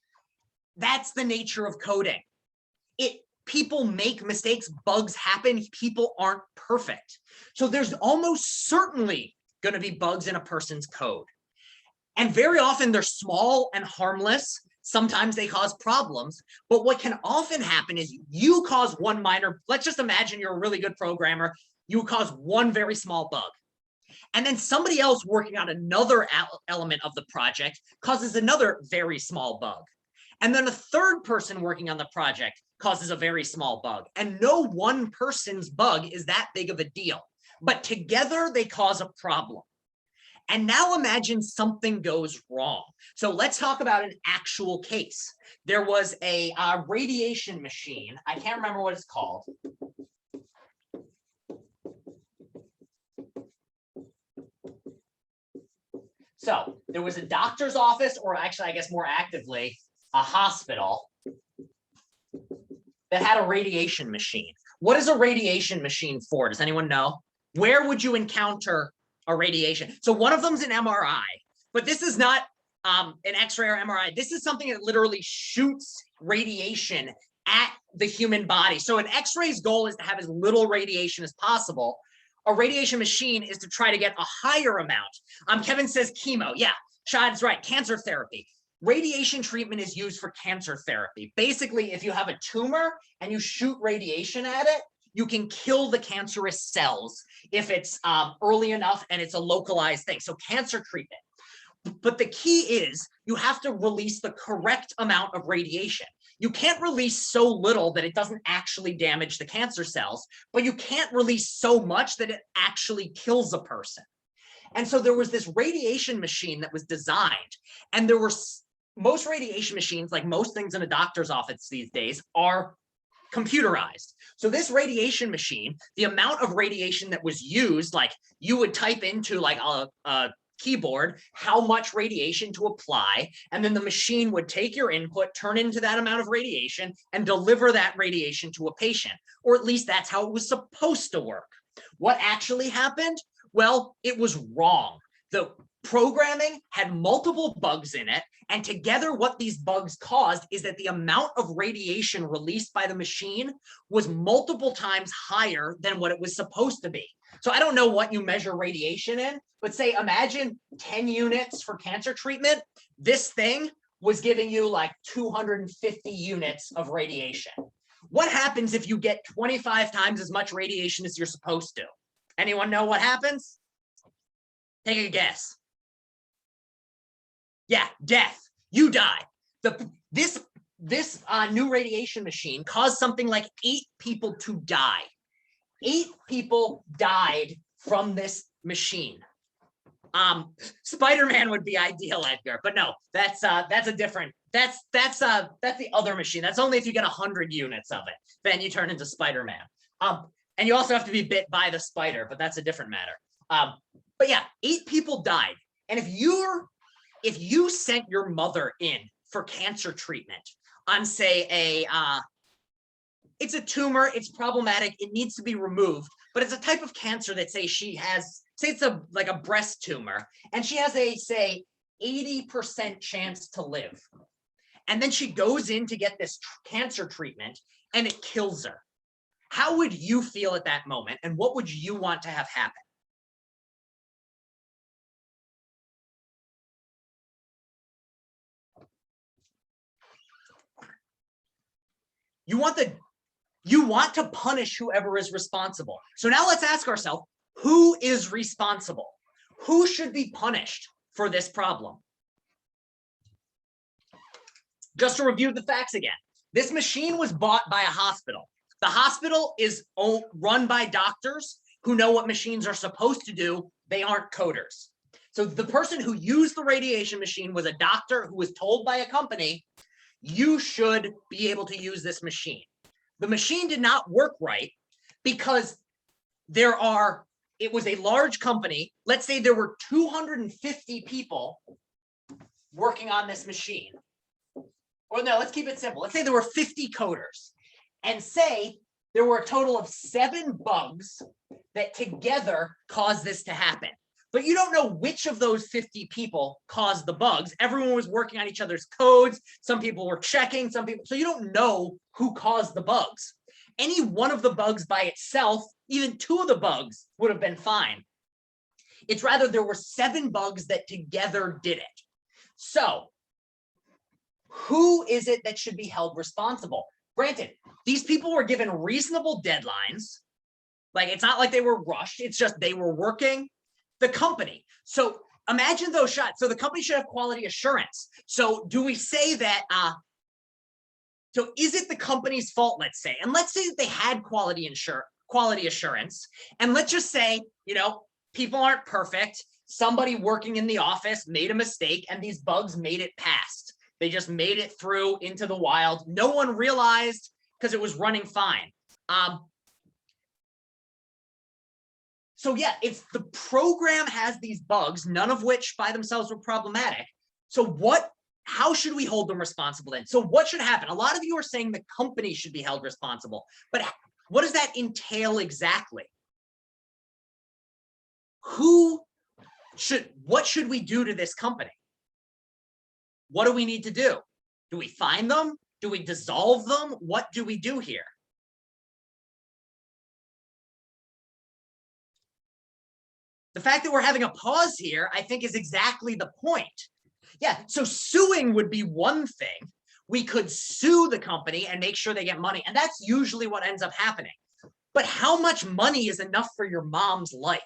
That's the nature of coding. People make mistakes, bugs happen, people aren't perfect. So there's almost certainly going to be bugs in a person's code. And very often they're small and harmless. Sometimes they cause problems, but what can often happen is you cause one minor, let's just imagine you're a really good programmer, you cause one very small bug. And then somebody else working on another element of the project causes another very small bug. And then a third person working on the project causes a very small bug. And no one person's bug is that big of a deal. But together they cause a problem. And now imagine something goes wrong. So let's talk about an actual case. There was a radiation machine. I can't remember what it's called. So there was a doctor's office, or actually, I guess more actively, a hospital that had a radiation machine. What is a radiation machine for? Does anyone know? Where would you encounter a radiation? So one of them's an MRI, but this is not an X-ray or MRI. This is something that literally shoots radiation at the human body. So an X-ray's goal is to have as little radiation as possible. A radiation machine is to try to get a higher amount. Kevin says chemo. Yeah, Shad's right. Cancer therapy. Radiation treatment is used for cancer therapy. Basically, if you have a tumor and you shoot radiation at it, you can kill the cancerous cells if it's early enough and it's a localized thing. So cancer treatment. But the key is you have to release the correct amount of radiation. You can't release so little that it doesn't actually damage the cancer cells, but you can't release so much that it actually kills a person. And so there was this radiation machine that was designed, and there were most radiation machines, like most things in a doctor's office these days, are computerized. So this radiation machine, the amount of radiation that was used, like you would type into like a keyboard how much radiation to apply, and then the machine would take your input, turn into that amount of radiation, and deliver that radiation to a patient, or at least that's how it was supposed to work. What actually happened? Well, it was wrong. The programming had multiple bugs in it, and together what these bugs caused is that the amount of radiation released by the machine was multiple times higher than what it was supposed to be. So I don't know what you measure radiation in, but say, imagine 10 units for cancer treatment. This thing was giving you like 250 units of radiation. What happens if you get 25 times as much radiation as you're supposed to? Anyone know what happens? Take a guess. Yeah, death. You die. This new radiation machine caused something like 8 people to die. 8 people died from this machine. Spider-Man would be ideal, Edgar, but no, that's a different. That's the other machine. That's only if you get 100 units of it, then you turn into Spider-Man. And you also have to be bit by the spider, but that's a different matter. But yeah, 8 people died, and if you sent your mother in for cancer treatment on, say, it's a tumor, it's problematic, it needs to be removed, but it's a type of cancer that, say, she has, say it's like a breast tumor, and she has a, say, 80% chance to live. And then she goes in to get this cancer treatment and it kills her. How would you feel at that moment, and what would you want to have happen? You want to punish whoever is responsible. So now let's ask ourselves, who is responsible? Who should be punished for this problem? Just to review the facts again, this machine was bought by a hospital. The hospital is run by doctors who know what machines are supposed to do. They aren't coders. So the person who used the radiation machine was a doctor who was told by a company, you should be able to use this machine. The machine did not work right because it was a large company. Let's say there were 250 people working on this machine. Or no, let's keep it simple. Let's say there were 50 coders, and say there were a total of 7 bugs that together caused this to happen. But you don't know which of those 50 people caused the bugs. Everyone was working on each other's codes. Some people were checking, so you don't know who caused the bugs. Any one of the bugs by itself, even 2 of the bugs would have been fine. It's rather there were 7 bugs that together did it. So who is it that should be held responsible? Granted, these people were given reasonable deadlines. Like, it's not like they were rushed. It's just they were working. The company. So imagine those shots. So the company should have quality assurance. So do we say that So is it the company's fault, let's say, and let's say that they had quality assurance, and let's just say, people aren't perfect. Somebody working in the office made a mistake and these bugs made it past. They just made it through into the wild. No one realized because it was running fine. So yeah, it's the program has these bugs, none of which by themselves were problematic. So how should we hold them responsible then? So what should happen? A lot of you are saying the company should be held responsible, but what does that entail exactly? What should we do to this company? What do we need to do? Do we fine them? Do we dissolve them? What do we do here? The fact that we're having a pause here, I think, is exactly the point. Yeah, so suing would be one thing. We could sue the company and make sure they get money, and that's usually what ends up happening. But how much money is enough for your mom's life?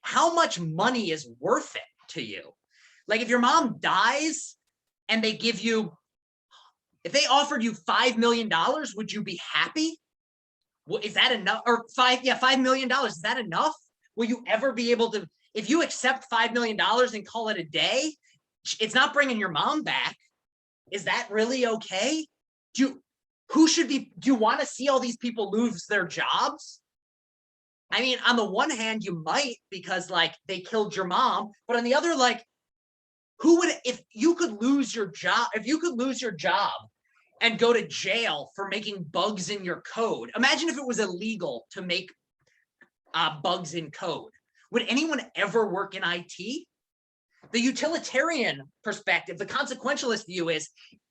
How much money is worth it to you? Like if your mom dies and if they offered you $5 million, would you be happy? Well, is that enough? Or $5 million, is that enough? Will you ever be able to, if you accept $5 million and call it a day, it's not bringing your mom back. Is that really okay? Do you want to see all these people lose their jobs? I mean, on the one hand, you might, because they killed your mom, but on the other, if you could lose your job and go to jail for making bugs in your code, imagine if it was illegal to make bugs in code. Would anyone ever work in IT? The utilitarian perspective, the consequentialist view is,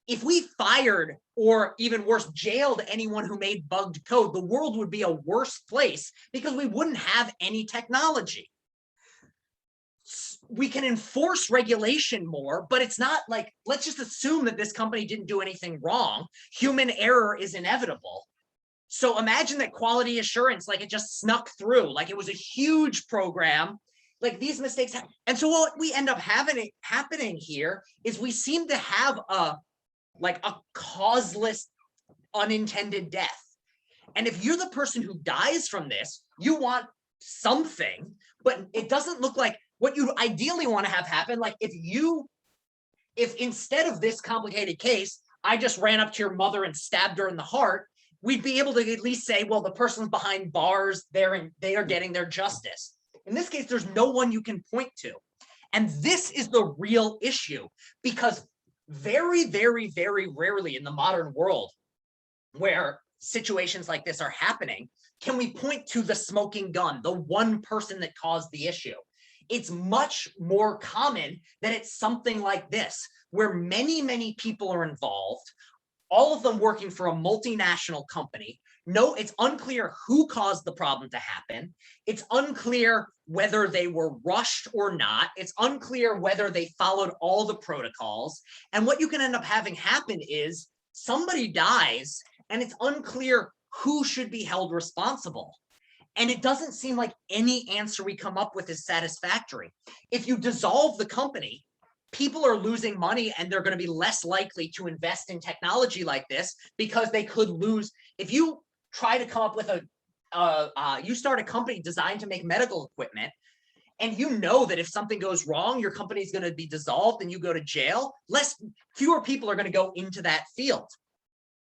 if we fired or even worse, jailed anyone who made bugged code, the world would be a worse place because we wouldn't have any technology. We can enforce regulation more, but it's not let's just assume that this company didn't do anything wrong. Human error is inevitable. So imagine that quality assurance, it just snuck through, it was a huge program. These mistakes happen. And so what we end up happening here is we seem to have a causeless unintended death. And if you're the person who dies from this, you want something, but it doesn't look like what you ideally want to have happen. If instead of this complicated case, I just ran up to your mother and stabbed her in the heart, we'd be able to at least say, well, the person's behind bars, they are getting their justice. In this case, there's no one you can point to. And this is the real issue, because very, very, very rarely in the modern world where situations like this are happening, can we point to the smoking gun, the one person that caused the issue. It's much more common that it's something like this, where many, many people are involved, all of them working for a multinational company. No, it's unclear who caused the problem to happen. It's unclear whether they were rushed or not. It's unclear whether they followed all the protocols. And what you can end up having happen is somebody dies and it's unclear who should be held responsible. And it doesn't seem like any answer we come up with is satisfactory. If you dissolve the company, people are losing money and they're going to be less likely to invest in technology like this because they could lose. If you try to come up with you start a company designed to make medical equipment, and you know that if something goes wrong, your company is going to be dissolved and you go to jail, fewer people are going to go into that field.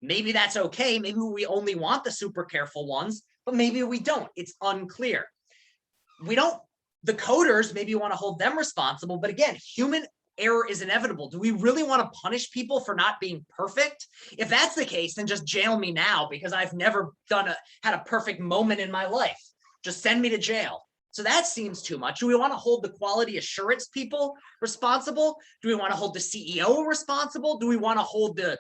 Maybe that's okay. Maybe we only want the super careful ones, but maybe we don't. It's unclear. The coders, maybe you want to hold them responsible, but again, human error is inevitable. Do we really want to punish people for not being perfect? If that's the case, then just jail me now, because I've never had a perfect moment in my life. Just send me to jail. So that seems too much. Do we want to hold the quality assurance people responsible? Do we want to hold the CEO responsible? Do we want to hold the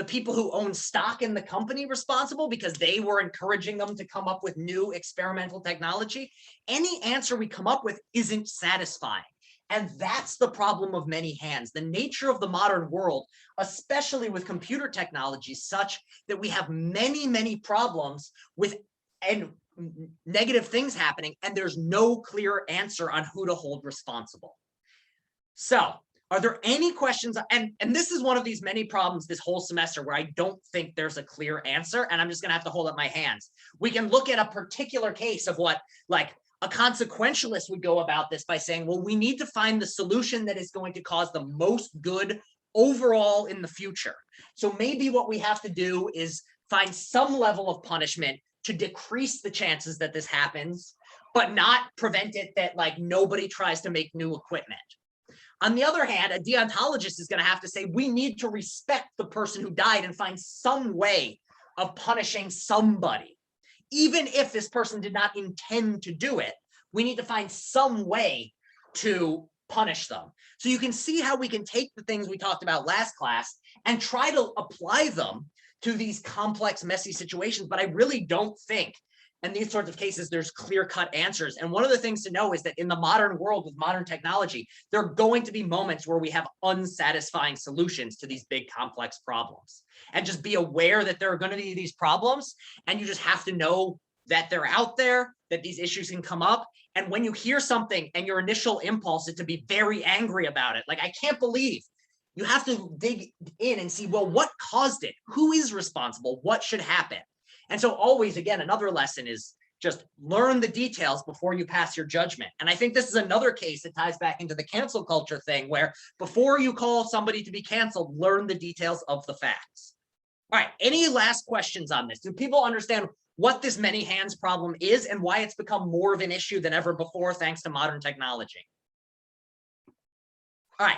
people who own stock in the company responsible because they were encouraging them to come up with new experimental technology? Any answer we come up with isn't satisfying. And that's the problem of many hands. The nature of the modern world, especially with computer technology, such that we have many, many problems and negative things happening, and there's no clear answer on who to hold responsible. So Are there any questions? And this is one of these many problems this whole semester where I don't think there's a clear answer, and I'm just going to have to hold up my hands. We can look at a particular case of what, like, a consequentialist would go about this by saying, well, we need to find the solution that is going to cause the most good overall in the future. So maybe what we have to do is find some level of punishment to decrease the chances that this happens, but not prevent it that, like, nobody tries to make new equipment. On the other hand, a deontologist is going to have to say, we need to respect the person who died and find some way of punishing somebody. Even if this person did not intend to do it, we need to find some way to punish them. So you can see how we can take the things we talked about last class and try to apply them to these complex, messy situations. But I really don't think in these sorts of cases, there's clear-cut answers. And one of the things to know is that in the modern world with modern technology, there are going to be moments where we have unsatisfying solutions to these big, complex problems. And just be aware that there are going to be these problems, and you just have to know that they're out there, that these issues can come up. And when you hear something and your initial impulse is to be very angry about it, like, I can't believe, you have to dig in and see, well, what caused it? Who is responsible? What should happen? And so always, again, another lesson is just learn the details before you pass your judgment. And I think this is another case that ties back into the cancel culture thing, where before you call somebody to be canceled, learn the details of the facts. All right, any last questions on this? Do people understand what this many hands problem is and why it's become more of an issue than ever before thanks to modern technology? All right.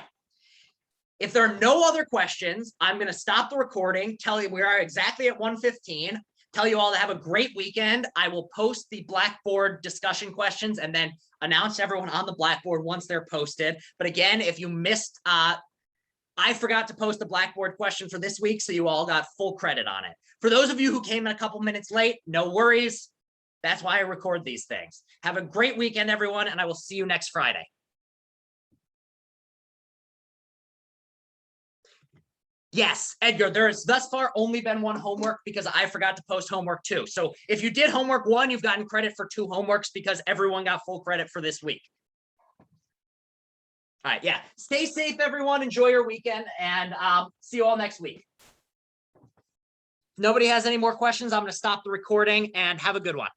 If there are no other questions, I'm going to stop the recording, tell you we are exactly at 1:15. Tell you all to have a great weekend. I will post the Blackboard discussion questions and then announce everyone on the Blackboard once they're posted. But again, if you missed, I forgot to post the Blackboard question for this week, so you all got full credit on it. For those of you who came in a couple minutes late, no worries. That's why I record these things. Have a great weekend, everyone, and I will see you next Friday. Yes, Edgar, there has thus far only been one homework because I forgot to post homework 2. So if you did homework 1, you've gotten credit for 2 homeworks because everyone got full credit for this week. All right, yeah. Stay safe, everyone. Enjoy your weekend, and see you all next week. If nobody has any more questions, I'm going to stop the recording and have a good one.